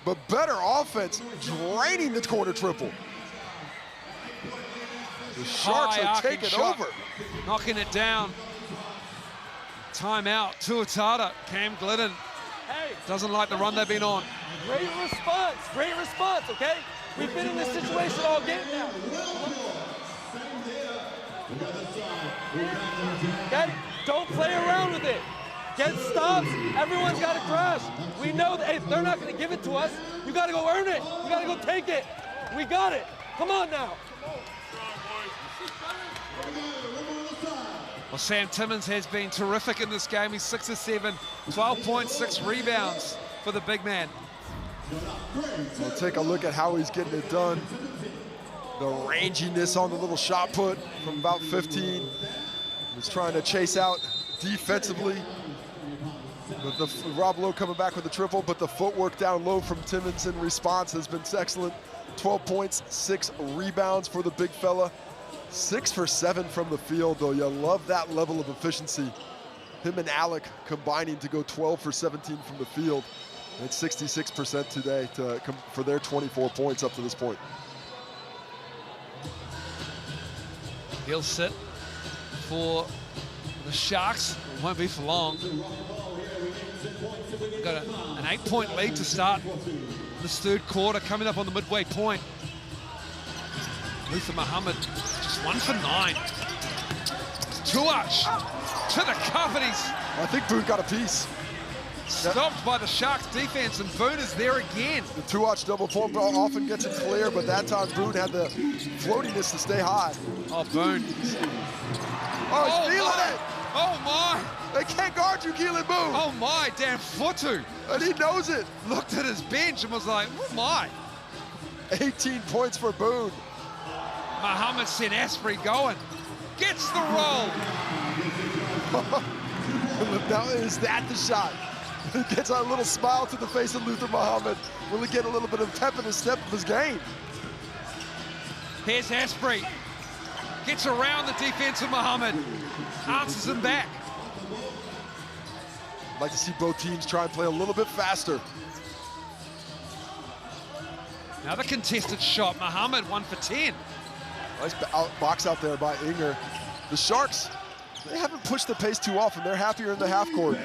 but better offense, draining the corner triple. The Sharks are taking over. Knocking it down. Timeout, Tuatara. Cam Glidden doesn't like the run they've been on. Great response, okay? We've been in this situation all game now. Okay? Don't play around with it. Get stops, everyone's got to crash. We know that, hey, they're not going to give it to us. You got to go earn it. You got to go take it. We got it. Come on now. Well, Sam Timmins has been terrific in this game. He's 6 of 7, 12 points, 6 rebounds for the big man. We'll take a look at how he's getting it done. The ranginess on the little shot put from about 15. He's trying to chase out defensively. But Rob Lowe coming back with a triple, but the footwork down low from Timmins in response has been excellent. 12 points, 6 rebounds for the big fella. 6 for 7 from the field, though. You love that level of efficiency. Him and Alec combining to go 12 for 17 from the field. It's 66% today for their 24 points up to this point. He'll sit for the Sharks. It won't be for long. Got an 8-point lead to start this third quarter, coming up on the midway point. Luther Muhammad just 1 for 9. Tuach to the cup, and he's... I think Boone got a piece. Stopped by the Sharks defense, and Boone is there again. The two-watch double point ball often gets it clear, but that time Boone had the floatiness to stay high. Oh, Boone. Oh, he's feeling it. Oh, my. They can't guard you, Keelan Boone. Oh, my, damn Fotu. And he knows it. Looked at his bench and was like, oh, my. 18 points for Boone. Muhammad sent Asprey going. Gets the roll. Now, is that the shot? Gets a little smile to the face of Luther Muhammad. Will he get a little bit of pep in his step of his game? Here's Asprey. Gets around the defense of Muhammad. Answers him back. I'd like to see both teams try and play a little bit faster. Another contested shot. Muhammad 1 for 10. Nice box out there by Inger. The Sharks, they haven't pushed the pace too often. They're happier in the half court.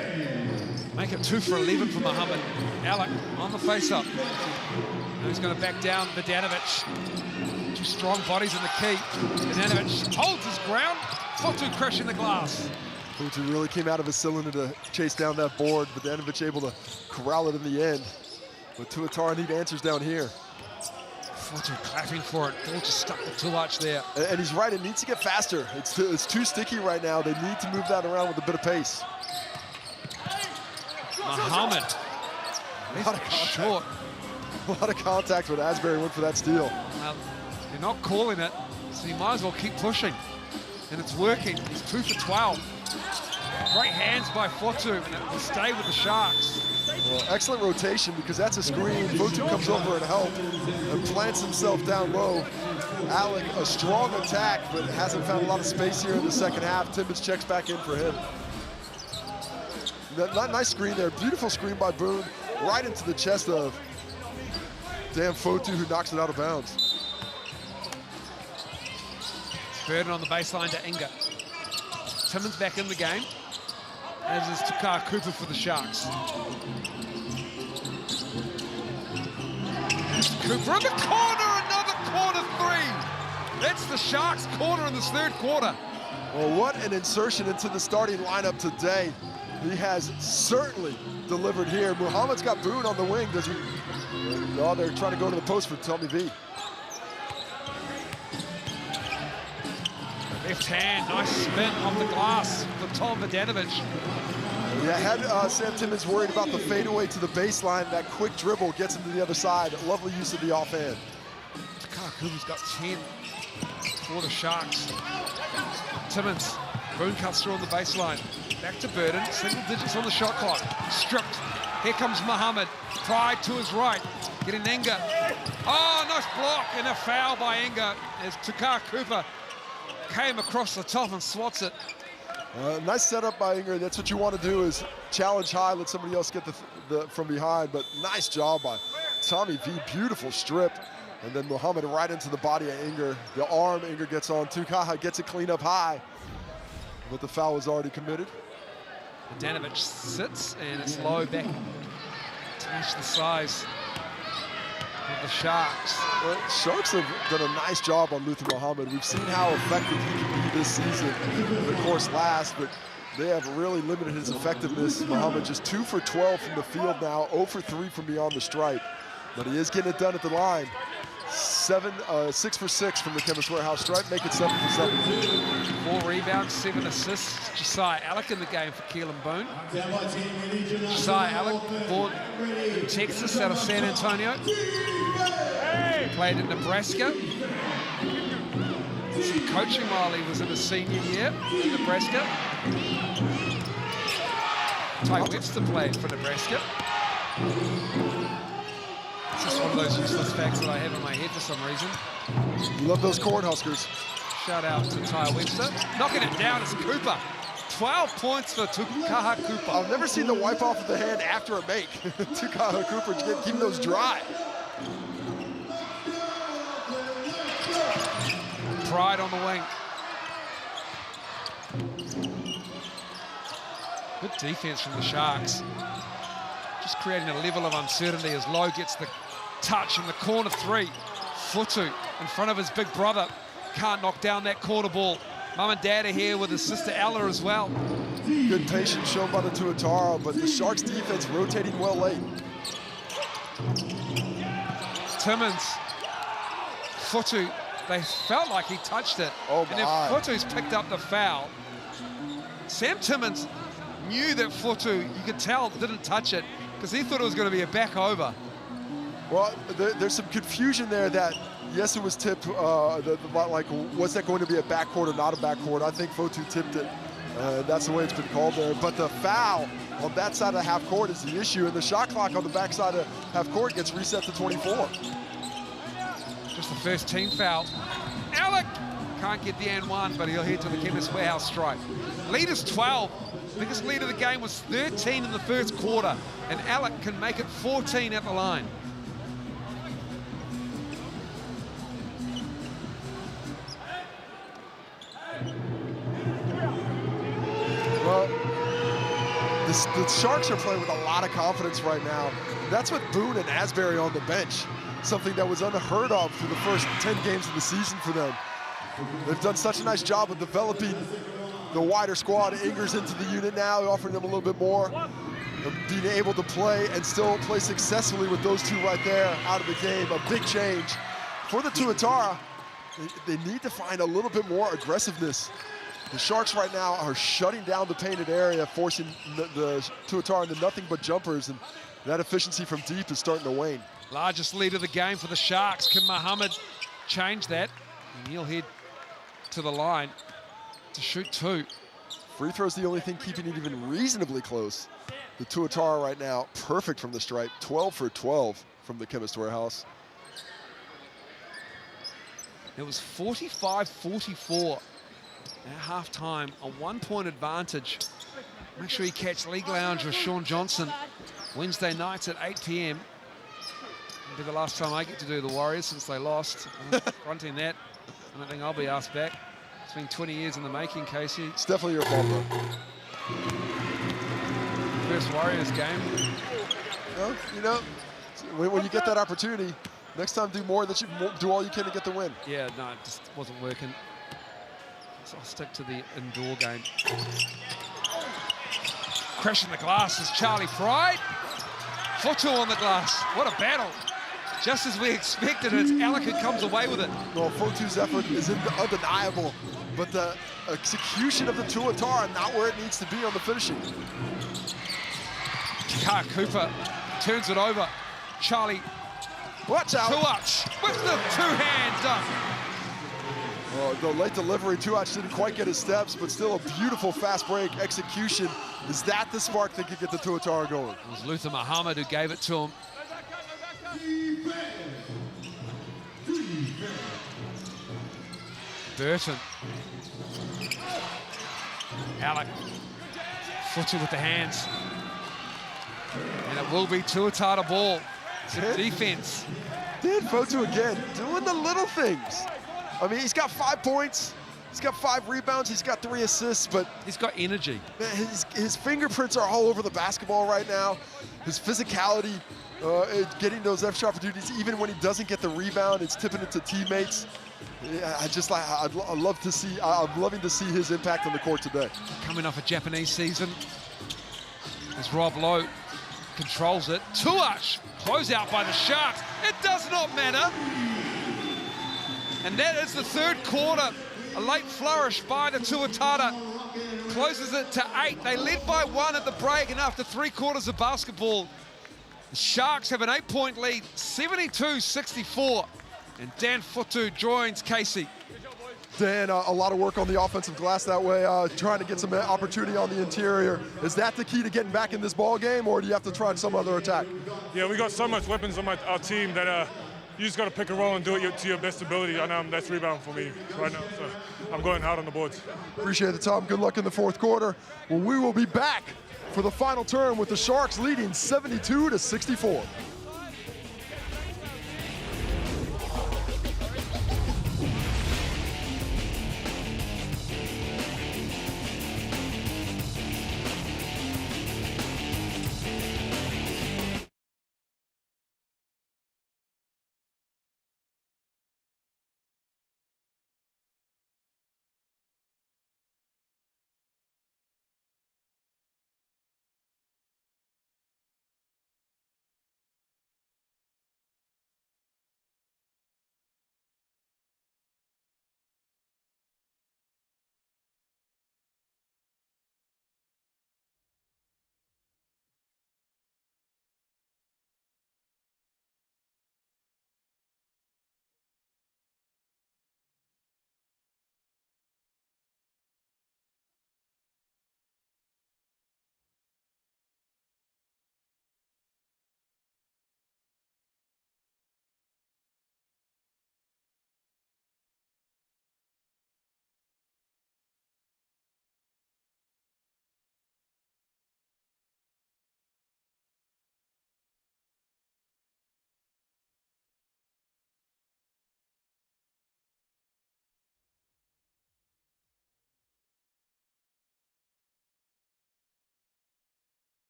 Make it 2 for 11 for Muhammad. Alec on the face-up. He's going to back down Vidanovic. 2 strong bodies in the key. Vidanovic holds his ground. Fotu crushing the glass. Fotu really came out of his cylinder to chase down that board. Vidanovic able to corral it in the end. But Tuatara need answers down here. Fotu clapping for it. Ball just stuck the Tuach there. And he's right, it needs to get faster. It's too sticky right now. They need to move that around with a bit of pace. Muhammad. Short. A lot of contact when Asbury went for that steal. Well, you're not calling it, so you might as well keep pushing. And it's working. He's 2 for 12. Great hands by Fotu, and it will stay with the Sharks. Well, excellent rotation because that's a screen. Fotu comes over and helps and plants himself down low. Alec, a strong attack, but hasn't found a lot of space here in the second half. Timmins checks back in for him. Nice screen there. Beautiful screen by Boone. Right into the chest of damn Fotu, who knocks it out of bounds. Burden on the baseline to Inga. Timmins back in the game, as is Takar Cooper for the Sharks. Cooper in the corner, another corner 3. That's the Sharks' corner in this third quarter. Well, what an insertion into the starting lineup today. He has certainly delivered here. Muhammad's got Boone on the wing. Does he? Oh, they're trying to go to the post for Tommy V. Left hand, nice spin off the glass for Tom Vidanovic. Yeah, had Sam Timmins worried about the fadeaway to the baseline. That quick dribble gets him to the other side. Lovely use of the offhand. Takar Cooper's got 10 for the Sharks. Timmins, Boone cuts through on the baseline. Back to Burden, single digits on the shot clock. Stripped. Here comes Muhammad. Pride to his right. Getting Inga. Oh, nice block and a foul by Inga as Takar Cooper came across the top and swats it. Nice setup by Inger. That's what you want to do, is challenge high, let somebody else get the from behind. But nice job by Tommy V. Beautiful strip. And then Muhammad right into the body of Inger. The arm Inger gets on. Tukaha gets it clean up high. But the foul was already committed. Vidanovic sits, and it's low back to Match the size of the Sharks. Well, Sharks have done a nice job on Luther Muhammad. We've seen how effective he can be this season. The course last, but they have really limited his effectiveness. Muhammad just 2 for 12 from the field now, 0 for 3 from beyond the stripe. But he is getting it done at the line. 6 for 6 from the Chemist Warehouse stripe, make it 7 for 7. 4 rebounds, 7 assists. Josiah Alec in the game for Keelan Boone. Josiah Alec, born in Texas out of San Antonio. Played in Nebraska. Some coaching while he was in his senior year in Nebraska. Ty Webster played for Nebraska. It's just one of those useless facts that I have in my head for some reason. You love those Cornhuskers. Shout out to Ty Webster. Knocking it down is Cooper. 12 points for Tukaha Cooper. I've never seen the wipe off of the hand after a make. Tukaha Cooper keeping those dry. Pride on the wing. Good defense from the Sharks. Just creating a level of uncertainty as Lowe gets the touch in the corner 3. Futu in front of his big brother. Can't knock down that corner ball. Mum and Dad are here with his sister Ella as well. Good patience shown by the Tuatara, but the Sharks defense rotating well late. Timmins. Futu. They felt like he touched it. Oh and then Futu's picked up the foul. Sam Timmins knew that Futu, you could tell, didn't touch it because he thought it was going to be a back over. Well, there's some confusion there that, yes, it was tipped, like, was that going to be a backcourt or not a backcourt? I think Futu tipped it. That's the way it's been called there. But the foul on that side of the half court is the issue, and the shot clock on the backside of half court gets reset to 24. Just the first team foul. Alec can't get the and one, but he'll head to the Chemist Warehouse stripe. Lead is 12. Biggest lead of the game was 13 in the first quarter, and Alec can make it 14 at the line. Well, the Sharks are playing with a lot of confidence right now. That's with Boone and Asbury on the bench, something that was unheard of for the first 10 games of the season for them. They've done such a nice job of developing the wider squad. Inger's into the unit now, offering them a little bit more. Being able to play and still play successfully with those two right there out of the game, a big change. For the Tuatara, they need to find a little bit more aggressiveness. The Sharks right now are shutting down the painted area, forcing the Tuatara into nothing but jumpers, and that efficiency from deep is starting to wane. Largest lead of the game for the Sharks. Can Muhammad change that? And he'll head to the line to shoot 2. Free throw's the only thing keeping it even reasonably close. The Tuatara right now, perfect from the stripe, 12 for 12 from the Chemist Warehouse. It was 45-44 at halftime, a 1-point advantage. Make sure you catch League Lounge with Sean Johnson Wednesday nights at 8 p.m. It'll be the last time I get to do the Warriors since they lost. Fronting that, I don't think I'll be asked back. It's been 20 years in the making, Casey. It's definitely your fault, bro. First Warriors game. Well, you know, when you get that opportunity, next time do more that you do all you can to get the win. Yeah, no, it just wasn't working. So I'll stick to the indoor game. Crashing the glass is Charlie Pride. Futu on the glass. What a battle. Just as we expected, it's Alec who comes away with it. Well, Futu's effort is undeniable, but the execution of the Tuatara not where it needs to be on the finishing. Tukaha Cooper turns it over. Charlie. Watch out. Tuach with the two-hand dunk. Well, the late delivery, Tuach didn't quite get his steps, but still a beautiful fast break execution. Is that the spark that could get the Tuatara going? It was Luther Muhammad who gave it to him. Burton. Alec. Futu with the hands. And it will be Tuatara ball. Some defense. Did Futu again, doing the little things. I mean, he's got 5 points. He's got 5 rebounds. He's got 3 assists, but he's got energy. Man, his fingerprints are all over the basketball right now. His physicality, getting those extra opportunities, even when he doesn't get the rebound, it's tipping it to teammates. Yeah, I'm loving to see his impact on the court today. Coming off a Japanese season, as Rob Lowe controls it. Tuash, close out by the Sharks. It does not matter. And that is the third quarter. A late flourish by the Tuatara. Closes it to 8. They led by 1 at the break, and after 3 quarters of basketball, the Sharks have an 8-point lead, 72-64. And Dan Futu joins Casey. Dan, a lot of work on the offensive glass that way, trying to get some opportunity on the interior. Is that the key to getting back in this ball game, or do you have to try some other attack? Yeah, we got so much weapons on our team that you just got to pick and roll and do it to your best ability. And that's rebound for me right now. So I'm going hard on the boards. Appreciate it, Tom. Good luck in the fourth quarter. Well, we will be back for the final term with the Sharks leading 72-64.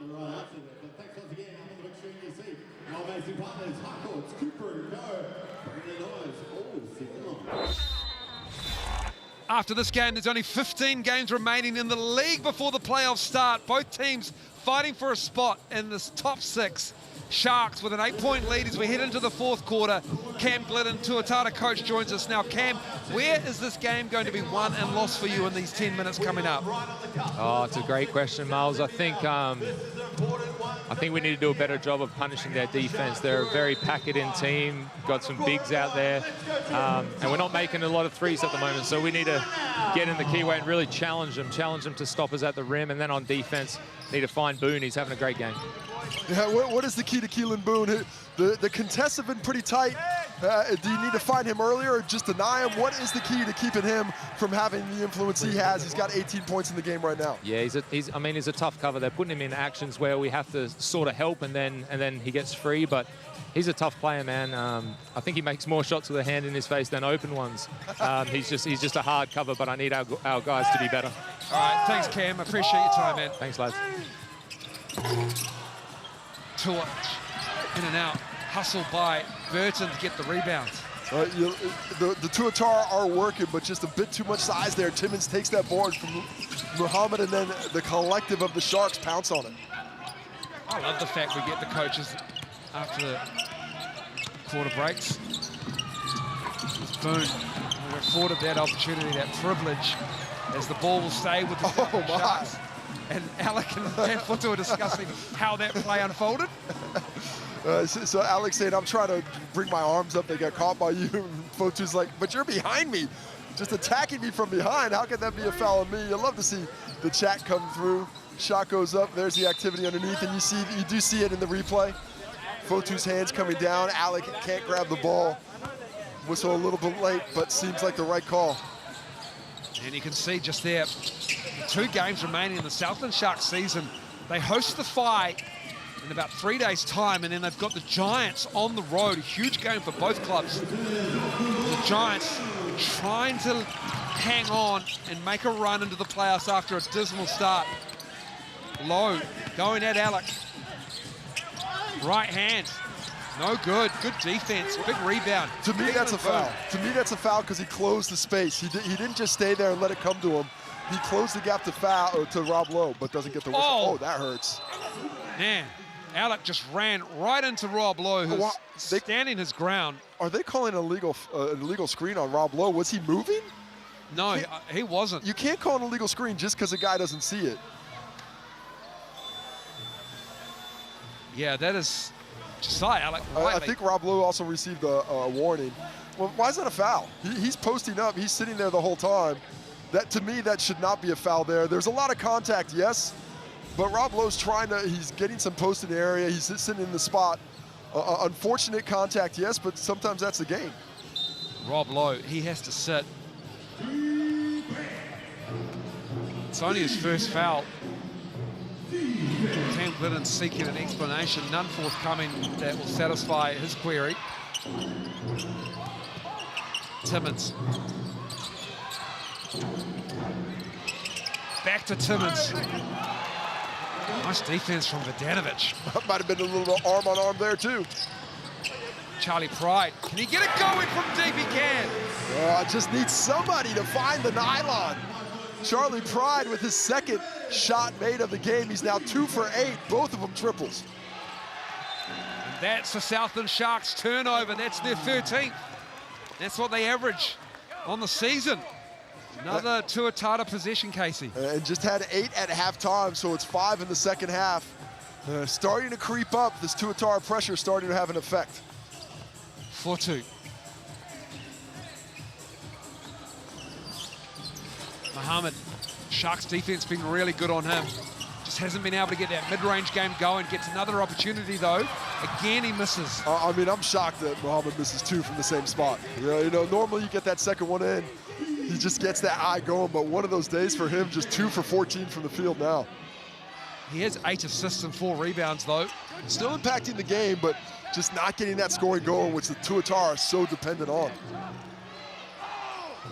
Right after that, but thanks once again, I'm the extreme you see. My amazing partners, Harcourts, Cooper, Go, Brendan Noyes, all sitting on. After this game, there's only 15 games remaining in the league before the playoffs start. Both teams fighting for a spot in this top 6. Sharks with an 8-point lead as we head into the fourth quarter. Cam Glidden, Tuatara coach, joins us now. Cam, where is this game going to be won and lost for you in these 10 minutes coming up? Oh, it's a great question, Miles. I think we need to do a better job of punishing their defense. They're a very packed-in team, got some bigs out there, and we're not making a lot of threes at the moment, so we need to get in the keyway and really challenge them to stop us at the rim, and then on defense, need to find Boone. He's having a great game. Yeah, what is the key to Keelan Boone? The contests have been pretty tight. Do you need to find him earlier or just deny him? What is the key to keeping him from having the influence he has? He's got 18 points in the game right now. Yeah, he's a tough cover. They're putting him in actions where we have to sort of help, and then he gets free. But he's a tough player, man. I think he makes more shots with a hand in his face than open ones. He's just a hard cover, but I need our guys to be better. All right, thanks, Cam. Appreciate your time, man. Thanks, lads. Tuash, in and out, hustle by Burton to get the rebound. The Tuatara are working, but just a bit too much size there. Timmons takes that board from Muhammad, and then the collective of the Sharks pounce on it. I love the fact we get the coaches after the quarter breaks. Boone, we're afforded that opportunity, that privilege, as the ball will stay with the Sharks. And Alec and Dan Futu are discussing how that play unfolded. So Alex saying, I'm trying to bring my arms up, they got caught by you. And Futu's like, but you're behind me, just attacking me from behind. How could that be a foul on me? You love to see the chat come through. Shot goes up, there's the activity underneath, and you do see it in the replay. Futu's hands coming down, Alec can't grab the ball. Whistle a little bit late, but seems like the right call. And you can see just there, 2 games remaining in the Southland Sharks season. They host the Phi in about 3 days' time, and then they've got the Giants on the road. A huge game for both clubs. The Giants trying to hang on and make a run into the playoffs after a dismal start. Low, going at Alec. Right hand, no good. Good defense, big rebound. To me, that's a foul. To me, that's a foul because he closed the space. He didn't just stay there and let it come to him. He closed the gap to Rob Lowe, but doesn't get the whistle. Oh, that hurts. Man, Alec just ran right into Rob Lowe, who's standing his ground. Are they calling an illegal screen on Rob Lowe? Was he moving? No, he wasn't. You can't call an illegal screen just because a guy doesn't see it. Yeah, that is Josiah Alec. I think Rob Lowe also received a warning. Well, why is that a foul? He's posting up. He's sitting there the whole time. That, to me, that should not be a foul there. There's a lot of contact, yes, but Rob Lowe's he's getting some posted area. He's sitting in the spot. Unfortunate contact, yes, but sometimes that's the game. Rob Lowe, he has to sit. It's only his first foul. Cam Glidden seeking an explanation, none forthcoming that will satisfy his query. Timmins. Back to Timmins. Nice defense from Vidanovic. Might have been a little arm-on-arm there, too. Charlie Pride. Can he get it going from deep? He can. Just needs somebody to find the nylon. Charlie Pride with his second shot made of the game. He's now 2 for 8, both of them triples. And that's the Southland Sharks turnover. That's their 13th. That's what they average on the season. Another Tuatara possession, Casey. And just had 8 at halftime, so it's 5 in the second half. Starting to creep up. This Tuatara pressure starting to have an effect. 4-2. Muhammad, Sharks defense been really good on him. Just hasn't been able to get that mid-range game going. Gets another opportunity though. Again, he misses. I mean, I'm shocked that Muhammad misses 2 from the same spot. You know, normally you get that second one in. He just gets that eye going, but one of those days for him, just 2 for 14 from the field now. He has 8 assists and 4 rebounds though. Still impacting the game, but just not getting that scoring going, which the Tuatara is so dependent on.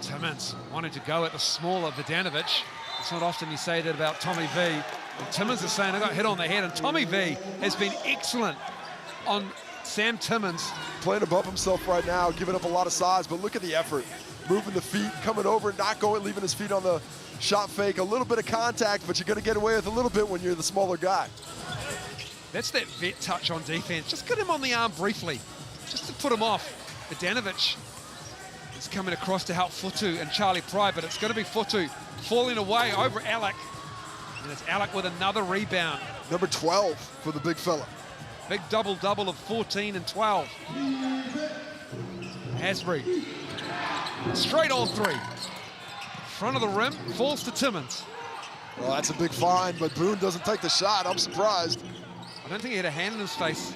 Timmins wanted to go at the smaller Vidanovic. It's not often you say that about Tommy V. And Timmins is saying, I got hit on the head, and Tommy V has been excellent on Sam Timmins. Playing above himself right now, giving up a lot of size, but look at the effort. Moving the feet, coming over, not going, leaving his feet on the shot fake. A little bit of contact, but you're gonna get away with a little bit when you're the smaller guy. That's that vet touch on defense. Just get him on the arm briefly, just to put him off. Vidanovic is coming across to help Futu and Charlie Pride, but it's gonna be Futu falling away over Alec. And it's Alec with another rebound. Number 12 for the big fella. Big double-double of 14 and 12. Hasbury, straight on 3. Front of the rim, falls to Timmins. Well, that's a big find, but Boone doesn't take the shot. I'm surprised. I don't think he had a hand in his face.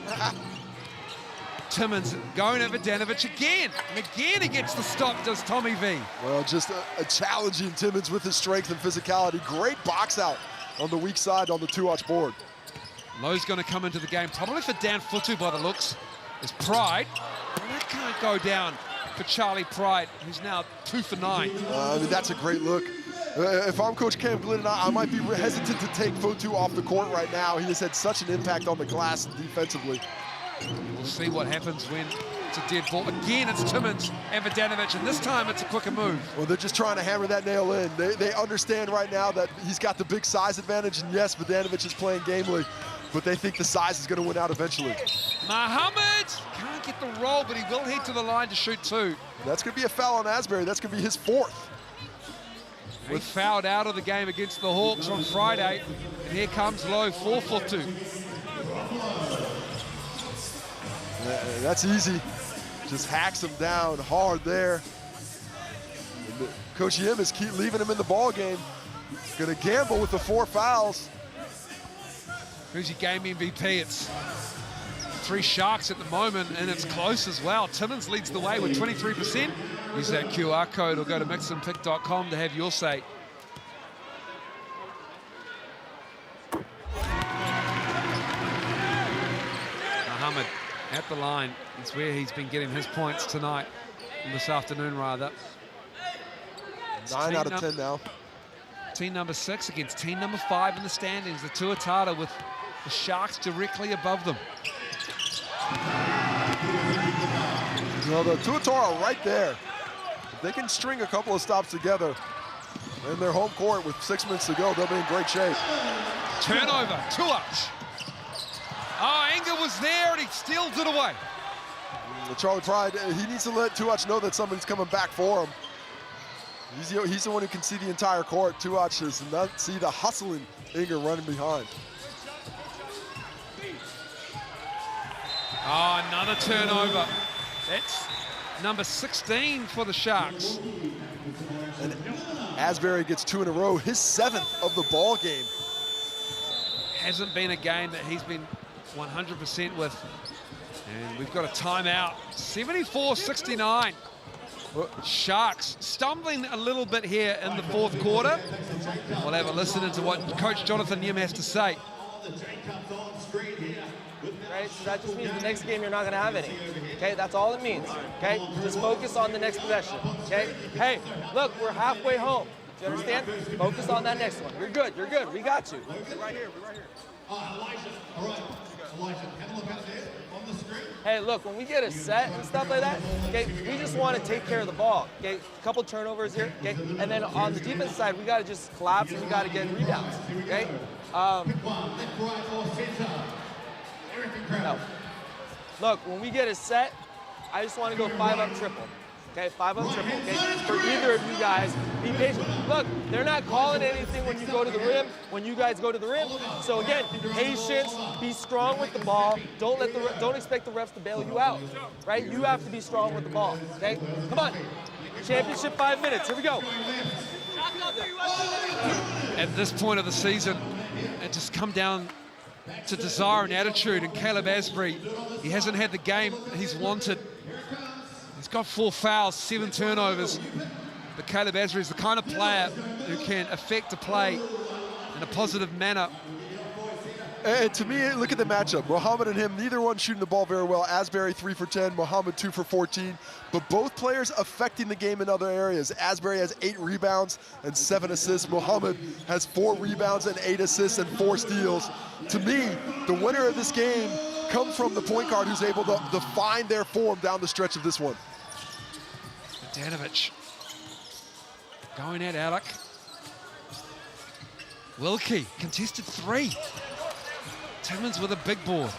Timmins going at Vidanovic again. And again he gets the stop, does Tommy V. Well, just a challenging Timmins with his strength and physicality. Great box out on the weak side on the 2-arch board. Lowe's going to come into the game, probably for Dan Futu by the looks. There's Pride. Well, that can't go down for Charlie Pride, who's now 2 for 9. I mean, that's a great look. If I'm Coach Cam Glidden, I might be hesitant to take Futu off the court right now. He has had such an impact on the glass defensively. We'll see what happens when it's a dead ball. Again, it's Timmins and Vidanovic, and this time it's a quicker move. Well, they're just trying to hammer that nail in. They understand right now that he's got the big size advantage, and yes, Vidanovic is playing gamely, but they think the size is going to win out eventually. Muhammad can't get the roll, but he will head to the line to shoot 2. That's going to be a foul on Asbury. That's going to be his 4th. He fouled out of the game against the Hawks on Friday, and here comes Lowe, 4 for 2. That's easy. Just hacks him down hard there. And Coach Yim is leaving him in the ball game. Going to gamble with the 4 fouls. Who's your game MVP? It's 3 Sharks at the moment, and it's close as well. Timmins leads the way with 23%. Use that QR code or go to mixandpick.com to have your say. Muhammad at the line. It's where he's been getting his points tonight, and this afternoon rather. 9 out of 10 now. team number 6 against team number 5 in the standings, the Tuatara, with the Sharks directly above them. Well, the Tuatara right there. If they can string a couple of stops together in their home court with 6 minutes to go, they'll be in great shape. Turnover, Tuach. Oh, Anger was there and he steals it away. Charlie Pride, he needs to let Tuach know that somebody's coming back for him. He's the one who can see the entire court. Tuach does not see the hustling Inger running behind. Oh, another turnover. That's number 16 for the Sharks. And Asbury gets 2 in a row, his 7th of the ball game. Hasn't been a game that he's been 100% with. And we've got a timeout. 74-69. Sharks stumbling a little bit here in the 4th quarter. We'll have a listen into what Coach Jonathan Nim has to say. Right, so that just means the next game you're not going to have any. Okay, that's all it means. Okay, just focus on the next possession. Okay, hey, look, we're halfway home. Do you understand? Focus on that next one. You're good. You're good. We got you. Right here. We're right here. Elijah, all right. Elijah, have a look out there on the screen. Hey, look, when we get a set and stuff like that, okay, we just want to take care of the ball. Okay, a couple turnovers here. Okay, and then on the defense side, we got to just collapse and we got to get rebounds. Okay. No. Look, when we get a set, I just want to go 5-up triple. Okay, 5-up triple. Okay, for either of you guys, be patient. Look, they're not calling anything when you go to the rim, when you guys go to the rim. So again, patience, be strong with the ball. Don't expect the refs to bail you out, right? You have to be strong with the ball. Okay, come on. Championship 5 minutes. Here we go. At this point of the season, it just come down to desire and attitude, and Caleb Asbury, he hasn't had the game he's wanted. He's got 4 fouls, 7 turnovers, but Caleb Asbury is the kind of player who can affect a play in a positive manner. And to me, look at the matchup. Mohammed and him, neither one shooting the ball very well. Asbury 3 for 10, Mohammed 2 for 14. But both players affecting the game in other areas. Asbury has 8 rebounds and 7 assists. Mohammed has 4 rebounds and 8 assists and 4 steals. To me, the winner of this game comes from the point guard who's able to define their form down the stretch of this one. Danovic going at Alec. Wilkie, contested 3. Timmons with a big board.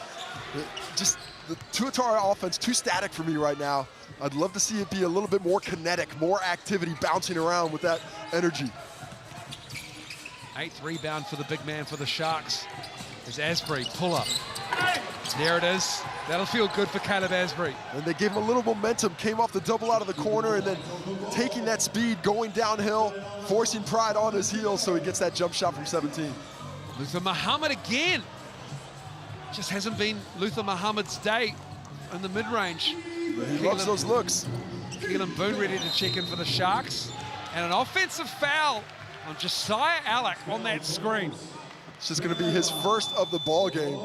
Just the Tuatara offense, too static for me right now. I'd love to see it be a little bit more kinetic, more activity, bouncing around with that energy. 8th rebound for the big man for the Sharks. There's Asbury, pull up. There it is. That'll feel good for Caleb Asbury. And they gave him a little momentum, came off the double out of the corner, and then taking that speed, going downhill, forcing Pride on his heels so he gets that jump shot from 17. Luther Muhammad again. Just hasn't been Luther Muhammad's day in the mid-range. He loves those looks. Keelan Boone ready to check in for the Sharks. And an offensive foul on Josiah Alec on that screen. It's just going to be his first of the ball game,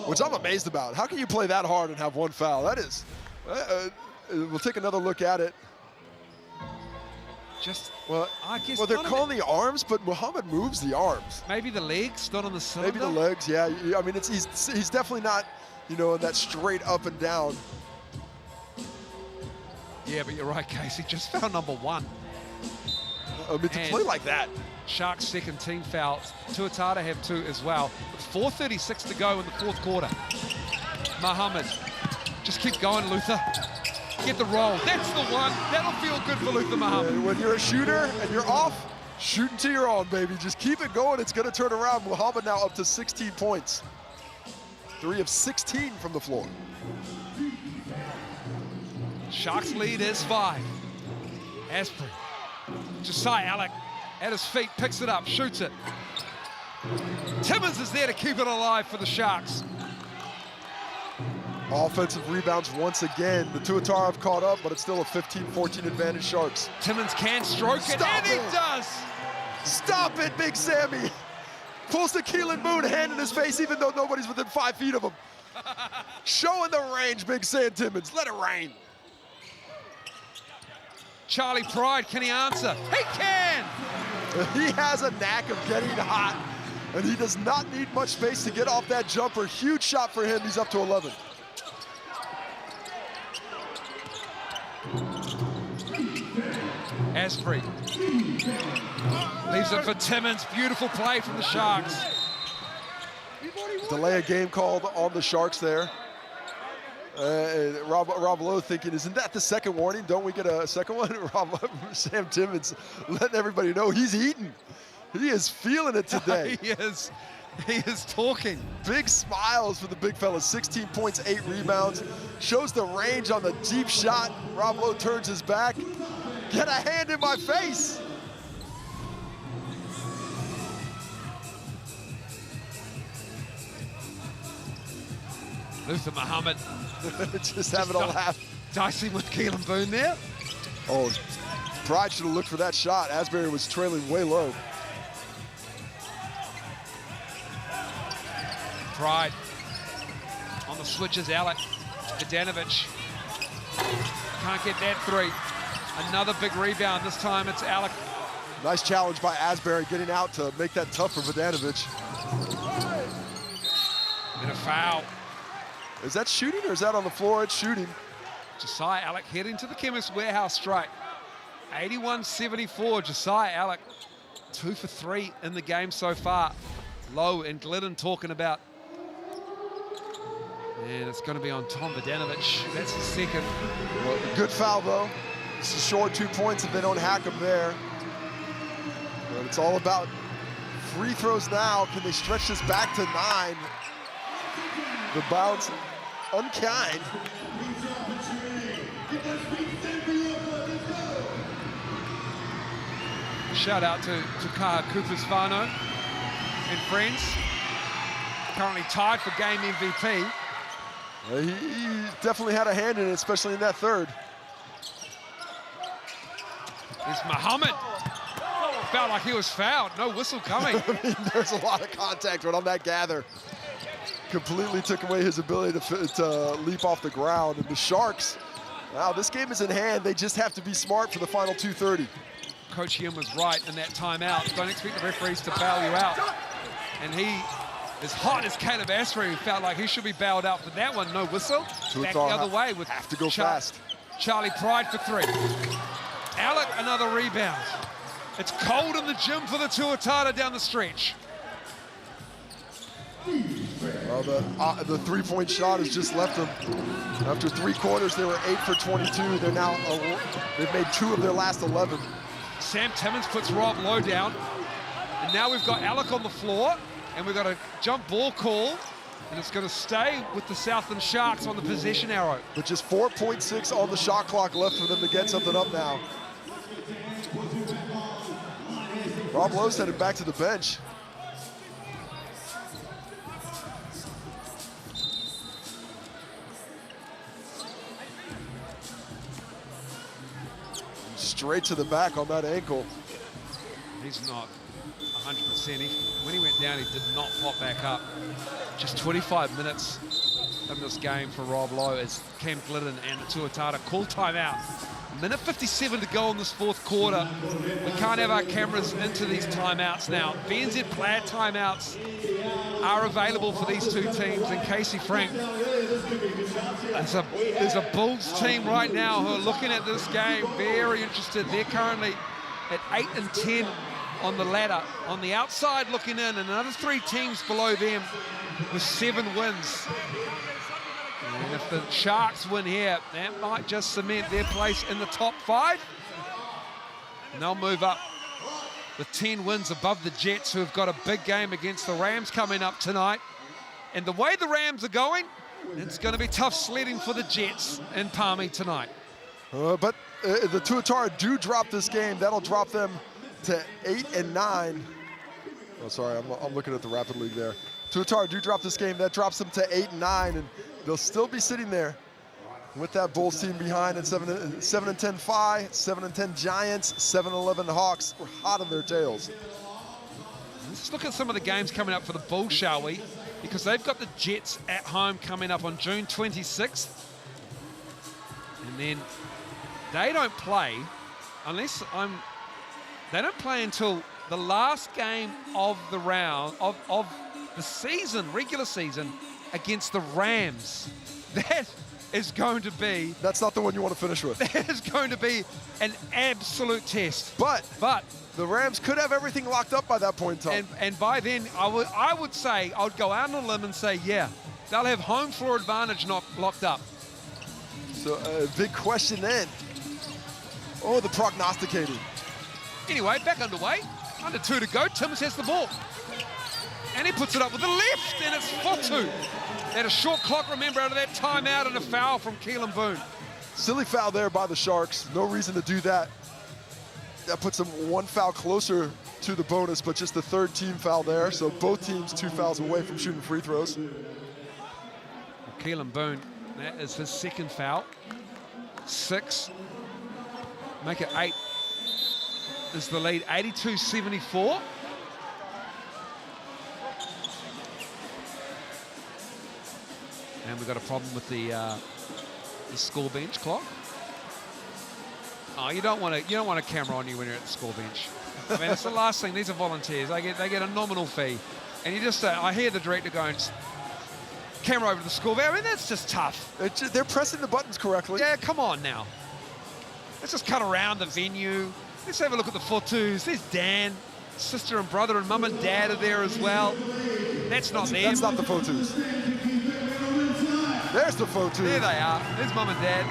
which I'm amazed about. How can you play that hard and have 1 foul? That is, we'll take another look at it. Well, I guess they're calling the arms, but Muhammad moves the arms. Maybe the legs, not on the cylinder. Maybe the legs, yeah. I mean, he's definitely not, in that straight up and down. Yeah, but you're right, Casey. Just foul number 1. I mean, to play like that. Sharks' second team foul. Tuatara have 2 as well. With 4:36 to go in the 4th quarter. Muhammad, just keep going, Luther. Get the roll. That's the one. That'll feel good for Luther Muhammad. And when you're a shooter and you're off, shoot until you're on, baby. Just keep it going. It's going to turn around. Muhammad now up to 16 points. 3 of 16 from the floor. Sharks lead is 5. Asbury. Josiah Alec at his feet, picks it up, shoots it. Timmons is there to keep it alive for the Sharks. Offensive rebounds once again. The Tuatara have caught up, but it's still a 15-14 advantage Sharks. Timmons can stroke it, and he does! Stop it, Big Sammy! Pulls the Keelan Boone hand in his face, even though nobody's within 5 feet of him. Showing the range, Big Sam Timmons. Let it rain. Charlie Pride, can he answer? He can! He has a knack of getting hot, and he does not need much space to get off that jumper. Huge shot for him. He's up to 11. Asprey leaves it for Timmins. Beautiful play from the Sharks. Delay a game called on the Sharks there. Rob Lowe thinking, isn't that the second warning? Don't we get a second one? Sam Timmins letting everybody know he's eating. He is feeling it today. He is. He is talking. Big smiles for the big fella. 16 points, 8 rebounds. Shows the range on the deep shot. Rob Lowe turns his back. Get a hand in my face. Luther Muhammad. Just having a laugh. Dicing with Keelan Boone there. Oh, Pride should have looked for that shot. Asbury was trailing way low. Pride on the switches, Alec. Vidanovic can't get that three. Another big rebound. This time it's Alec. Nice challenge by Asbury getting out to make that tough for Vidanovic. And a foul. Is that shooting or is that on the floor? It's shooting. Josiah Alec heading to the Chemist Warehouse strike. 81-74, Josiah Alec. 2 for 3 in the game so far. Lowe and Glidden talking about. And it's going to be on Tom Vidanovic. That's the second. Well, good foul, though. It's a short 2 points if they don't hack them there. But it's all about free throws now. Can they stretch this back to 9? The bounce, unkind. Shout out to Kaha Kupasvano and friends. Currently tied for game MVP. He definitely had a hand in it, especially in that third. Here's Muhammad. Felt like he was fouled. No whistle coming. I mean, there's a lot of contact right on that gather. Completely took away his ability to leap off the ground. And the Sharks, wow, this game is in hand. They just have to be smart for the final 2:30. Coach Ian was right in that timeout. Don't expect the referees to bail you out. And he, as hot as Caleb Asprey, felt like he should be bailed out for that one. No whistle. Back the other way with have to go fast. Charlie Pride for 3. Alec, another rebound. It's cold in the gym for the Tuatara down the stretch. Well, the three-point shot has just left them. After 3 quarters, they were 8 for 22. They're now, they've made 2 of their last 11. Sam Timmins puts Rob Lowe down. And now we've got Alec on the floor, and we've got a jump ball call, and it's going to stay with the Southland Sharks on the possession arrow. With just 4.6 on the shot clock left for them to get something up now. Rob Lowe's headed back to the bench. Straight to the back on that ankle. He's not 100%. When he went down, he did not pop back up. Just 25 minutes in this game for Rob Lowe as Cam Glidden and the Tuatara call timeout. 1:57 to go in this 4th quarter. We can't have our cameras into these timeouts now. VNZ player timeouts are available for these 2 teams. And Casey Frank, there's a Bulls team right now who are looking at this game, very interested. They're currently at 8 and 10 on the ladder. On the outside looking in, and another 3 teams below them with 7 wins. And if the Sharks win here, that might just cement their place in the top 5. And they'll move up with 10 wins above the Jets, who have got a big game against the Rams coming up tonight. And the way the Rams are going, it's going to be tough sledding for the Jets in Palmy tonight. But the Tuatara do drop this game. That'll drop them to 8 and 9. Oh, sorry, I'm looking at the Rapid League there. Tuatara do drop this game. That drops them to 8 and 9, and they'll still be sitting there with that Bulls team behind at 7 and 10 Phi, 7 and 10 Giants, 7-11 Hawks. We're hot on their tails. Let's look at some of the games coming up for the Bulls, shall we? Because they've got the Jets at home coming up on June 26th. And then they don't play unless they don't play until the last game of the round, of the season, regular season, against the Rams. That is going to be... That's not the one you want to finish with. That is going to be an absolute test. But But the Rams could have everything locked up by that point in time. and by then, I would say, I would go out on a limb and say, yeah, they'll have home floor advantage not locked up. So big question then. Oh, the prognosticating. Anyway, back underway. Under 2 to go. Timmins has the ball. And he puts it up with the left, and it's 4-2. They had a short clock, remember, out of that timeout, and a foul from Keelan Boone. Silly foul there by the Sharks. No reason to do that. That puts them one foul closer to the bonus, but just the third team foul there. So both teams 2 fouls away from shooting free throws. Keelan Boone, that is his second foul. 6. Make it 8 is the lead, 82-74. And we've got a problem with the score bench clock. Oh, you don't want a camera on you when you're at the score bench. I mean, it's the last thing. These are volunteers. They get a nominal fee, and you just I hear the director going, camera over to the score bench. I mean, that's just tough. They're pressing the buttons correctly. Yeah, come on now. Let's just cut around the venue. Let's have a look at the 4-2s. There's Dan, sister and brother and mum and dad are there as well. That's not them. That's not the 4-2s. There's the 4-2s. There they are. There's mum and dad.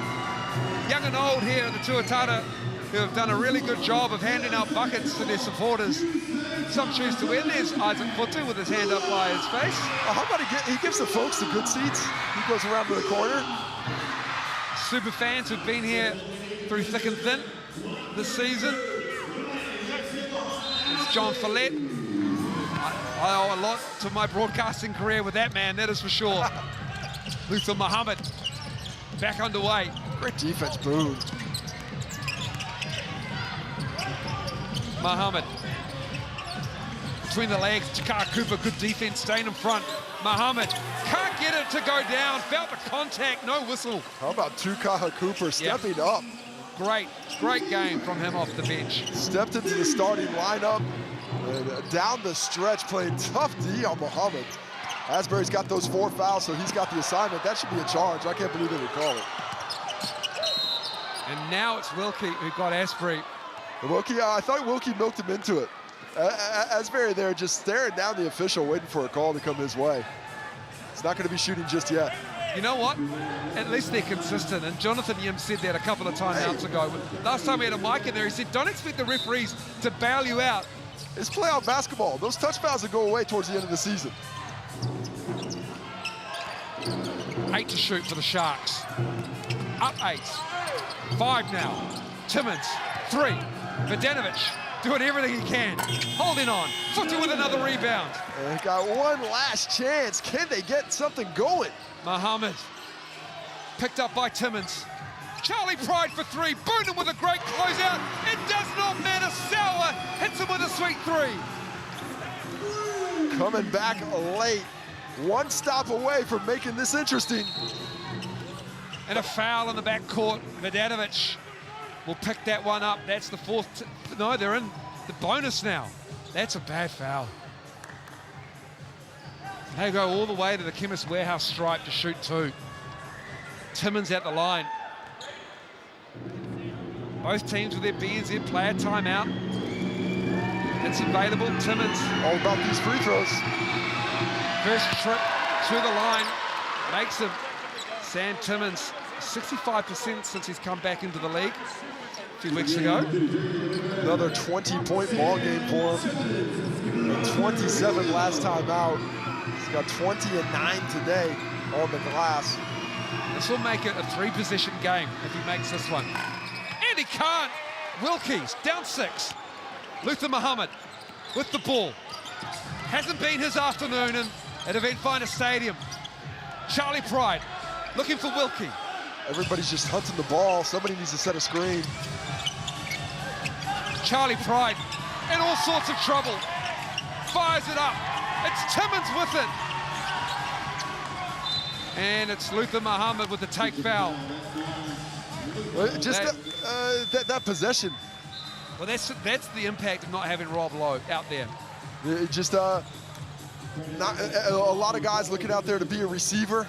Young and old here at the Tuatara, who have done a really good job of handing out buckets to their supporters. Some choose to win. There's Isaac Fotu with his hand up by his face. How about he gives the folks the good seats? He goes around to the corner. Super fans who've been here through thick and thin this season. It's John Follett. I owe a lot to my broadcasting career with that man, that is for sure. Luther Muhammad back underway. Great defense, Boone. Muhammad between the legs. Takara Cooper, good defense, staying in front. Muhammad can't get it to go down. Felt the contact, no whistle. How about Tukaha Cooper stepping up? Great game from him off the bench. Stepped into the starting lineup. And down the stretch, playing tough D on Muhammad. Asbury's got those 4 fouls, so he's got the assignment. That should be a charge. I can't believe they would call it. And now it's Wilkie who got Asbury. Wilkie, I thought Wilkie milked him into it. Asbury there just staring down the official, waiting for a call to come his way. He's not going to be shooting just yet. You know what? At least they're consistent. And Jonathan Yim said that a couple of timeouts ago. Last time we had a mic in there, he said, don't expect the referees to bail you out. It's playoff basketball. Those touch fouls will go away towards the end of the season. 8 to shoot for the Sharks. Up 8. 5 now. Timmins, 3. Vidanovic doing everything he can. Holding on. Footy with another rebound. And got one last chance. Can they get something going? Muhammad picked up by Timmins. Charlie Pride for 3. Boonen with a great closeout. It does not matter. Sauer hits him with a sweet 3. Coming back late. One stop away from making this interesting. And a foul in the backcourt. Vidanovic will pick that one up. That's the 4th. No, they're in the bonus now. That's a bad foul. They go all the way to the Chemist Warehouse stripe to shoot 2. Timmins at the line. Both teams with their BNZ player timeout. It's available. Timmins. All about these free throws. First trip to the line. Makes him. Sam Timmins, 65% since he's come back into the league a few weeks ago. Another 20-point ball game for him. And 27 last time out. He's got 20 and 9 today on the glass. This will make it a 3-possession game if he makes this one. And he can't. Wilkie's down 6. Luther Muhammad with the ball. Hasn't been his afternoon at Eventfinda Stadium. Charlie Pride looking for Wilkie. Everybody's just hunting the ball. Somebody needs to set a screen. Charlie Pride in all sorts of trouble. Fires it up. It's Timmins with it. And it's Luther Muhammad with the take foul. Just that possession. Well, that's the impact of not having Rob Lowe out there. It just not a lot of guys looking out there to be a receiver,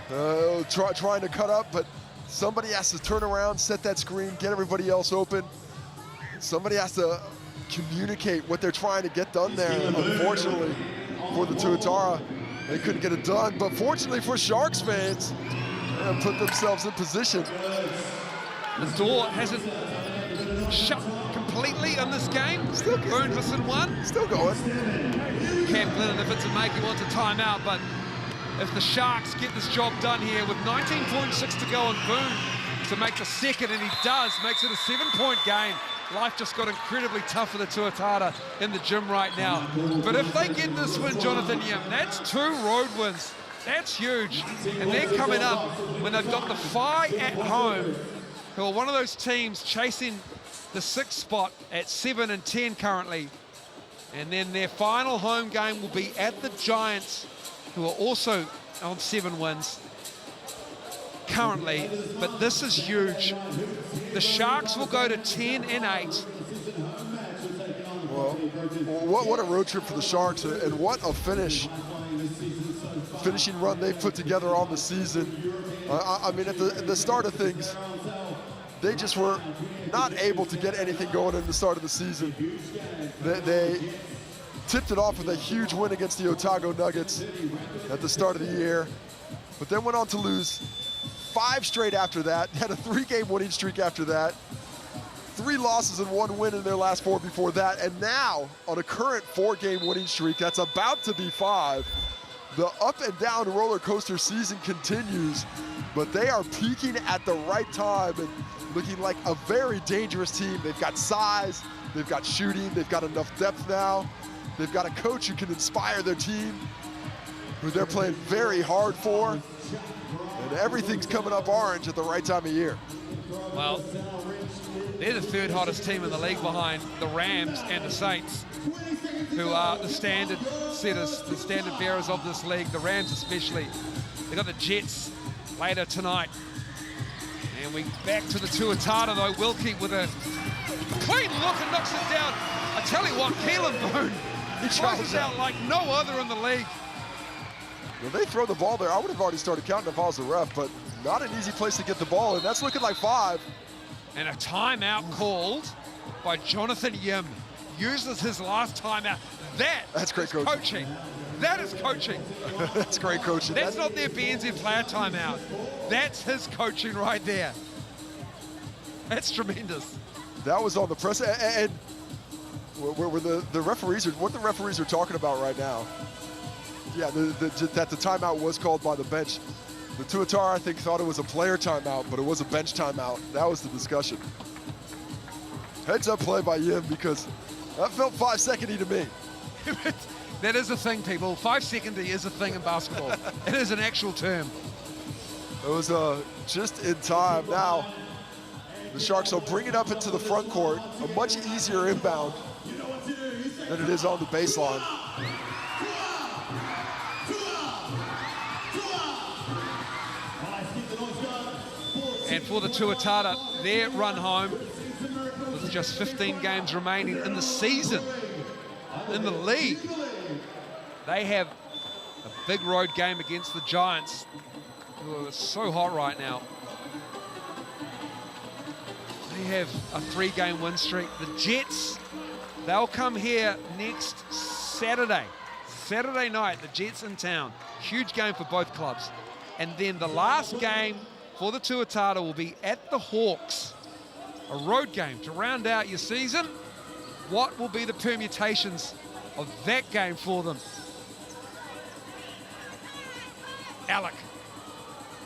trying to cut up, but somebody has to turn around, set that screen, get everybody else open. Somebody has to communicate what they're trying to get done there. Unfortunately for the Tuatara, they couldn't get it done, but fortunately for Sharks fans, they put themselves in position. The door hasn't shut completely in this game. Still Boone Visson won. Still going. Cam Glennon, if it's a make, he wants a timeout, but if the Sharks get this job done here with 19.6 to go on Boone to make the second, and he does, makes it a 7-point game. Life just got incredibly tough for the Tuatara in the gym right now. But if they get this win, Jonathan Yim, that's 2 road wins. That's huge. And they're coming up when they've got the Phi at home, who are one of those teams chasing the 6th spot at 7 and 10 currently. And then their final home game will be at the Giants, who are also on 7 wins currently, but this is huge. The Sharks will go to 10 and 8. Well, what a road trip for the Sharks, and what a finishing run they've put together on the season. I mean, at the start of things, they just were not able to get anything going in the start of the season. They tipped it off with a huge win against the Otago Nuggets at the start of the year, but then went on to lose 5 straight after that, had a 3-game winning streak after that, 3 losses and 1 win in their last 4 before that, and now on a current 4-game winning streak that's about to be 5. The up and down roller coaster season continues, but they are peaking at the right time and looking like a very dangerous team. They've got size, they've got shooting, they've got enough depth now. They've got a coach who can inspire their team, who they're playing very hard for. And everything's coming up orange at the right time of year. Well, they're the 3rd hottest team in the league behind the Rams and the Saints, who are the standard setters, the standard bearers of this league, the Rams especially. They've got the Jets later tonight. And we back to the Tuatara though. Wilkie with a clean look and knocks it down. I tell you what, Keelan Boone, he closes out like no other in the league. Well, they throw the ball there. I would have already started counting if I was the ref, but not an easy place to get the ball, and that's looking like 5. And a timeout called by Jonathan Yim. Uses his last timeout. That's great coaching. That is coaching. That's great coaching. That's not their BNZ player timeout. That's his coaching right there. That's tremendous. That was on the press, and where the referees are, what the referees are talking about right now. Yeah, that the timeout was called by the bench. The Tuatara, I think, thought it was a player timeout, but it was a bench timeout. That was the discussion. Heads up play by Yim, because that felt 5-second-y to me. That is a thing, people. 5-second-y is a thing in basketball. It is an actual term. It was just in time. Now, the Sharks will bring it up into the front court, a much easier inbound than it is on the baseline. And for the Tuatara, their run home with just 15 games remaining in the season, in the league. They have a big road game against the Giants, who are so hot right now. They have a 3-game win streak. The Jets, they'll come here next Saturday. Saturday night, the Jets in town. Huge game for both clubs. And then the last game for the Tuatara will be at the Hawks, a road game to round out your season. What will be the permutations of that game for them? Alec,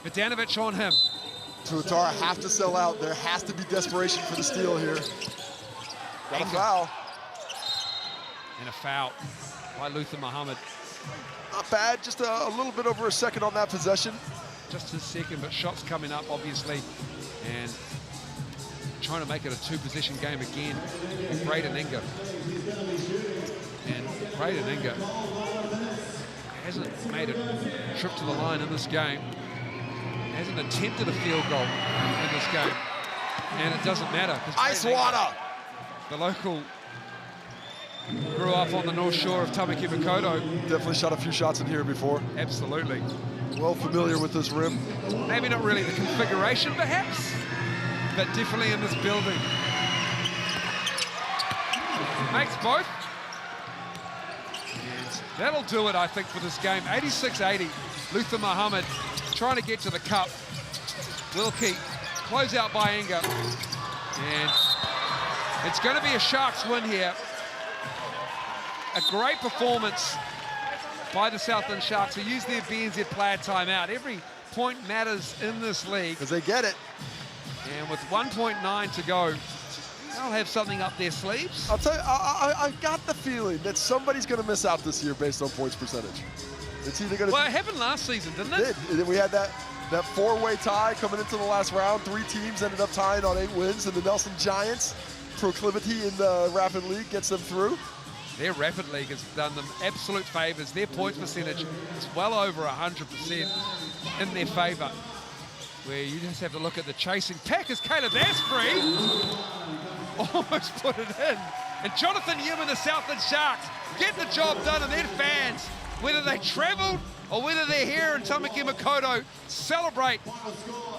Vidanovic on him. Tuatara have to sell out. There has to be desperation for the steal here. Got a foul. And a foul by Luther Muhammad. Not bad, just a little bit over a second on that possession. Just his second, but shots coming up, obviously. And trying to make it a 2-possession game again. Braden Inga. And Braden Inga hasn't made a trip to the line in this game. Hasn't attempted a field goal in this game. And it doesn't matter. Ice water. the local, grew up on the north shore of Tamaki Makaurau. Definitely shot a few shots in here before. Absolutely. Well familiar with this rim. Maybe not really the configuration, perhaps, but definitely in this building. Makes both. And that'll do it, I think, for this game. 86-80. Luther Muhammad trying to get to the cup. Wilkie, close out by Inga. And it's going to be a Sharks win here. A great performance by the Southland Sharks, who use their BNZ player timeout. Every point matters in this league. Because they get it. And with 1.9 to go, they'll have something up their sleeves. I'll tell you, I got the feeling that somebody's going to miss out this year based on points percentage. It's either going to. Well, it happened last season, didn't it? It did. We had that four-way tie coming into the last round. 3 teams ended up tying on 8 wins, and the Nelson Giants' proclivity in the Rapid League gets them through. Their Rapid League has done them absolute favours. Their points percentage is well over 100% in their favour. Where you just have to look at the chasing pack as Caleb Asprey almost put it in. And Jonathan Newman, the Southland Sharks, get the job done, and their fans, whether they travelled or whether they're here in Tamaki Makaurau, celebrate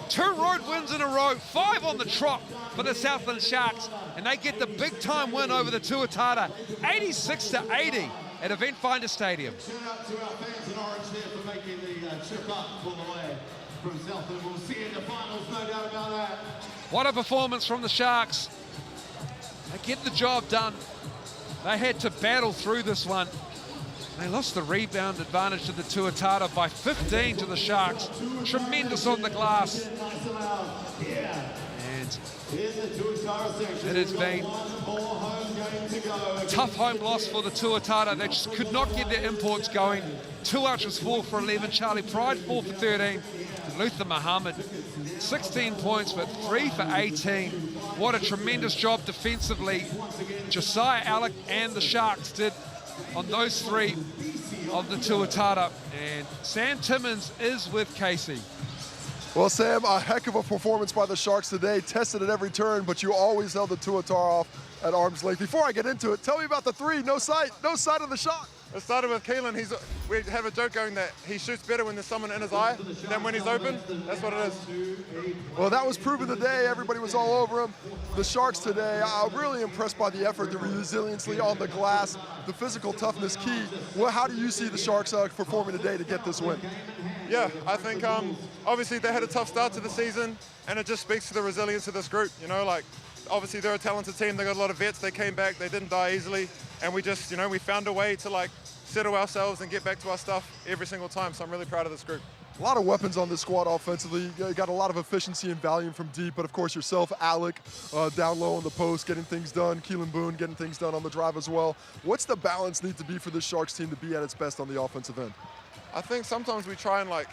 2 road wins in a row, 5 on the trot for the Southland Sharks, and they get the big-time win over the Tuatara, 86-80 at Eventfinda Stadium. Shout out to our fans in orange there for making the trip up all the way from Southland. We'll see you in the finals, no doubt about that. What a performance from the Sharks. They get the job done. They had to battle through this one. They lost the rebound advantage to the Tuatara by 15 to the Sharks. Tremendous on the glass. And it has been a tough home loss for the Tuatara. They just could not get their imports going. 2 Ultras 4 for 11. Charlie Pride 4 for 13. Luther Muhammad 16 points, but 3 for 18. What a tremendous job defensively Josiah Alec and the Sharks did on those 3 of the Tuatara. And Sam Timmins is with Casey. Well, Sam, a heck of a performance by the Sharks today. Tested at every turn, but you always held the Tuatara off at arm's length. Before I get into it, tell me about the 3. No sight of the shot. It started with Keelan. We have a joke going that he shoots better when there's someone in his eye than when he's open. That's what it is. Well, that was proven today. Everybody was all over him. The Sharks today, really impressed by the effort, the resiliency on the glass, the physical toughness key. Well, how do you see the Sharks performing today to get this win? Yeah, I think obviously they had a tough start to the season, and it just speaks to the resilience of this group. You know, like obviously they're a talented team. They got a lot of vets. They came back. They didn't die easily, and we just, you know, we found a way to like settle ourselves and get back to our stuff every single time. So I'm really proud of this group. A lot of weapons on this squad offensively. You got a lot of efficiency and volume from deep, but of course yourself, Alec, down low on the post, getting things done. Keelan Boone getting things done on the drive as well. What's the balance need to be for this Sharks team to be at its best on the offensive end? I think sometimes we try and like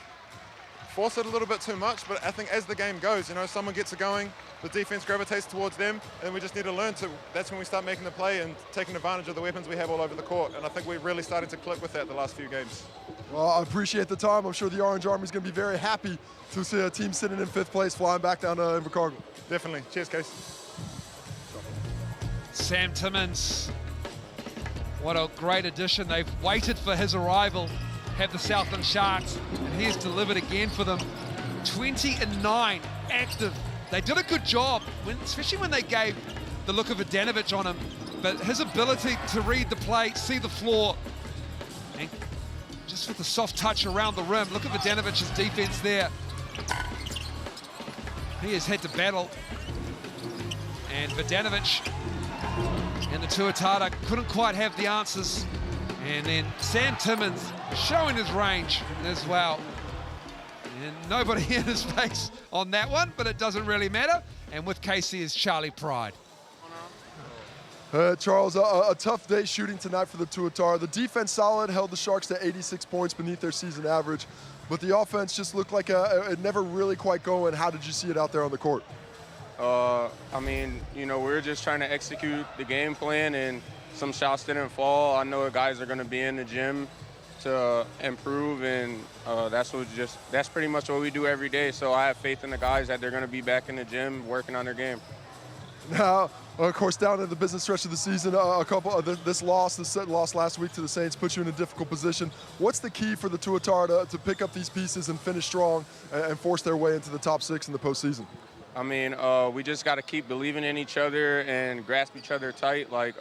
force it a little bit too much, but I think as the game goes, you know, someone gets it going, the defense gravitates towards them, and we just need to learn to, that's when we start making the play and taking advantage of the weapons we have all over the court. And I think we're really starting to click with that the last few games. Well, I appreciate the time. I'm sure the Orange Army is going to be very happy to see a team sitting in 5th place flying back down to Invercargill. Definitely. Cheers, Case. Sam Timmins, what a great addition. They've waited for his arrival, have the Southland Sharks, and he has delivered again for them. 20-9 active. They did a good job, especially when they gave the look of Adanovich on him, but his ability to read the play, see the floor, and just with the soft touch around the rim. Look at Adanovich's defense there. He has had to battle, and Vodanovic and the Tuatara couldn't quite have the answers. And then Sam Timmins showing his range as well. And nobody in his face on that one, but it doesn't really matter. And with Casey is Charlie Pride. Charles, a tough day shooting tonight for the Tuatara. The defense solid, held the Sharks to 86 points beneath their season average. But the offense just looked like it never really quite going. How did you see it out there on the court? I mean, you know, we're just trying to execute the game plan, and some shots didn't fall. I know guys are going to be in the gym to improve, and that's pretty much what we do every day. So I have faith in the guys that they're going to be back in the gym working on their game. Now, Of course, down in the business stretch of the season, a couple of this loss last week to the Saints puts you in a difficult position. What's the key for the Tuatara to pick up these pieces and finish strong and force their way into the top 6 in the postseason? I mean, we just got to keep believing in each other and grasp each other tight. Like,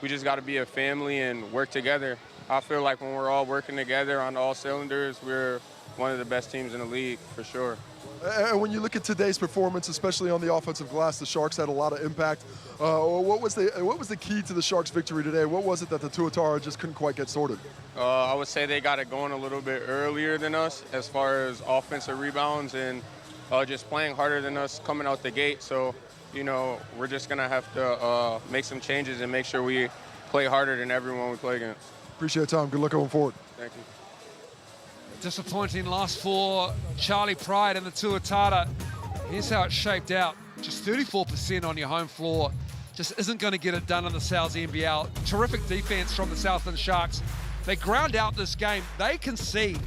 we just got to be a family and work together. I feel like when we're all working together on all cylinders, we're one of the best teams in the league, for sure. And when you look at today's performance, especially on the offensive glass, the Sharks had a lot of impact. What was the key to the Sharks' victory today? What was it that the Tuatara just couldn't quite get sorted? I would say they got it going a little bit earlier than us as far as offensive rebounds and just playing harder than us coming out the gate. So, you know, we're just going to have to make some changes and make sure we play harder than everyone we play against. Appreciate your time. Good luck going forward. Thank you. Disappointing loss for Charlie Pride and the Tuatara. Here's how it shaped out. Just 34% on your home floor. Just isn't going to get it done in the NZNBL. Terrific defense from the Southland Sharks. They ground out this game. They concede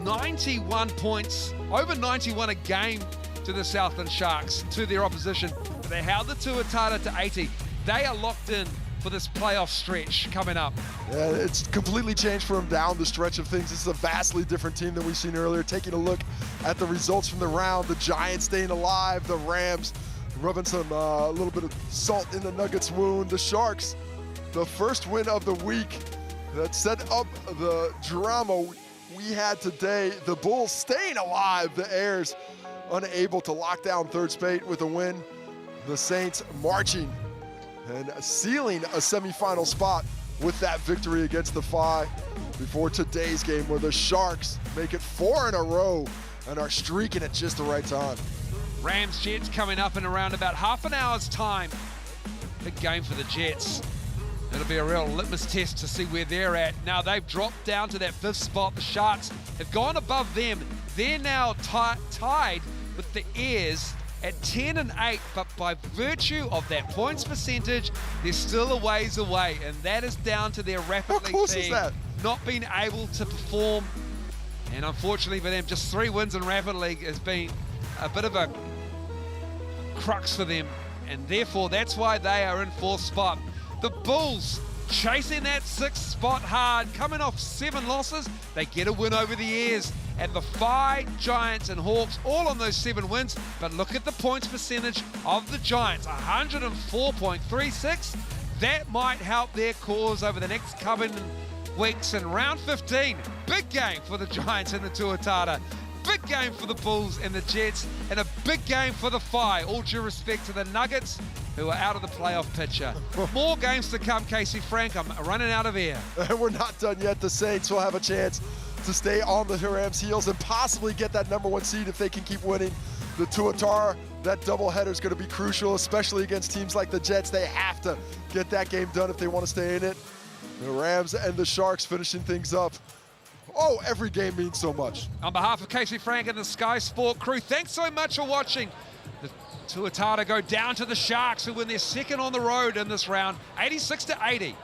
91 points, over 91 a game to the Southland Sharks, to their opposition. They held the Tuatara to 80. They are locked in for this playoff stretch coming up. Yeah, it's completely changed for them down the stretch of things. This is a vastly different team than we've seen earlier. Taking a look at the results from the round, the Giants staying alive, the Rams rubbing some a little bit of salt in the Nuggets wound. The Sharks, the first win of the week that set up the drama we had today. The Bulls staying alive, the Airs unable to lock down third spot with a win. The Saints marching and sealing a semifinal spot with that victory against the Phi before today's game, where the Sharks make it 4 in a row and are streaking at just the right time. Rams Jets coming up in around about half an hour's time. Big game for the Jets. It'll be a real litmus test to see where they're at. Now they've dropped down to that 5th spot. The Sharks have gone above them. They're now tied with the Airs at 10 and 8, but by virtue of that points percentage, they're still a ways away, and that is down to their Rapid League team not being able to perform. And unfortunately for them, just 3 wins in Rapid League has been a bit of a crux for them, and therefore that's why they are in 4th spot. The Bulls chasing that 6th spot hard, coming off 7 losses. They get a win over the Airs. And the Phi, Giants and Hawks all on those 7 wins. But look at the points percentage of the Giants, 104.36. That might help their cause over the next coming weeks. In round 15, big game for the Giants and the Tuatara. Big game for the Bulls and the Jets, and a big game for the Phi. All due respect to the Nuggets, who are out of the playoff picture. More games to come, Casey Frank. I'm running out of air. We're not done yet. The Saints will have a chance to stay on the Rams' heels and possibly get that #1 seed if they can keep winning. The Tuatara, that doubleheader is going to be crucial, especially against teams like the Jets. They have to get that game done if they want to stay in it. The Rams and the Sharks finishing things up. Oh, every game means so much. On behalf of Casey Frank and the Sky Sport crew, thanks so much for watching. The Tuatara go down to the Sharks, who win their 2nd on the road in this round, 86-80.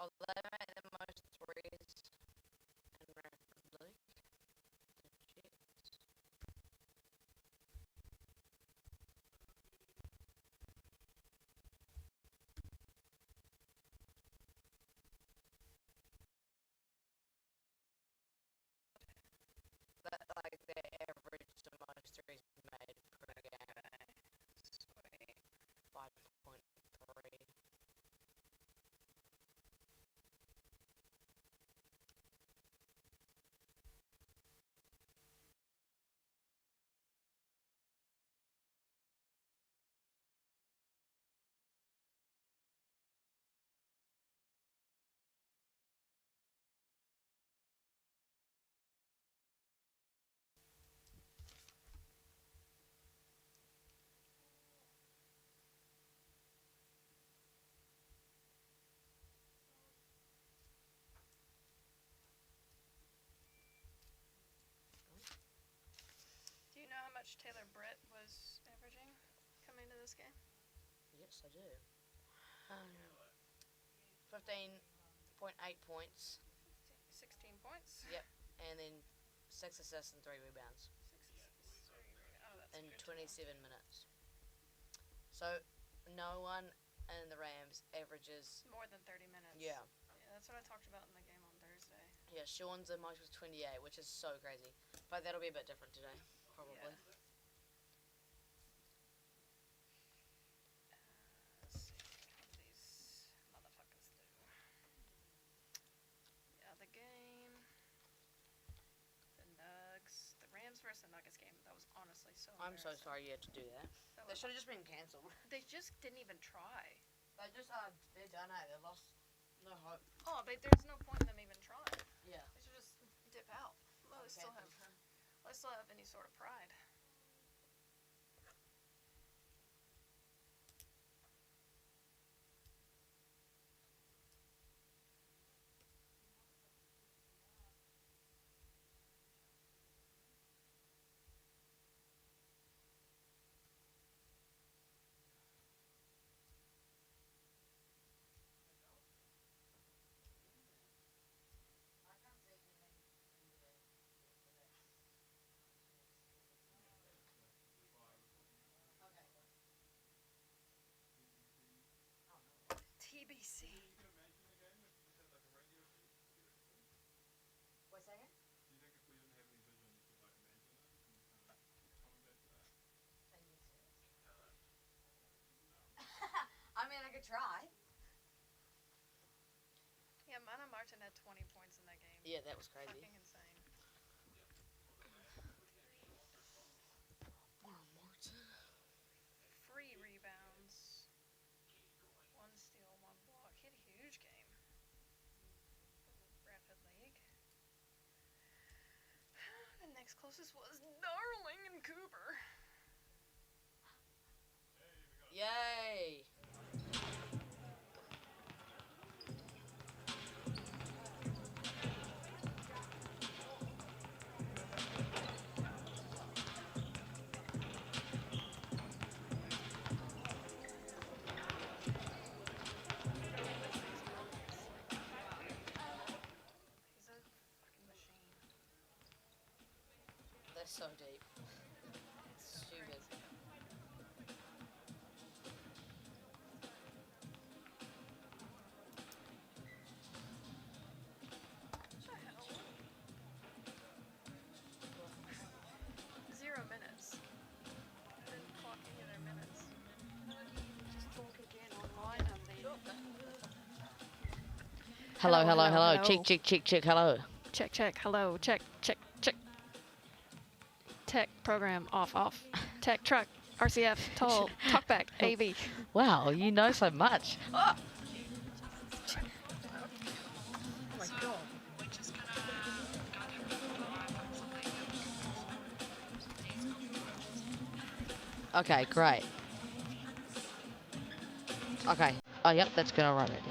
Oh, they make the most threes in Rapid League. That, like, they average the most threes made per game. Sweet. 5.3. Do you know how much Taylor Britt was averaging coming into this game? Yes, I do. 15.8 points. 16 points? Yep. And then 6 assists and 3 rebounds. Oh, that's in good. 27 minutes. So, no one in the Rams averages... More than 30 minutes. Yeah. Yeah, that's what I talked about in the game on Thursday. Yeah, Sean's the most was 28, which is so crazy. But that'll be a bit different today, probably. Yeah. Let's see what these motherfuckers do. Yeah, the game. The Nugs. The Rams versus the Nuggets game. That was honestly so I'm so embarrassing. sorry you had to do that. That should have just been cancelled. They just didn't even try. They just, they done it. They lost no hope. Oh, there's no point in them even trying. Yeah. They should just dip out. Well, they still have any sort of pride. TBC. Wait a second. I mean, I could try. Yeah, Mana Martin had 20 points in that game. Yeah, that was crazy. Fucking insane. Free rebounds. 1 steal, 1 block. He had a huge game. Rapid League. The next closest was Darling and Cooper. Yay! He's a fucking machine. That's so deep. It's stupid. What the hell? 0 minutes. Didn't clock any of their minutes. Just talk again online on the... Hello, hello, hello. Check, check, check, check. Hello. Check, check. Hello. Check, check, check. Tech program off, off. Tech truck. RCF. Toll. Talkback. AV. Wow, you know so much. Oh! My God. Okay, great. Okay. Oh, yep, that's gonna run it.